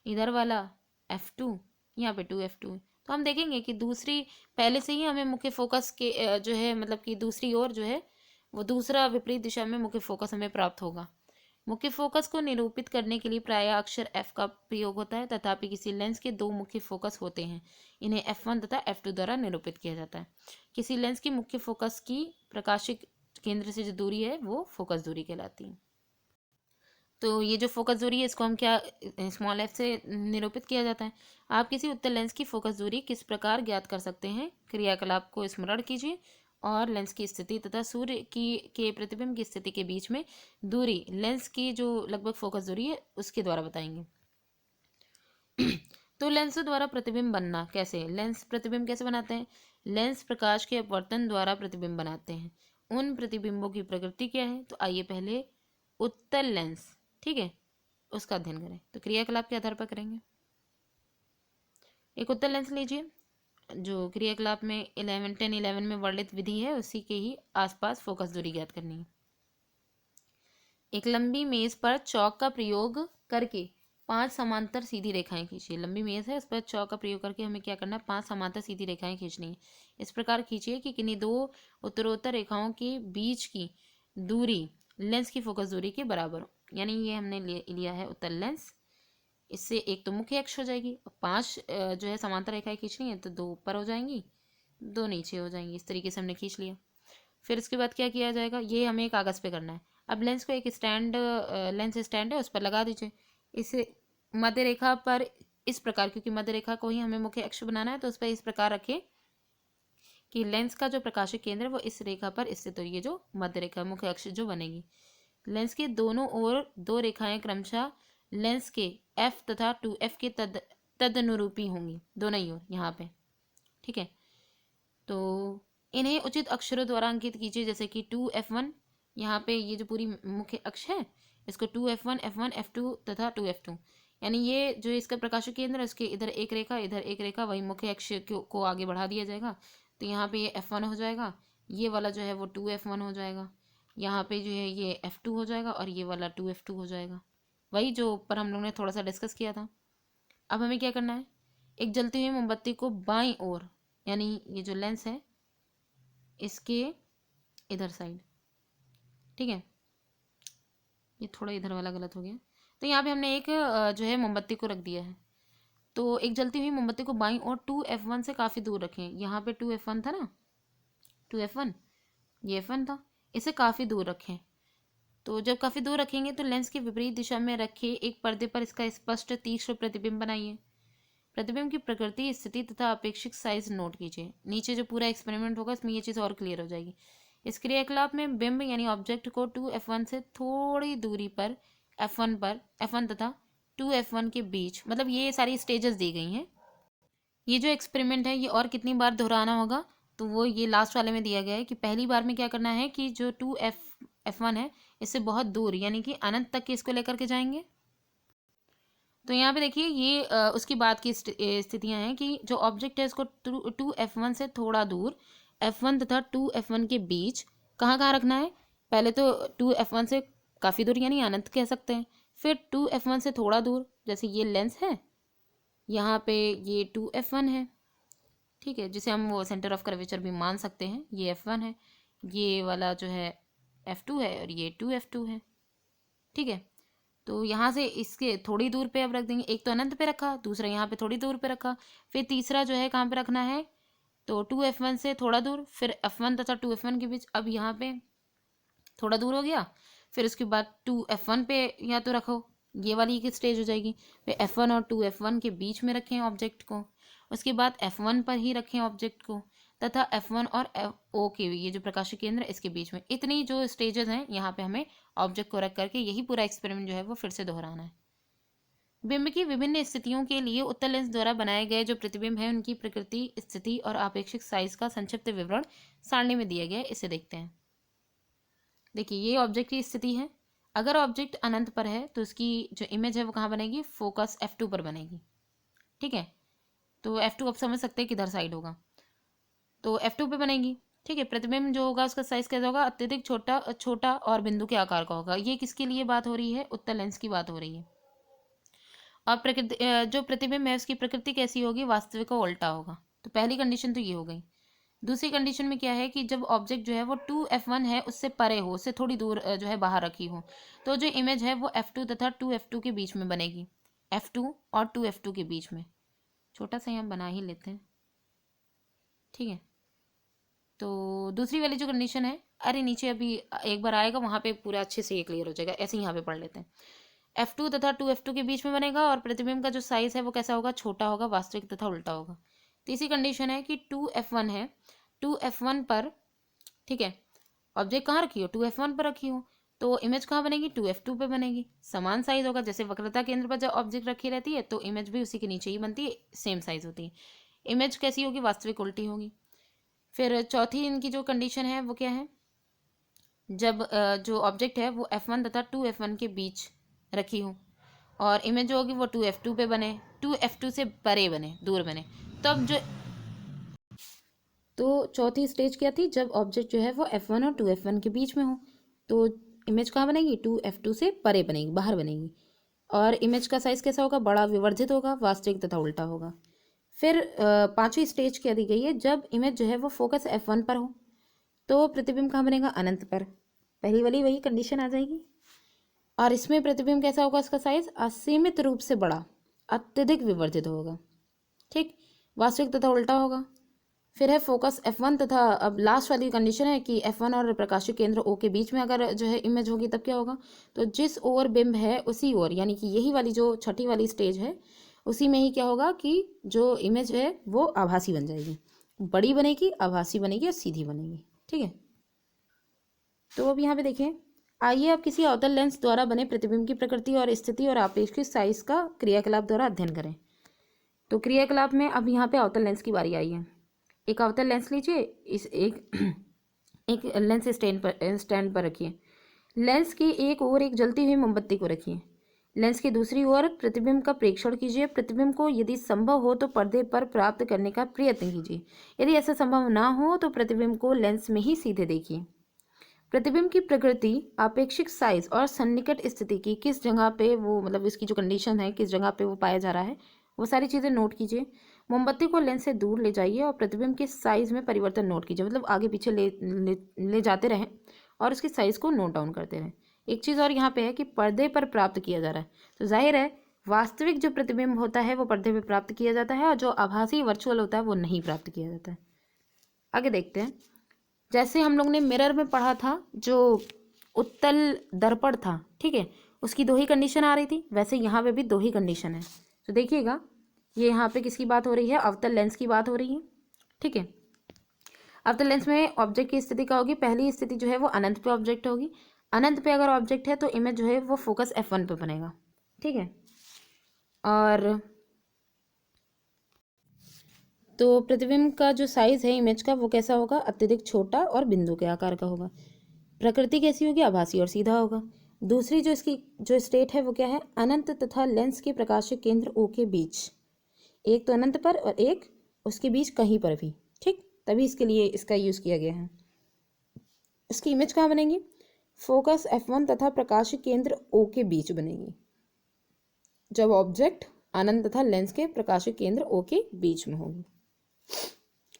इधर वाला F2, यहाँ पे 2F2 है। तो हम देखेंगे कि दूसरी, पहले से ही हमें मुख्य फोकस के जो है मतलब कि दूसरी ओर जो है वो दूसरा विपरीत दिशा में मुख्य फोकस हमें प्राप्त होगा। मुख्य फोकस को निरूपित करने के लिए प्रायः अक्षर F का प्रयोग होता है, तथापि किसी लेंस के दो मुख्य फोकस होते हैं, इन्हें F1 तथा F2 द्वारा निरूपित किया जाता है। किसी लेंस की मुख्य फोकस की प्रकाशिक केंद्र से जो दूरी है वो फोकस दूरी कहलाती है। तो ये जो फोकस दूरी है इसको हम क्या स्मॉल एफ से निरूपित किया जाता है। आप किसी उत्तल लेंस की फोकस दूरी किस प्रकार ज्ञात कर सकते हैं? क्रियाकलाप को स्मरण कीजिए और लेंस की स्थिति तथा सूर्य की के प्रतिबिंब की स्थिति के बीच में दूरी, लेंस की जो लगभग फोकस दूरी है उसके द्वारा बताएंगे। तो लेंस द्वारा प्रतिबिंब बनना कैसे? लेंस प्रतिबिंब कैसे बनाते हैं? लेंस प्रकाश के अपवर्तन द्वारा प्रतिबिंब बनाते हैं। उन प्रतिबिंबों की प्रकृति क्या है? तो आइए पहले उत्तल लेंस, ठीक है, उसका अध्ययन करें। तो क्रियाकलाप के आधार पर करेंगे। एक उत्तल लेंस लीजिए, जो क्रियाकलाप में 10-11 में वर्णित विधि है उसी के ही आसपास फोकस दूरी ज्ञात करनी है। एक लंबी मेज पर चौक का प्रयोग करके 5 समांतर सीधी रेखाएं खींचिए। लंबी मेज है, उस पर चौक का प्रयोग करके हमें क्या करना है? 5 समांतर सीधी रेखाएं खींचनी है। इस प्रकार खींचिए कि किन्हीं दो उत्तरोत्तर रेखाओं के बीच की दूरी लेंस की फोकस दूरी के बराबर हो। यानी ये हमने लिया है उत्तल लेंस, इससे एक तो मुख्य अक्ष हो जाएगी, 5 जो है समांतर रेखाएं खींचनी है, तो 2 ऊपर हो जाएंगी, 2 नीचे हो जाएंगी। इस तरीके से हमने खींच लिया। फिर इसके बाद क्या किया जाएगा, ये हमें कागज़ पे करना है। अब लेंस को एक स्टैंड, लेंस स्टैंड है उस पर लगा दीजिए। इसे मध्य रेखा पर इस प्रकार, क्योंकि मध्य रेखा को ही हमें मुख्य अक्ष बनाना है, तो उस पर इस प्रकार रखें कि लेंस का जो प्रकाशिक केंद्र है वो इस रेखा पर स्थित हो। ये जो मध्य रेखा मुख्य अक्ष जो बनेगी, लेंस के दोनों ओर 2 रेखाएं क्रमशः लेंस के F तथा 2F के तदनुरूपी होंगी, दोनों ही ओर यहाँ पे, ठीक है। तो इन्हें उचित अक्षरों द्वारा अंकित कीजिए, जैसे कि 2F1, यहाँ पे ये जो पूरी मुख्य अक्ष है इसको 2F1, F1, F2 तथा 2F2, यानी ये जो इसका प्रकाशिक केंद्र है उसके इधर एक रेखा इधर एक रेखा, वही मुख्य अक्ष को आगे बढ़ा दिया जाएगा। तो यहाँ पे ये F1 हो जाएगा, ये वाला जो है वो 2F1 हो जाएगा, यहाँ पे जो है ये F2 हो जाएगा और ये वाला 2F2 हो जाएगा, वही जो ऊपर हम लोग ने थोड़ा सा डिस्कस किया था। अब हमें क्या करना है, एक जलती हुई मोमबत्ती को बाईं ओर, यानी ये जो लेंस है इसके इधर साइड, ठीक है, ये थोड़ा इधर वाला गलत हो गया। तो यहाँ पे हमने एक जो है मोमबत्ती को रख दिया है। तो एक जलती हुई मोमबत्ती को बाईं ओर 2F1 से काफ़ी दूर रखें। यहाँ पे 2F1 था ना, 2F1 ये F1 था, इसे काफ़ी दूर रखें। तो जब काफ़ी दूर रखेंगे तो लेंस के विपरीत दिशा में रखे एक पर्दे पर इसका स्पष्ट तीक्ष्ण प्रतिबिंब बनाइए। प्रतिबिंब की प्रकृति, स्थिति तथा अपेक्षित साइज नोट कीजिए। नीचे जो पूरा एक्सपेरिमेंट होगा इसमें ये चीज़ और क्लियर हो जाएगी। इस क्रियाकलाप में बिंब यानी ऑब्जेक्ट को 2F1 से थोड़ी दूरी पर F1 तथा 2F1 के बीच, मतलब ये सारी स्टेजेस दी गई हैं। ये जो एक्सपेरिमेंट है ये और कितनी बार दोहराना होगा, तो वो ये लास्ट वाले में दिया गया है कि पहली बार में क्या करना है कि जो 2F1 है इससे बहुत दूर, यानी कि अनंत तक के इसको लेकर के जाएंगे। तो यहाँ पे देखिए ये उसकी बात की स्थितियाँ हैं कि जो ऑब्जेक्ट है इसको 2F1 से थोड़ा दूर, F1 तथा 2F1 के बीच कहाँ कहाँ रखना है। पहले तो 2F1 से काफ़ी दूर यानी अनंत कह सकते हैं, फिर 2F1 से थोड़ा दूर, जैसे ये लेंस है, यहाँ पे ये 2F1 है, ठीक है, जिसे हम वो सेंटर ऑफ कर्वेचर भी मान सकते हैं। ये F1 है, ये वाला जो है F2 है और ये 2F2 है, ठीक है। तो यहाँ से इसके थोड़ी दूर पे अब रख देंगे, एक तो अनंत पे रखा, दूसरा यहाँ पे थोड़ी दूर पे रखा, फिर तीसरा जो है कहाँ पे रखना है, तो 2F1 से थोड़ा दूर, फिर F1 तथा 2F1 के बीच, अब यहाँ पे थोड़ा दूर हो गया, फिर उसके बाद 2F1 पे या तो रखो, ये वाली एक स्टेज हो जाएगी, फिर F1 और 2F1 के बीच में रखें ऑब्जेक्ट को, उसके बाद F1 पर ही रखें ऑब्जेक्ट को, तथा F1 और O के ये जो प्रकाशिक केंद्र इसके बीच में, इतनी जो स्टेजेस हैं यहाँ पे हमें ऑब्जेक्ट को रख करके यही पूरा एक्सपेरिमेंट जो है वो फिर से दोहराना है। बिंब की विभिन्न स्थितियों के लिए उत्तल लेंस द्वारा बनाए गए जो प्रतिबिंब है उनकी प्रकृति, स्थिति और आपेक्षिक साइज का संक्षिप्त विवरण सारणी में दिया गया है, इसे देखते हैं। देखिए ये ऑब्जेक्ट की स्थिति है, अगर ऑब्जेक्ट अनंत पर है तो उसकी जो इमेज है वो कहाँ बनेगी, फोकस F2 पर बनेगी, ठीक है। तो F2 आप समझ सकते हैं किधर साइड होगा, तो F2 पे बनेगी, ठीक है। प्रतिबिंब जो होगा उसका साइज कैसा होगा, अत्यधिक छोटा और बिंदु के आकार का होगा। ये किसके लिए बात हो रही है, उत्तल लेंस की बात हो रही है। और प्रकृति जो प्रतिबिंब है उसकी प्रकृति कैसी होगी, वास्तविक का उल्टा होगा। तो पहली कंडीशन तो ये हो गई। दूसरी कंडीशन में क्या है कि जब ऑब्जेक्ट जो है वो 2F1 है उससे परे हो, उससे थोड़ी दूर जो है बाहर रखी हो, तो जो इमेज है वो F2 तथा 2F2 के बीच में बनेगी, F2 और 2F2 के बीच में। छोटा सा यहाँ बना ही लेते हैं, ठीक है। तो दूसरी वाली जो कंडीशन है, अरे नीचे अभी एक बार आएगा वहाँ पे पूरा अच्छे से ये क्लियर हो जाएगा, ऐसे ही यहाँ पे पढ़ लेते हैं। F2 तथा 2F2 के बीच में बनेगा और प्रतिबिंब का जो साइज है वो कैसा होगा, छोटा होगा, वास्तविक तथा उल्टा होगा। तीसरी कंडीशन है कि 2F1 है, 2F1 पर, ठीक है, ऑब्जेक्ट कहाँ रखी हो, 2F1 पर रखी हो, तो इमेज कहाँ बनेगी, 2F2 पे बनेगी। समान साइज होगा, जैसे वक्रता केंद्र पर जब ऑब्जेक्ट रखी रहती है तो इमेज भी उसी के नीचे ही बनती है, सेम साइज होती है। इमेज कैसी होगी, वास्तविक उल्टी होगी। फिर चौथी इनकी जो कंडीशन है वो क्या है, जब जो ऑब्जेक्ट है वो F1 तथा 2F1 के बीच रखी हो और इमेज जो होगी वो 2F2 पे बने, 2F2 से परे बने, दूर बने, तब जो, तो चौथी स्टेज क्या थी, जब ऑब्जेक्ट जो है वो F1 और 2F1 के बीच में हो, तो इमेज कहाँ बनेगी, 2F2 से परे बनेगी, बाहर बनेगी, और इमेज का साइज कैसा होगा, बड़ा विवर्धित होगा, वास्तविक तथा उल्टा होगा। फिर पांचवी स्टेज क्या दी गई है, जब इमेज जो है वो फोकस F1 पर हो तो प्रतिबिंब कहाँ बनेगा, अनंत पर। पहली वाली वही कंडीशन आ जाएगी। और इसमें प्रतिबिंब कैसा होगा, उसका साइज असीमित रूप से बड़ा, अत्यधिक विवर्धित होगा, ठीक, वास्तविक तथा उल्टा होगा। फिर है फोकस F1 तथा, अब लास्ट वाली कंडीशन है कि F1 और प्रकाशिक केंद्र O के बीच में अगर जो है इमेज होगी तब क्या होगा, तो जिस ओर बिंब है उसी ओर, यानी कि यही वाली जो छठी वाली स्टेज है उसी में ही क्या होगा कि जो इमेज है वो आभासी बन जाएगी, बड़ी बनेगी, आभासी बनेगी और सीधी बनेगी, ठीक है। तो अब यहाँ पे देखें, आइए अब किसी अवतल लेंस द्वारा बने प्रतिबिंब की प्रकृति और स्थिति और अपेक्षित साइज का क्रियाकलाप द्वारा अध्ययन करें। तो क्रियाकलाप में अब यहाँ पे अवतल लेंस की बारी आई है। एक अवतल लेंस लीजिए, इस एक लेंस स्टैंड पर रखिए। लेंस की एक ओर एक जलती हुई मोमबत्ती को रखिए। लेंस की दूसरी ओर प्रतिबिंब का प्रेक्षण कीजिए। प्रतिबिंब को यदि संभव हो तो पर्दे पर प्राप्त करने का प्रयत्न कीजिए। यदि ऐसा संभव ना हो तो प्रतिबिंब को लेंस में ही सीधे देखिए। प्रतिबिंब की प्रकृति, आपेक्षिक साइज और सन्निकट स्थिति की किस जगह पे वो, मतलब इसकी जो कंडीशन है किस जगह पे वो पाया जा रहा है, वो सारी चीज़ें नोट कीजिए। मोमबत्ती को लेंस से दूर ले जाइए और प्रतिबिंब के साइज में परिवर्तन नोट कीजिए, मतलब आगे पीछे ले जाते रहें और उसकी साइज को नोट डाउन करते रहें। एक चीज़ और यहाँ पे है कि पर्दे पर प्राप्त किया जा रहा है, तो जाहिर है वास्तविक जो प्रतिबिंब होता है वो पर्दे पर प्राप्त किया जाता है और जो आभासी वर्चुअल होता है वो नहीं प्राप्त किया जाता है। आगे देखते हैं। जैसे हम लोग ने मिरर में पढ़ा था, जो उत्तल दर्पण था, ठीक है, उसकी दो ही कंडीशन आ रही थी, वैसे यहाँ पे भी दो ही कंडीशन है। तो देखिएगा, ये यहाँ पे किसकी बात हो रही है, अवतल लेंस की बात हो रही है, ठीक है। अवतल लेंस में ऑब्जेक्ट की स्थिति क्या होगी, पहली स्थिति जो है वो अनंत पे ऑब्जेक्ट होगी। अनंत पे अगर ऑब्जेक्ट है तो इमेज जो है वो फोकस F1 पे बनेगा, ठीक है। और तो प्रतिबिंब का जो साइज है इमेज का वो कैसा होगा, अत्यधिक छोटा और बिंदु के आकार का होगा। प्रकृति कैसी होगी, आभासी और सीधा होगा। दूसरी जो इसकी जो स्टेट है वो क्या है, अनंत तथा लेंस के प्रकाशिक केंद्र O के बीच, एक तो अनंत पर और एक उसके बीच कहीं पर भी, ठीक, तभी इसके लिए इसका यूज़ किया गया है। इसकी इमेज कहाँ बनेगी, फोकस F1 तथा प्रकाशिक केंद्र O के बीच बनेगी, जब ऑब्जेक्ट अनंत तथा लेंस के प्रकाशिक केंद्र O के बीच में होगी।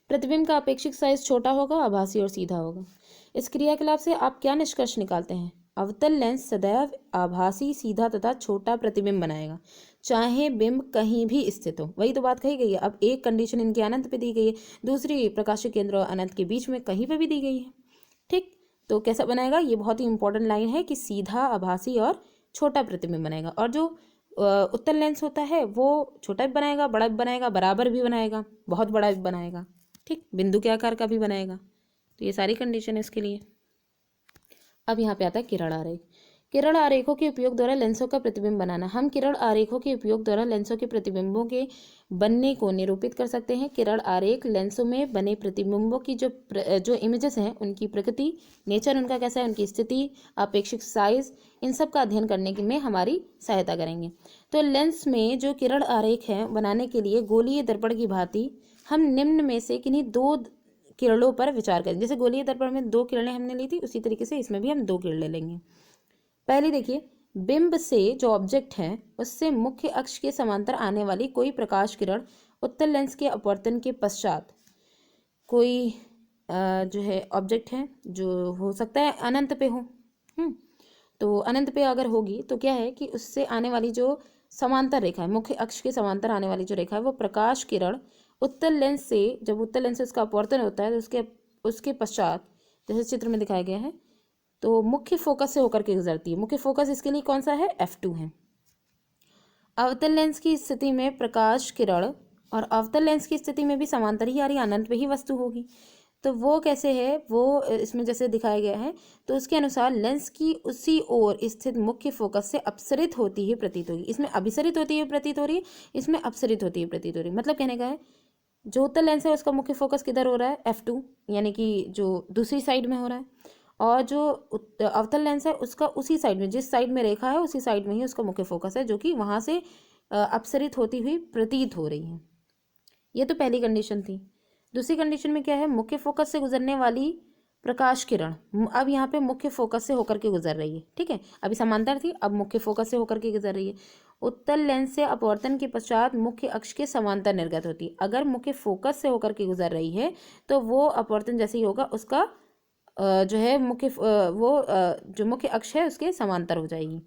प्रतिबिंब का अपेक्षित साइज छोटा होगा, आभासी और सीधा होगा। इस क्रियाकलाप से आप क्या निष्कर्ष निकालते हैं, अवतल लेंस सदैव आभासी, सीधा तथा छोटा प्रतिबिंब बनाएगा, चाहे बिंब कहीं भी स्थित हो। वही तो बात कही गई है। अब एक कंडीशन इनके अनंत पे दी गई है, दूसरी प्रकाशिक केंद्र और अनंत के बीच में कहीं पे भी दी गई है, ठीक। तो कैसा बनाएगा, ये बहुत ही इंपॉर्टेंट लाइन है कि सीधा, आभासी और छोटा प्रतिबिंब बनाएगा। और जो उत्तल लेंस होता है वो छोटा भी बनाएगा, बड़ा भी बनाएगा, बराबर भी बनाएगा, बहुत बड़ा भी बनाएगा, ठीक, बिंदु के आकार का भी बनाएगा। तो ये सारी कंडीशन है इसके लिए। अब यहाँ पे आता है किरण आरेख। किरण आरेखों के उपयोग द्वारा लेंसों का प्रतिबिंब बनाना। हम किरण आरेखों के उपयोग द्वारा लेंसों के प्रतिबिंबों के बनने को निरूपित कर सकते हैं। किरण आरेख लेंसों में बने प्रतिबिंबों की जो इमेजेस हैं उनकी प्रकृति, नेचर उनका कैसा है, उनकी स्थिति, अपेक्षित साइज, इन सब का अध्ययन करने में हमारी सहायता करेंगे। तो लेंस में जो किरण आरेख है बनाने के लिए गोलीय दर्पण की भांति हम निम्न में से किन्हीं दो किरणों पर विचार करें। जैसे गोलीय दर्पण में दो किरणें हमने ली थी, उसी तरीके से इसमें भी हम दो किरणें लेंगे। पहली देखिए, बिंब से जो ऑब्जेक्ट है उससे मुख्य अक्ष के समांतर आने वाली कोई प्रकाश किरण उत्तल लेंस के अपवर्तन के पश्चात, कोई जो है ऑब्जेक्ट है जो हो सकता है अनंत पे हो, तो अनंत पे अगर होगी तो क्या है कि उससे आने वाली जो समांतर रेखा है, मुख्य अक्ष के समांतर आने वाली जो रेखा है वो प्रकाश किरण उत्तल लेंस से, जब उत्तल लेंस से उसका अपवर्तन होता है तो उसके पश्चात, जैसे चित्र में दिखाया गया है, तो मुख्य फोकस से होकर के गुजरती है। मुख्य फोकस इसके लिए कौन सा है, F2 है। अवतल लेंस की स्थिति में प्रकाश किरण और अवतल लेंस की स्थिति में भी समांतर ही आ रही, अनंत पे ही वस्तु होगी। तो वो कैसे है, वो इसमें जैसे दिखाया गया है, तो उसके अनुसार लेंस की उसी ओर स्थित मुख्य फोकस से अपसरित होती ही प्रतीत होगी। इसमें अभिसरित होती है प्रतीत हो रही है, इसमें अपसरित होती है प्रतीत हो रही है। मतलब कहने का है, जो उत्तल लेंस है उसका मुख्य फोकस किधर हो रहा है, F2, यानी कि जो दूसरी साइड में हो रहा है, और जो अवतल लेंस है उसका उसी साइड में, जिस साइड में रेखा है उसी साइड में ही उसका मुख्य फोकस है, जो कि वहाँ से अपसरित होती हुई प्रतीत हो रही है। ये तो पहली कंडीशन थी। दूसरी कंडीशन में क्या है, मुख्य फोकस से गुजरने वाली प्रकाश किरण अब यहाँ पे मुख्य फोकस से होकर के गुजर रही है, ठीक है। अभी समांतर थी, अब मुख्य फोकस से होकर के गुजर रही है। उत्तल लेंस से अपवर्तन के पश्चात मुख्य अक्ष के समांतर निर्गत होती है। अगर मुख्य फोकस से होकर के गुजर रही है तो वो अपवर्तन जैसे ही होगा उसका जो है जो मुख्य अक्ष है उसके समांतर हो जाएगी।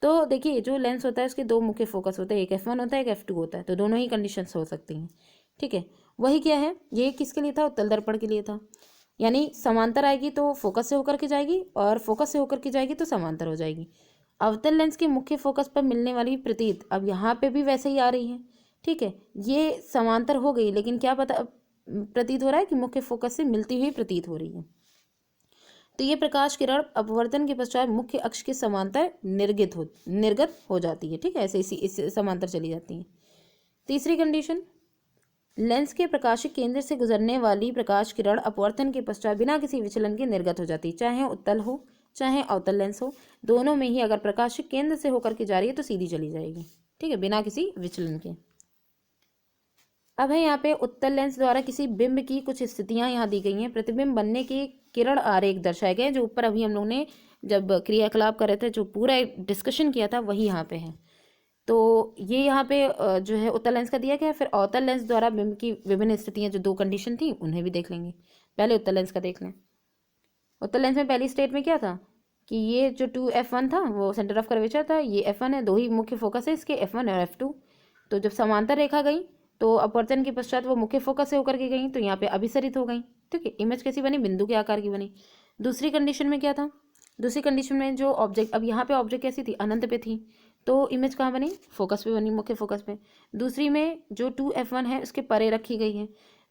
तो देखिए, जो लेंस होता है उसके दो मुख्य फोकस होते हैं, एक F1 होता है, एक F2 होता है, तो दोनों ही कंडीशंस हो सकती हैं, ठीक है। वही क्या है, ये किसके लिए था, उत्तल दर्पण के लिए था। यानी समांतर आएगी तो फोकस से होकर के जाएगी और फोकस से होकर के जाएगी तो समांतर हो जाएगी। अवतल लेंस के मुख्य फोकस पर मिलने वाली प्रतीत अब यहाँ पे भी वैसे ही आ रही है, ठीक है। ये समांतर हो गई, लेकिन क्या पता प्रतीत हो रहा है कि मुख्य फोकस से मिलती हुई प्रतीत हो रही है। तो ये प्रकाश किरण अपवर्तन के पश्चात मुख्य अक्ष के समांतर निर्गत हो जाती है, ठीक है, ऐसे इसी इस समांतर चली जाती है। तीसरी कंडीशन, लेंस के प्रकाशिक केंद्र से गुजरने वाली प्रकाश किरण अपवर्तन के पश्चात बिना किसी विचलन के निर्गत हो जाती है। चाहे उत्तल हो चाहे अवतल लेंस हो, दोनों में ही अगर प्रकाशिक केंद्र से होकर के जा रही है तो सीधी चली जाएगी, ठीक है, बिना किसी विचलन के। अब है यहाँ पे उत्तल लेंस द्वारा किसी बिंब की कुछ स्थितियां यहाँ दी गई हैं। प्रतिबिंब बनने के किरण आरेख दर्शाए गए, जो ऊपर अभी हम लोग ने जब क्रियाकलाप कर रहे थे, जो पूरा डिस्कशन किया था, वही यहाँ पे है। तो ये यहाँ पे जो है उत्तल लेंस का दिया गया है। फिर अवतल लेंस द्वारा बिंब की विभिन्न स्थितियां, जो दो कंडीशन थी, उन्हें भी देख लेंगे। पहले उत्तल लेंस का देख लें। उत्तल लेंस में पहली स्टेट में क्या था कि ये जो 2f1 था वो सेंटर ऑफ कर्वेचर था, ये f1 है, दो ही मुख्य फोकस है इसके, f1 और f2। तो जब समांतर रेखा गई तो अपवर्तन के पश्चात वो मुख्य फोकस से होकर के गई, तो यहाँ पे अभिसरित हो गई, ठीक है। इमेज कैसी बनी? बिंदु के आकार की बनी। दूसरी कंडीशन में क्या था? दूसरी कंडीशन में जो ऑब्जेक्ट, अब यहाँ पे ऑब्जेक्ट कैसी थी? अनंत पे थी, तो इमेज कहाँ बनी? फोकस पे बनी, मुख्य फोकस पे। दूसरी में जो 2f1 है उसके परे रखी गई है,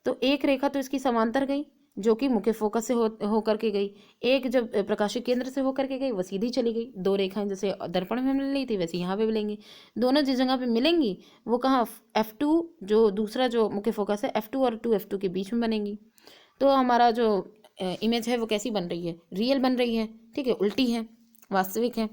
तो एक रेखा तो इसकी समांतर गई जो कि मुख्य फोकस से हो करके गई, एक जब प्रकाशिक केंद्र से होकर के गई वो सीधी चली गई। दो रेखाएं जैसे दर्पण में मिल रही थी वैसे यहाँ पे मिलेंगी। दोनों जिस जगह पे मिलेंगी वो कहाँ? f2, जो दूसरा जो मुख्य फोकस है, f2 और 2f2 के बीच में बनेंगी। तो हमारा जो इमेज है वो कैसी बन रही है? रियल बन रही है, ठीक है, उल्टी है, वास्तविक है,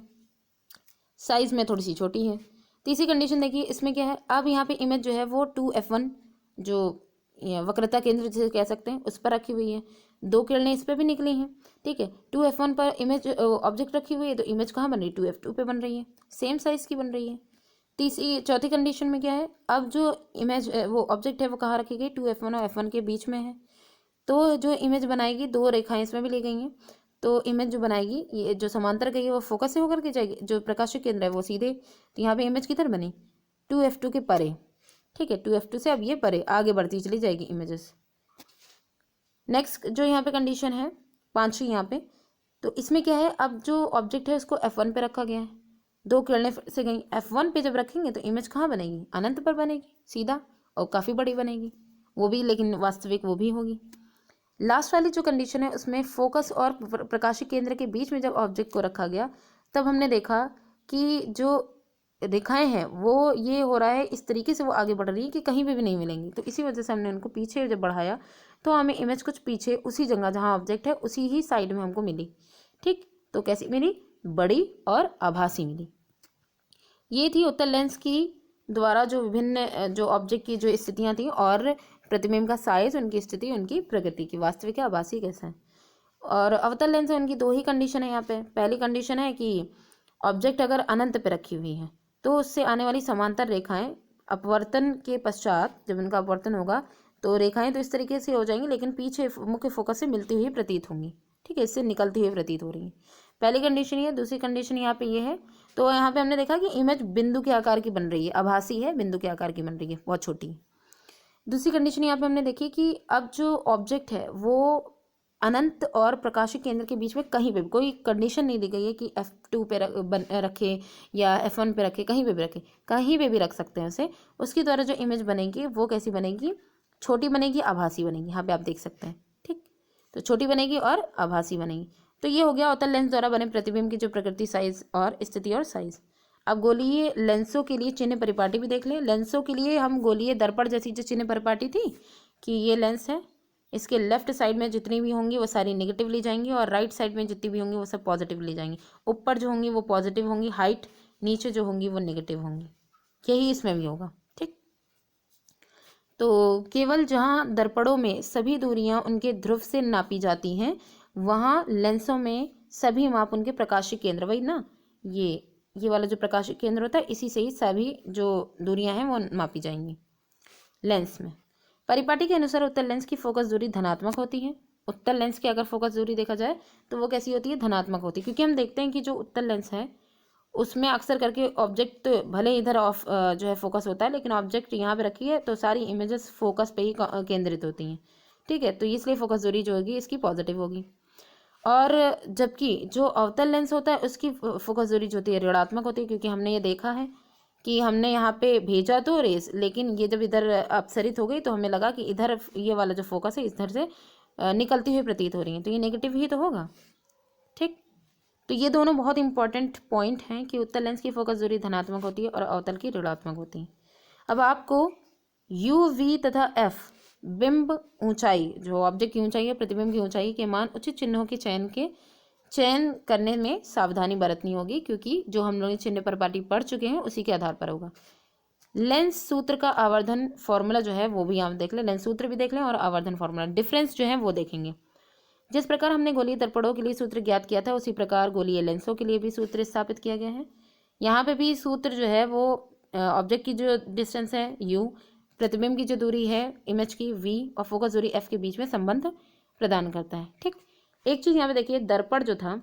साइज में थोड़ी सी छोटी है। तीसरी कंडीशन देखिए, इसमें क्या है? अब यहाँ पे इमेज जो है वो 2f1, जो वक्रता केंद्र जिसे कह सकते हैं, उस पर रखी हुई है। दो किरणें इस पर भी निकली हैं, ठीक है। 2f1 पर इमेज ऑब्जेक्ट रखी हुई है, तो इमेज कहाँ बन रही है? 2f2 पे बन रही है, सेम साइज की बन रही है। चौथी कंडीशन में क्या है? अब जो इमेज वो ऑब्जेक्ट है वो कहाँ रखी गई? 2f1 और f1 के बीच में है। तो जो इमेज बनाएगी, दो रेखाएं इसमें भी ली गई हैं, तो इमेज जो बनाएगी, ये जो समांतर गई है वो फोकस से होकर के जाएगी, जो प्रकाशिक केंद्र है वो सीधे। तो यहाँ पे इमेज किधर बनी? 2f2 के परे, ठीक है। 2f2 से अब ये परे आगे बढ़ती चली जाएगी इमेजेस। नेक्स्ट जो यहाँ पे कंडीशन है, पांचवी यहाँ पे, तो इसमें क्या है? अब जो ऑब्जेक्ट है उसको f1 पे रखा गया है, दो किरणें से गई, f1 पे जब रखेंगे तो इमेज कहाँ बनेगी? अनंत पर बनेगी सीधा, और काफ़ी बड़ी बनेगी वो भी, लेकिन वास्तविक वो भी होगी। लास्ट वाली जो कंडीशन है उसमें फोकस और प्रकाशिक केंद्र के बीच में जब ऑब्जेक्ट को रखा गया, तब हमने देखा कि जो रेखाएं हैं वो ये हो रहा है इस तरीके से वो आगे बढ़ रही है कि कहीं पे भी नहीं मिलेंगी। तो इसी वजह से हमने उनको पीछे जब बढ़ाया तो हमें इमेज कुछ पीछे उसी जगह जहाँ ऑब्जेक्ट है उसी ही साइड में हमको मिली, ठीक। तो कैसी मिली? बड़ी और आभासी मिली। ये थी उत्तल लेंस की द्वारा जो विभिन्न जो ऑब्जेक्ट की जो स्थितियाँ थी, और प्रतिबिंब का साइज, उनकी स्थिति, उनकी प्रकृति की, वास्तविक है, आभासी कैसा है। और अवतल लेंस है, उनकी दो ही कंडीशन है यहाँ पे। पहली कंडीशन है कि ऑब्जेक्ट अगर अनंत पे रखी हुई है तो उससे आने वाली समांतर रेखाएं अपवर्तन के पश्चात, जब इनका अपवर्तन होगा तो रेखाएं तो इस तरीके से हो जाएंगी, लेकिन पीछे मुख्य फोकस से मिलती हुई प्रतीत होंगी, ठीक है, इससे निकलती हुई प्रतीत हो रही है। पहली कंडीशन ये। दूसरी कंडीशन यहाँ पे ये है, तो यहाँ पे हमने देखा कि इमेज बिंदु के आकार की बन रही है, आभासी है, बिंदु के आकार की बन रही है, बहुत छोटी। दूसरी कंडीशन यहाँ पे हमने देखी कि अब जो ऑब्जेक्ट है वो अनंत और प्रकाशिक केंद्र के बीच में कहीं पे भी, कोई कंडीशन नहीं दी गई है कि f2 पे रखे या f1 पे रखे, कहीं पे भी रखे, कहीं पे भी रख सकते हैं उसे। उसके द्वारा जो इमेज बनेगी वो कैसी बनेगी? छोटी बनेगी, आभासी बनेगी, यहाँ पे आप देख सकते हैं, ठीक। तो छोटी बनेगी और आभासी बनेगी। तो ये हो गया अवतल लेंस द्वारा बने प्रतिबिंब की जो प्रकृति, साइज और स्थिति और साइज। अब गोलीय लेंसों के लिए चिन्ह परिपाटी भी देख लें। लेंसों के लिए हम गोलीय दर्पण जैसी जो चिन्ह परिपाटी थी कि ये लेंस है, इसके लेफ्ट साइड में जितनी भी होंगी वो सारी नेगेटिव ली जाएंगी, और राइट साइड में जितनी भी होंगी वो सब पॉजिटिव ली जाएंगी। ऊपर जो होंगी वो पॉजिटिव होंगी हाइट, नीचे जो होंगी वो नेगेटिव होंगी। यही इसमें भी होगा, ठीक। तो केवल जहाँ दर्पणों में सभी दूरियां उनके ध्रुव से नापी जाती हैं, वहाँ लेंसों में सभी माप उनके प्रकाशिक केंद्र, वही ना, ये वाला जो प्रकाशिक केंद्र होता है इसी से ही सभी जो दूरियां हैं वो मापी जाएंगी लेंस में। परिपाटी के अनुसार उत्तल लेंस की फोकस दूरी धनात्मक होती है। उत्तल लेंस की अगर फोकस दूरी देखा जाए तो वो कैसी होती है? धनात्मक होती है, क्योंकि हम देखते हैं कि जो उत्तल लेंस है उसमें अक्सर करके ऑब्जेक्ट भले इधर ऑफ जो है फोकस होता है, लेकिन ऑब्जेक्ट यहाँ पे रखी है तो सारी इमेजेस फोकस पे ही केंद्रित होती हैं, ठीक है। तो इसलिए फोकस दूरी जो होगी इसकी पॉजिटिव होगी। और जबकि जो अवतल लेंस होता है उसकी फोकस दूरी जो होती है ऋणात्मक होती है, क्योंकि हमने ये देखा है कि हमने यहाँ पे भेजा तो रेस, लेकिन ये जब इधर अपसरित हो गई तो हमें लगा कि इधर ये वाला जो फोकस है इधर से निकलती हुई प्रतीत हो रही है, तो ये नेगेटिव ही तो होगा, ठीक। तो ये दोनों बहुत इंपॉर्टेंट पॉइंट हैं कि उत्तल लेंस की फोकस दूरी धनात्मक होती है और अवतल की ऋणात्मक होती है। अब आपको यू वी तथा एफ बिंब ऊंचाई, जो ऑब्जेक्ट की ऊंचाई है, प्रतिबिंब की ऊंचाई के मान उचित चिन्हों के चयन करने में सावधानी बरतनी होगी, क्योंकि जो हम लोग चिन्ह पर पाटी पढ़ चुके हैं उसी के आधार पर होगा। लेंस सूत्र का आवर्धन फॉर्मूला जो है वो भी आप देख लें, लेंस सूत्र भी देख लें और आवर्धन फॉर्मूला डिफरेंस जो है वो देखेंगे। जिस प्रकार हमने गोलीय दर्पणों के लिए सूत्र ज्ञात किया था उसी प्रकार गोलीय लेंसों के लिए भी सूत्र स्थापित किया गया है। यहाँ पे भी सूत्र जो है वो ऑब्जेक्ट की जो डिस्टेंस है u, प्रतिबिंब की जो दूरी है इमेज की v और फोकस दूरी f के बीच में संबंध प्रदान करता है। ठीक, एक चीज़ यहाँ पे देखिए, दर्पण जो था,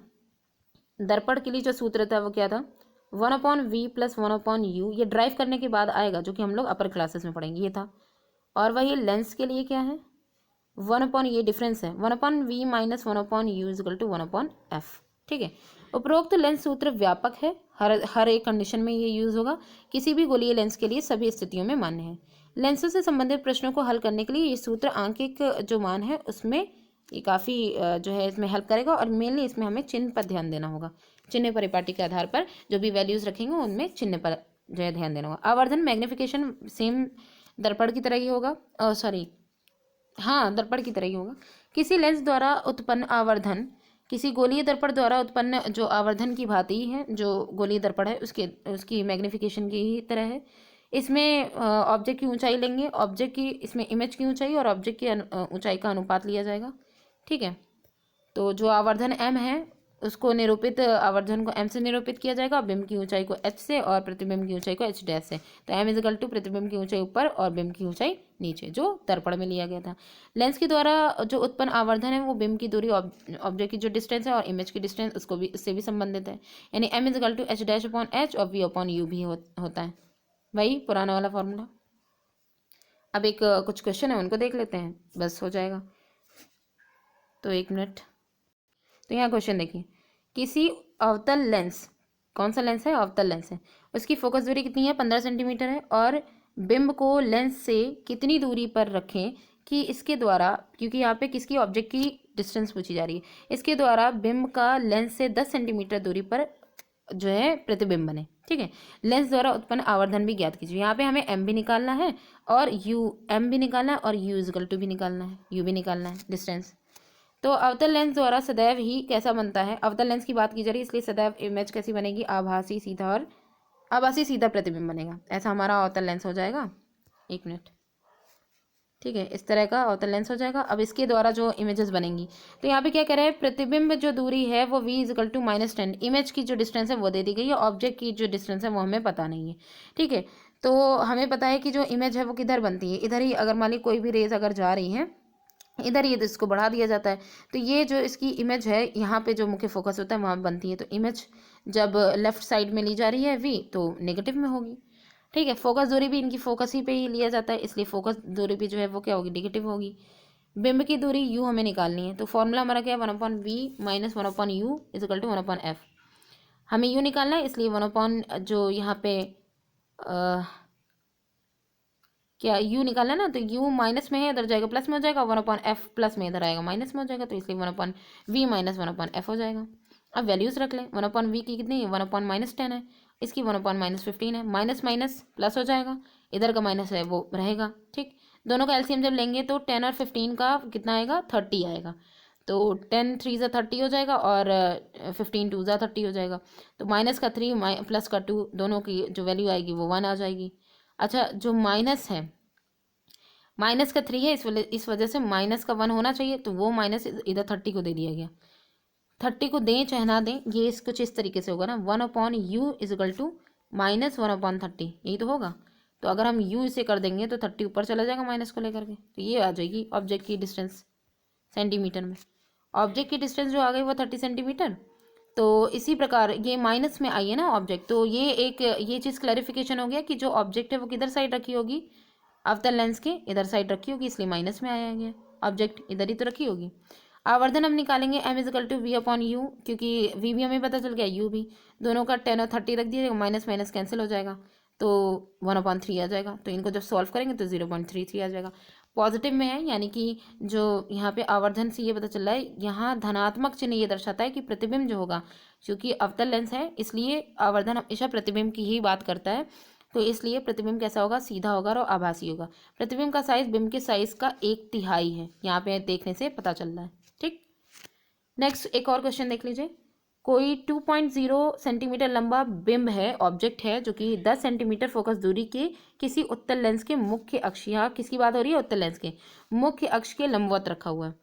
दर्पण के लिए जो सूत्र था वो क्या था, 1/v + 1/u, ये ड्राइव करने के बाद आएगा जो कि हम लोग अपर क्लासेस में पढ़ेंगे, ये था। और वही लेंस के लिए क्या है, 1/, ये डिफरेंस है, 1/v - 1/u = 1/f। ठीक है, उपरोक्त लेंस सूत्र व्यापक है, हर एक कंडीशन में ये यूज़ होगा, किसी भी गोलीय लेंस के लिए सभी स्थितियों में मान्य है। लेंसों से संबंधित प्रश्नों को हल करने के लिए ये सूत्र आंकिक जो मान है उसमें ये काफ़ी जो है इसमें हेल्प करेगा, और मेनली इसमें हमें चिन्ह पर ध्यान देना होगा। चिन्ह परिपाटी के आधार पर जो भी वैल्यूज़ रखेंगे उनमें चिन्ह पर जो है ध्यान देना होगा। आवर्धन मैग्निफिकेशन सेम दर्पण की तरह ही होगा, दर्पण की तरह ही होगा। किसी लेंस द्वारा उत्पन्न आवर्धन किसी गोलीय दर्पण द्वारा उत्पन्न जो आवर्धन की भांति है, जो गोलीय दर्पण है उसकी मैग्निफिकेशन की ही तरह है। इसमें ऑब्जेक्ट की ऊंचाई लेंगे, ऑब्जेक्ट की इसमें इमेज की ऊंचाई और ऑब्जेक्ट की ऊंचाई का अनुपात लिया जाएगा। ठीक है, तो जो आवर्धन m है उसको निरूपित आवर्धन को m से निरूपित किया जाएगा, बिंब की ऊंचाई को h से और प्रतिबिंब की ऊंचाई को h डैश से। तो m = प्रतिबिंब की ऊंचाई ऊपर और बिंब की ऊंचाई नीचे, जो दर्पण में लिया गया था। लेंस के द्वारा जो उत्पन्न आवर्धन है वो बिंब की दूरी, ऑब्जेक्ट की जो डिस्टेंस है और इमेज की डिस्टेंस उससे भी संबंधित है, यानी m = h' और v/u भी होता है, वही पुराना वाला फॉर्मूला। अब एक कुछ क्वेश्चन है उनको देख लेते हैं, बस हो जाएगा, तो 1 मिनट। तो यहाँ क्वेश्चन देखिए, किसी अवतल लेंस, कौन सा लेंस है, अवतल लेंस है, उसकी फोकस दूरी कितनी है, 15 सेंटीमीटर है, और बिंब को लेंस से कितनी दूरी पर रखें कि इसके द्वारा, क्योंकि यहाँ पे किसकी ऑब्जेक्ट की डिस्टेंस पूछी जा रही है, इसके द्वारा बिंब का लेंस से 10 सेंटीमीटर दूरी पर जो है प्रतिबिंब बने। ठीक है, लेंस द्वारा उत्पन्न आवर्धन भी ज्ञात कीजिए। यहाँ पे हमें m भी निकालना है और m भी निकालना है और u = भी निकालना है, u भी निकालना है, डिस्टेंस। तो अवतल लेंस द्वारा सदैव ही कैसा बनता है, अवतल लेंस की बात की जा रही है इसलिए सदैव इमेज कैसी बनेगी, आभासी सीधा प्रतिबिंब बनेगा, ऐसा हमारा अवतल लेंस हो जाएगा। 1 मिनट। ठीक है, इस तरह का अवतल लेंस हो जाएगा। अब इसके द्वारा जो इमेजेस बनेंगी, तो यहाँ पे क्या कह रहे हैं, प्रतिबिंब जो दूरी है वो v = -10, इमेज की जो डिस्टेंस है वो दे दी गई है, ऑब्जेक्ट की जो डिस्टेंस है वो हमें पता नहीं है। ठीक है, तो हमें पता है कि जो इमेज है वो किधर बनती है, इधर ही, अगर मान ली कोई भी रेज अगर जा रही है इधर, ये तो इसको बढ़ा दिया जाता है, तो ये जो इसकी इमेज है यहाँ पे जो मुख्य फोकस होता है वहाँ बनती है, तो इमेज जब लेफ्ट साइड में ली जा रही है v तो नेगेटिव में होगी। ठीक है, फोकस दूरी भी इनकी फोकस ही पे ही लिया जाता है, इसलिए फोकस दूरी भी जो है वो क्या होगी, नेगेटिव होगी। बिंब की दूरी u हमें निकालनी है, तो फॉर्मूला हमारा क्या है, 1/v - 1/u = 1/f। हमें u निकालना है, इसलिए 1/ जो यहाँ पे क्या u निकालना है ना, तो u माइनस में है, इधर जाएगा प्लस में हो जाएगा, 1/f प्लस में इधर आएगा माइनस में हो जाएगा, तो इसलिए 1/v - 1/f हो जाएगा। अब वैल्यूज़ रख लें, 1/v की कितनी है, 1/-10 है, इसकी 1/-15 है, माइनस माइनस प्लस हो जाएगा, इधर का माइनस है वो रहेगा। ठीक, दोनों का एलसीएम जब लेंगे तो 10 और 15 का कितना आएगा, 30 आएगा, तो 10 3 ज़ा 30 हो जाएगा और 15 2 ज़ा 30 हो जाएगा, तो माइनस का 3 प्लस का 2 दोनों की जो वैल्यू आएगी वो 1 आ जाएगी। अच्छा, जो माइनस है, माइनस का 3 है, इस वजह से माइनस का 1 होना चाहिए, तो वो माइनस इधर 30 को दे दिया गया। 30 को दें चाहे ना दें, ये कुछ इस तरीके से होगा ना, 1/u = -1/30, यही तो होगा। तो अगर हम u इसे कर देंगे तो 30 ऊपर चला जाएगा माइनस को लेकर के, तो ये आ जाएगी ऑब्जेक्ट की डिस्टेंस सेंटीमीटर में। ऑब्जेक्ट की डिस्टेंस जो आ गई वो 30 सेंटीमीटर। तो इसी प्रकार ये माइनस में आई है ना ऑब्जेक्ट, तो ये चीज़ क्लैरिफिकेशन हो गया कि जो ऑब्जेक्ट है वो किधर साइड रखी होगी, अवतल लेंस के इधर साइड रखी होगी, इसलिए माइनस में आया गया, ऑब्जेक्ट इधर ही तो रखी होगी। आवर्धन हम निकालेंगे m = v/u, क्योंकि v भी हमें पता चल गया, u भी, दोनों का 10 और 30 रख दिया, माइनस माइनस कैंसिल हो जाएगा, तो 1/3 आ जाएगा। तो इनको जब सॉल्व करेंगे तो 0.33 आ जाएगा, पॉजिटिव में है, यानी कि जो यहाँ पे आवर्धन से ये पता चल रहा है, यहाँ धनात्मक चिन्ह ये दर्शाता है कि प्रतिबिंब जो होगा, क्योंकि अवतल लेंस है इसलिए आवर्धन हमेशा प्रतिबिंब की ही बात करता है, तो इसलिए प्रतिबिंब कैसा होगा, सीधा होगा और आभासी होगा। प्रतिबिंब का साइज बिंब के साइज का 1/3 है, यहाँ पे देखने से पता चल रहा है। ठीक, नेक्स्ट एक और क्वेश्चन देख लीजिए। कोई 2.0 सेंटीमीटर लंबा बिंब है, ऑब्जेक्ट है, जो कि 10 सेंटीमीटर फोकस दूरी के किसी उत्तल लेंस के मुख्य अक्ष, यहाँ किसकी बात हो रही है, उत्तल लेंस के मुख्य अक्ष के लंबवत रखा हुआ है।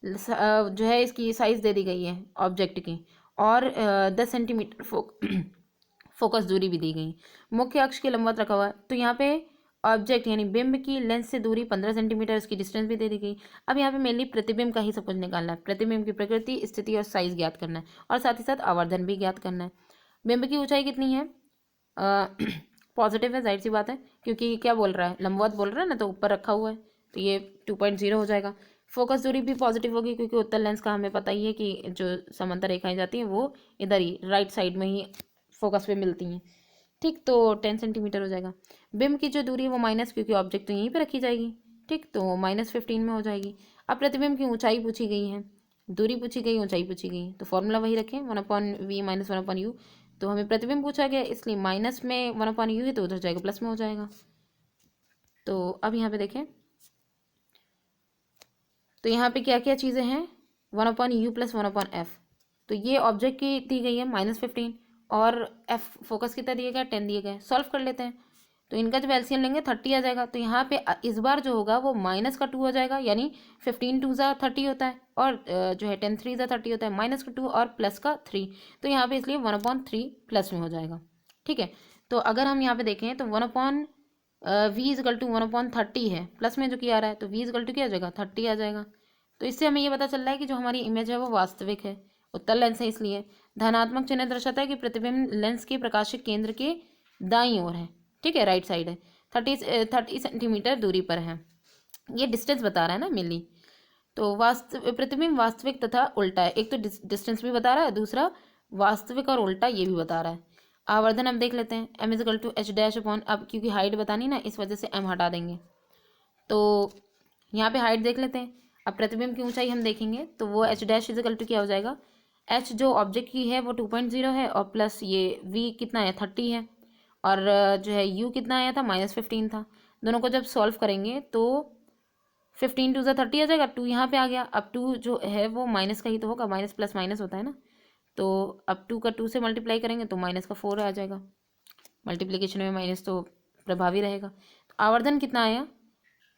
जो है इसकी साइज दे दी गई है ऑब्जेक्ट की, और 10 सेंटीमीटर फोकस दूरी भी दी गई, मुख्य अक्ष के लंबवत रखा हुआ है। तो यहाँ पे ऑब्जेक्ट यानी बिंब की लेंस से दूरी 15 सेंटीमीटर, उसकी डिस्टेंस भी दे दी गई। अब यहाँ पे मेनली प्रतिबिंब का ही सब कुछ निकालना है, प्रतिबिंब की प्रकृति, स्थिति और साइज ज्ञात करना है, और साथ ही साथ आवर्धन भी ज्ञात करना है। बिंब की ऊंचाई कितनी है, पॉजिटिव है, जाहिर सी बात है, क्योंकि क्या बोल रहा है, लंबवत बोल रहा है ना, तो ऊपर रखा हुआ है, तो ये 2.0 हो जाएगा। फोकस दूरी भी पॉजिटिव होगी, क्योंकि उत्तल लेंस का हमें पता ही है कि जो समांतर रेखाएं जाती हैं वो इधर ही राइट साइड में ही फोकस पे मिलती हैं। ठीक, तो 10 सेंटीमीटर हो जाएगा। बिंब की जो दूरी है वो माइनस, क्योंकि ऑब्जेक्ट तो यहीं पे रखी जाएगी। ठीक, तो -15 में हो जाएगी। अब प्रतिबिंब की ऊंचाई पूछी गई है, दूरी पूछी गई, ऊंचाई पूछी गई, तो फॉर्मूला वही रखें, 1/v - 1/u। तो हमें प्रतिबिंब पूछा गया, इसलिए माइनस में 1/u है, तो उधर जाएगा प्लस में हो जाएगा। तो अब यहाँ पे देखें, तो यहाँ पे क्या क्या चीज़ें हैं, 1/u + 1/f। तो ये ऑब्जेक्ट की दी गई है -15, और f फोकस कितना दिया गया, 10 दिया गया है। सॉल्व कर लेते हैं, तो इनका जब एलसीएम लेंगे 30 आ जाएगा। तो यहाँ पे इस बार जो होगा वो -2 हो जाएगा, यानी 15 2 ज़ा 30 होता है, और जो है 10 3 ज़ा 30 होता है, -2 और +3। तो यहाँ पे इसलिए 1/3 प्लस में हो जाएगा। ठीक है, तो अगर हम यहाँ पे देखें तो v = 1/30 है, प्लस में जो किया आ रहा है, तो v = क्या आ जाएगा, 30 आ जाएगा। तो इससे हमें ये पता चल रहा है कि जो हमारी इमेज है वो वास्तविक है, उत्तल लेंस है, इसलिए धनात्मक चिन्ह दर्शाता है कि प्रतिबिंब लेंस के प्रकाशिक केंद्र के दाईं ओर है। ठीक है, राइट साइड है, 30 सेंटीमीटर दूरी पर है। ये डिस्टेंस बता रहा है ना मेनली। तो प्रतिबिंब वास्तविक तथा उल्टा है, एक तो डिस्टेंस भी बता रहा है, दूसरा वास्तविक और उल्टा ये भी बता रहा है। आवर्धन अब देख लेते हैं, m = h'/, अब क्योंकि हाइट बतानी ना, इस वजह से m हटा देंगे। तो यहाँ पे हाइट देख लेते हैं। अब प्रतिबिंब की ऊंचाई हम देखेंगे, तो वो h' = क्या हो जाएगा, h जो ऑब्जेक्ट की है वो 2.0 है, और प्लस ये v कितना है, 30 है, और जो है u कितना आया था, -15 था। दोनों को जब सॉल्व करेंगे तो 15 2 ज़ा 30 आ जाएगा, 2 यहाँ पे आ गया। अब 2 जो है वो माइनस का ही तो होगा, माइनस प्लस माइनस होता है ना, तो अब 2 का 2 से मल्टीप्लाई करेंगे तो -4 आ जाएगा। मल्टीप्लिकेशन में माइनस तो प्रभावी रहेगा। तो आवर्धन कितना आया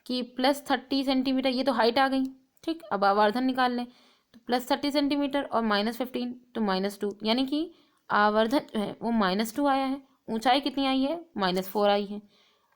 कि +30 सेंटीमीटर, ये तो हाइट आ गई। ठीक, अब आवर्धन निकाल लें, तो +30 सेंटीमीटर और -15 तो -2, यानी कि आवर्धन जो है वो -2 आया है। ऊंचाई कितनी आई है, -4 आई है।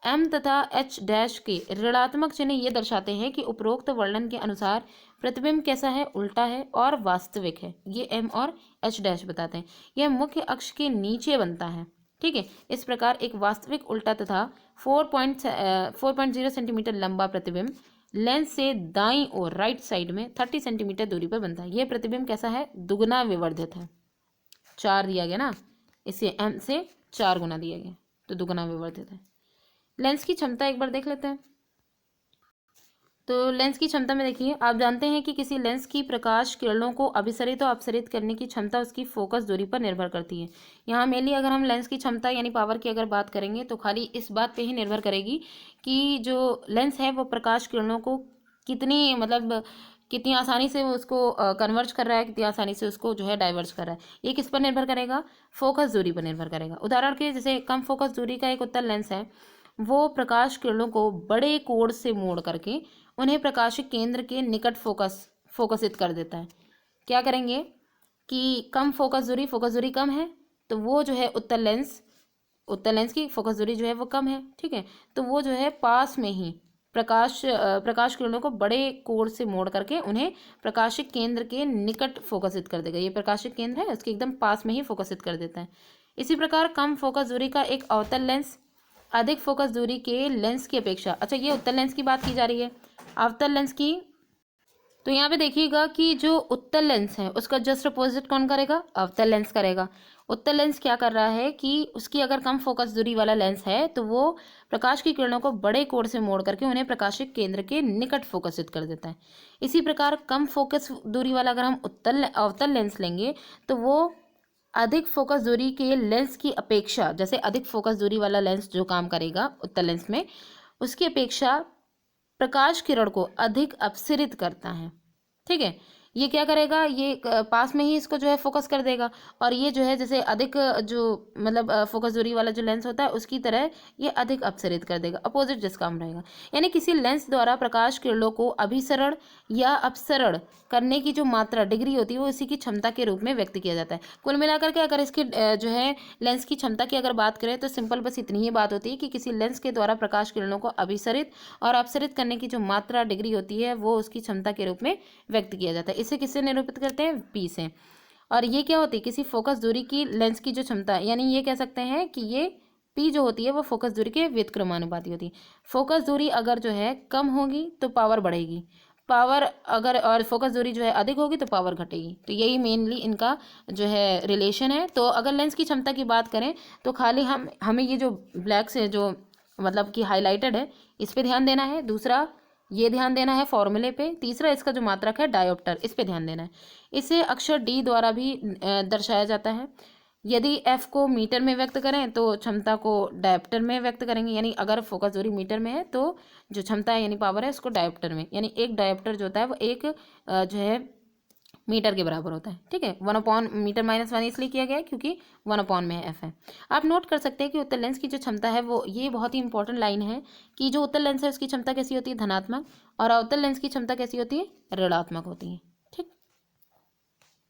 m तथा h' के ऋणात्मक चिन्ह ये दर्शाते हैं कि उपरोक्त वर्णन के अनुसार प्रतिबिंब कैसा है, उल्टा है और वास्तविक है। ये m और h' बताते हैं। यह मुख्य अक्ष के नीचे बनता है। ठीक है, इस प्रकार एक वास्तविक उल्टा तथा 4.0 सेंटीमीटर लंबा प्रतिबिंब लेंस से दाईं और राइट साइड में 30 सेंटीमीटर दूरी पर बनता है। यह प्रतिबिंब कैसा है, दुगना विवर्धित है। 4 दिया गया ना, इसे m से 4 गुना दिया गया, तो दुगना विवर्धित है। लेंस की क्षमता एक बार देख लेते हैं। तो लेंस की क्षमता में देखिए, आप जानते हैं कि किसी लेंस की प्रकाश किरणों को अभिसरित और अपसरित करने की क्षमता उसकी फोकस दूरी पर निर्भर करती है। यहाँ मेनली अगर हम लेंस की क्षमता यानी पावर की अगर बात करेंगे तो खाली इस बात पे ही निर्भर करेगी कि जो लेंस है वो प्रकाश किरणों को कितनी कितनी आसानी से वो उसको कन्वर्ज कर रहा है, कितनी आसानी से उसको जो है डाइवर्ज कर रहा है। ये किस पर निर्भर करेगा, फोकस दूरी पर निर्भर करेगा। उदाहरण के जैसे कम फोकस दूरी का एक उत्तल लेंस है, वो प्रकाश किरणों को बड़े कोण से मोड़ करके उन्हें प्रकाशिक केंद्र के निकट फोकसित कर देता है। क्या करेंगे कि कम फोकस दूरी कम है, तो वो जो है उत्तल लेंस की फोकस दूरी जो है वो कम है। ठीक है, तो वो जो है पास में ही प्रकाश किरणों को बड़े कोण से मोड़ करके उन्हें प्रकाशिक केंद्र के निकट फोकसित कर देगा। ये प्रकाशिक केंद्र है, उसके एकदम पास में ही फोकसित कर देता है। इसी प्रकार कम फोकस दूरी का एक अवतल लेंस अधिक फोकस दूरी के लेंस की अपेक्षा, अच्छा ये उत्तल लेंस की बात की जा रही है, अवतल लेंस की, तो यहाँ पे देखिएगा कि जो उत्तल लेंस है उसका जस्ट अपोजिट कौन करेगा, अवतल लेंस करेगा। उत्तल लेंस क्या कर रहा है कि उसकी अगर कम फोकस दूरी वाला लेंस है तो वो प्रकाश की किरणों को बड़े कोण से मोड़ करके उन्हें प्रकाशिक केंद्र के निकट फोकसित कर देता है। इसी प्रकार कम फोकस दूरी वाला अगर हम अवतल लेंस लेंगे तो वो अधिक फोकस दूरी के लेंस की अपेक्षा, जैसे अधिक फोकस दूरी वाला लेंस जो काम करेगा उत्तल लेंस में, उसकी अपेक्षा प्रकाश किरण को अधिक अपसरित करता है। ठीक है, ये क्या करेगा, ये पास में ही इसको जो है फोकस कर देगा, और ये जो है जैसे अधिक जो मतलब फोकस दूरी वाला जो लेंस होता है उसकी तरह ये अधिक अपसरित कर देगा, अपोजिट जिस काम रहेगा। यानी किसी लेंस द्वारा प्रकाश किरणों को अभिसरण या अपसरण करने की जो मात्रा डिग्री होती है वो इसी की क्षमता के रूप में व्यक्त किया जाता है। कुल मिलाकर के अगर इसकी जो है लेंस की क्षमता की अगर बात करें तो सिंपल बस इतनी ही बात होती है कि किसी लेंस के द्वारा प्रकाश किरणों को अभिसरित और अपसरित करने की जो मात्रा डिग्री होती है वो उसकी क्षमता के रूप में व्यक्त किया जाता है। इसे किससे निरूपित करते हैं, पी से। और ये क्या होती है, किसी फोकस दूरी की लेंस की जो क्षमता, यानी ये कह सकते हैं कि ये पी जो होती है वो फोकस दूरी के व्युत्क्रमानुपाती होती है। फोकस दूरी अगर जो है कम होगी तो पावर बढ़ेगी, पावर अगर और फोकस दूरी जो है अधिक होगी तो पावर घटेगी। तो यही मेनली इनका जो है रिलेशन है। तो अगर लेंस की क्षमता की बात करें तो खाली हमें ये जो ब्लैक से जो मतलब कि हाईलाइटेड है इस पे ध्यान देना है, दूसरा ये ध्यान देना है फॉर्मूले पे, तीसरा इसका जो मात्रक है डायोप्टर इस पे ध्यान देना है। इसे अक्षर डी द्वारा भी दर्शाया जाता है। यदि एफ को मीटर में व्यक्त करें तो क्षमता को डायोप्टर में व्यक्त करेंगे, यानी अगर फोकस दूरी मीटर में है तो जो क्षमता है यानी पावर है उसको डायोप्टर में, यानी एक डायोप्टर जो होता है वो एक जो है मीटर के बराबर होता है। ठीक है, 1/मीटर-1 इसलिए किया गया है क्योंकि 1 में एफ है। आप नोट कर सकते हैं कि उत्तल लेंस की जो क्षमता है वो, ये बहुत ही इंपॉर्टेंट लाइन है कि जो उत्तल लेंस है उसकी क्षमता कैसी होती है, धनात्मक, और अवतल लेंस की क्षमता कैसी होती है, ऋणात्मक होती है। ठीक,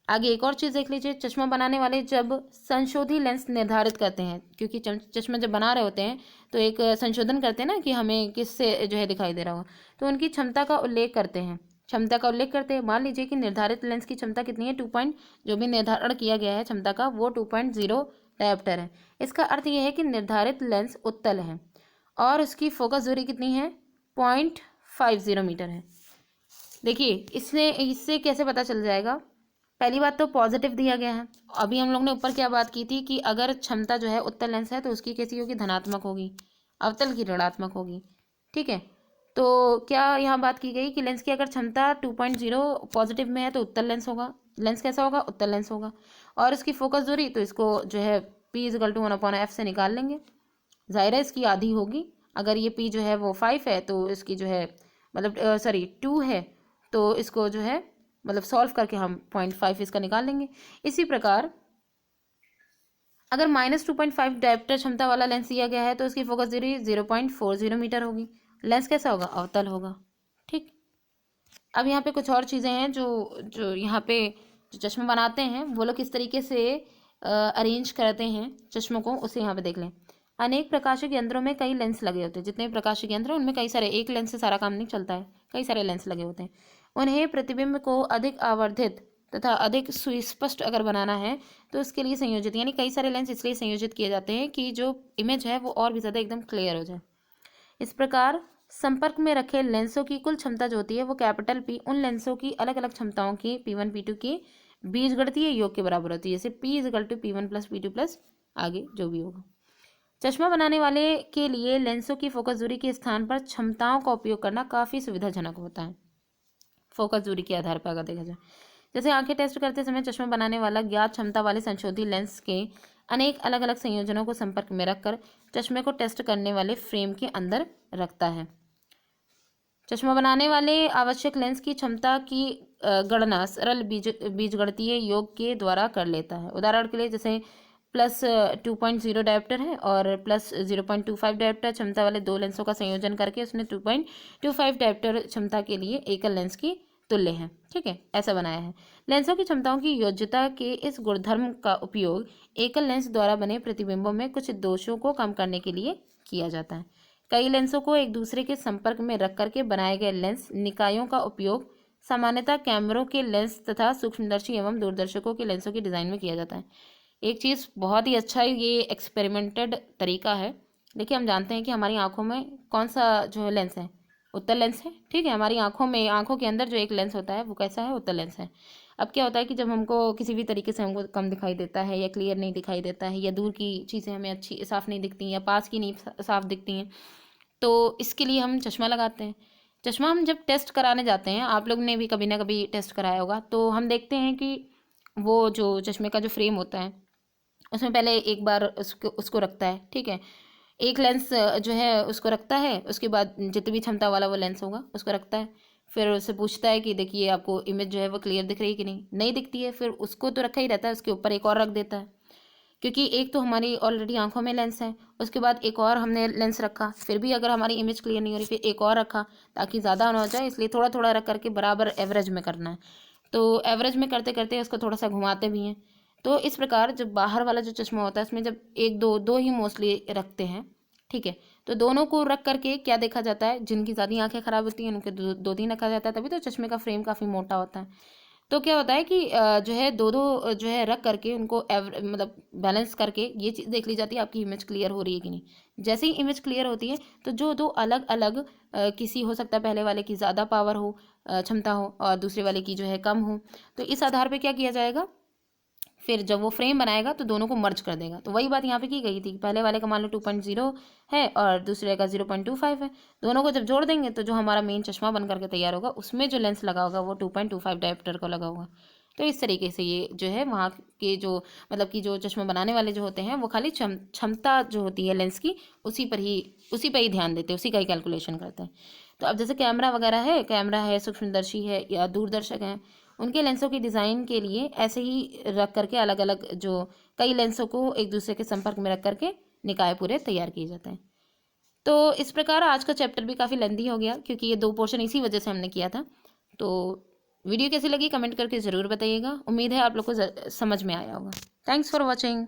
आगे एक और चीज़ देख लीजिए, चश्मा बनाने वाले जब संशोधी लेंस निर्धारित करते हैं, क्योंकि चश्मा जब बना रहे होते हैं तो एक संशोधन करते हैं ना कि हमें किससे जो है दिखाई दे रहा हो, तो उनकी क्षमता का उल्लेख करते हैं, क्षमता का उल्लेख करते हैं। मान लीजिए कि निर्धारित लेंस की क्षमता कितनी है, 2 जो भी निर्धारण किया गया है क्षमता का वो 2.0 डायोप्टर है। इसका अर्थ यह है कि निर्धारित लेंस उत्तल है और उसकी फोकस दूरी कितनी है, 0.50 मीटर है। देखिए इससे कैसे पता चल जाएगा, पहली बात तो पॉजिटिव दिया गया है। अभी हम लोग ने ऊपर क्या बात की थी कि अगर क्षमता जो है उत्तल लेंस है तो उसकी कैसी होगी, धनात्मक होगी, अवतल की ऋणात्मक होगी। ठीक है, तो क्या यहाँ बात की गई कि लेंस की अगर क्षमता 2.0 पॉजिटिव में है तो उत्तल लेंस होगा, लेंस कैसा होगा, उत्तल लेंस होगा। और इसकी फोकस दूरी तो इसको जो है P = 1/f से निकाल लेंगे, जाहिर है इसकी आधी होगी। अगर ये P जो है वो 5 है तो इसकी जो है मतलब 2 है तो इसको जो है मतलब सॉल्व करके हम 0.5 इसका निकाल लेंगे। इसी प्रकार अगर -2.5 डायोप्टर क्षमता वाला लेंस दिया गया है तो उसकी फोकस दूरी 0.40 मीटर होगी, लेंस कैसा होगा, अवतल होगा। ठीक, अब यहाँ पे कुछ और चीज़ें हैं जो जो यहाँ पे जो चश्मा बनाते हैं वो लोग किस तरीके से अरेंज करते हैं चश्मों को, उसे यहाँ पे देख लें। अनेक प्रकाशिक यंत्रों में कई लेंस लगे होते हैं, जितने प्रकाशिक यंत्र हैं उनमें कई सारे, एक लेंस से सारा काम नहीं चलता है, कई सारे लेंस लगे होते हैं। उन्हें प्रतिबिंब को अधिक आवर्धित तथा अधिक सुस्पष्ट अगर बनाना है तो उसके लिए संयोजित, यानी कई सारे लेंस इसलिए संयोजित किए जाते हैं कि जो इमेज है वो और भी ज़्यादा एकदम क्लियर हो जाए। इस प्रकार संपर्क में रखे लेंसों की कुल क्षमता जो होती है वो कैपिटल पी उन लेंसों की अलग अलग क्षमताओं की P1 P2 की बीजगणितीय योग के बराबर होती है, जैसे P = P1 + P2 + आगे जो भी होगा। चश्मा बनाने वाले के लिए लेंसों की फोकस दूरी के स्थान पर क्षमताओं का उपयोग करना काफ़ी सुविधाजनक होता है। फोकस दूरी के आधार पर अगर देखा जाए, जैसे आंखें टेस्ट करते समय चश्मा बनाने वाला ज्ञात क्षमता वाले संशोधित लेंस के अनेक अलग अलग संयोजनों को संपर्क में रखकर चश्मे को टेस्ट करने वाले फ्रेम के अंदर रखता है। चश्मा बनाने वाले आवश्यक लेंस की क्षमता की गणना सरल बीजगणितीय योग के द्वारा कर लेता है। उदाहरण के लिए जैसे +2.0 डायोप्टर है और +0.25 डायोप्टर क्षमता वाले दो लेंसों का संयोजन करके उसने 2.25 डायोप्टर क्षमता के लिए एकल लेंस की तुल्य है। ठीक है, ऐसा बनाया है। लेंसों की क्षमताओं की योज्यता के इस गुणधर्म का उपयोग एकल लेंस द्वारा बने प्रतिबिंबों में कुछ दोषों को कम करने के लिए किया जाता है। कई लेंसों को एक दूसरे के संपर्क में रख करके बनाए गए लेंस निकायों का उपयोग सामान्यतः कैमरों के लेंस तथा सूक्ष्मदर्शी एवं दूरदर्शकों के लेंसों की डिज़ाइन में किया जाता है। एक चीज़ बहुत ही अच्छा ये एक्सपेरिमेंटेड तरीका है। देखिए हम जानते हैं कि हमारी आंखों में कौन सा जो है लेंस है, उत्तल लेंस है। ठीक है, हमारी आंखों में, आंखों के अंदर जो एक लेंस होता है वो कैसा है, उत्तल लेंस है। अब क्या होता है कि जब हमको किसी भी तरीके से हमको कम दिखाई देता है या क्लियर नहीं दिखाई देता है या दूर की चीज़ें हमें अच्छी साफ़ नहीं दिखती या पास की नहीं साफ़ दिखती हैं, तो इसके लिए हम चश्मा लगाते हैं। चश्मा हम जब टेस्ट कराने जाते हैं, आप लोग ने भी कभी ना कभी टेस्ट कराया होगा, तो हम देखते हैं कि वो जो चश्मे का जो फ्रेम होता है उसमें पहले एक बार उसको रखता है, ठीक है, एक लेंस जो है उसको रखता है, उसके बाद जितनी भी क्षमता वाला वो लेंस होगा उसको रखता है, फिर उससे पूछता है कि देखिए आपको इमेज जो है वो क्लियर दिख रही है कि नहीं, नहीं दिखती है, फिर उसको तो रखा ही रहता है, उसके ऊपर एक और रख देता है, क्योंकि एक तो हमारी ऑलरेडी आंखों में लेंस है, उसके बाद एक और हमने लेंस रखा, फिर भी अगर हमारी इमेज क्लियर नहीं हो रही, फिर एक और रखा ताकि ज़्यादा ना हो जाए, इसलिए थोड़ा थोड़ा रख करके बराबर एवरेज में करना है। तो एवरेज में करते करते उसको थोड़ा सा घुमाते भी हैं। तो इस प्रकार जब बाहर वाला जो चश्मा होता है उसमें जब एक दो दो ही मोस्टली रखते हैं, ठीक है, तो दोनों को रख करके क्या देखा जाता है, जिनकी ज़्यादा आंखें खराब होती हैं उनके दो दो तीन रखा जाता है, तभी तो चश्मे का फ्रेम काफ़ी मोटा होता है। तो क्या होता है कि जो है दो दो जो है रख करके उनको मतलब बैलेंस करके ये चीज़ देख ली जाती है आपकी इमेज क्लियर हो रही है कि नहीं। जैसे ही इमेज क्लियर होती है तो जो दो अलग अलग किसी हो सकता है पहले वाले की ज़्यादा पावर हो, क्षमता हो, और दूसरे वाले की जो है कम हो, तो इस आधार पे क्या किया जाएगा, फिर जब वो फ्रेम बनाएगा तो दोनों को मर्ज कर देगा। तो वही बात यहाँ पे की गई थी, पहले वाले का मान लो 2.0 है और दूसरे का 0.25 है, दोनों को जब जोड़ देंगे तो जो हमारा मेन चश्मा बन करके तैयार होगा उसमें जो लेंस लगा होगा वो 2.25 डायोप्टर को लगा होगा। तो इस तरीके से ये जो है वहाँ के जो मतलब कि जो चश्मा बनाने वाले जो होते हैं वो खाली क्षमता जो होती है लेंस की उसी पर ही ध्यान देते हैं, उसी का ही कैलकुलेशन करते हैं। तो अब जैसे कैमरा वगैरह है, कैमरा है, सूक्ष्मदर्शी है या दूरदर्शक है, उनके लेंसों की डिज़ाइन के लिए ऐसे ही रख करके अलग अलग जो कई लेंसों को एक दूसरे के संपर्क में रख करके निकाय पूरे तैयार किए जाते हैं। तो इस प्रकार आज का चैप्टर भी काफ़ी लेंदी हो गया क्योंकि ये 2 पोर्शन इसी वजह से हमने किया था। तो वीडियो कैसी लगी कमेंट करके ज़रूर बताइएगा, उम्मीद है आप लोग को समझ में आया होगा। Thanks for watching.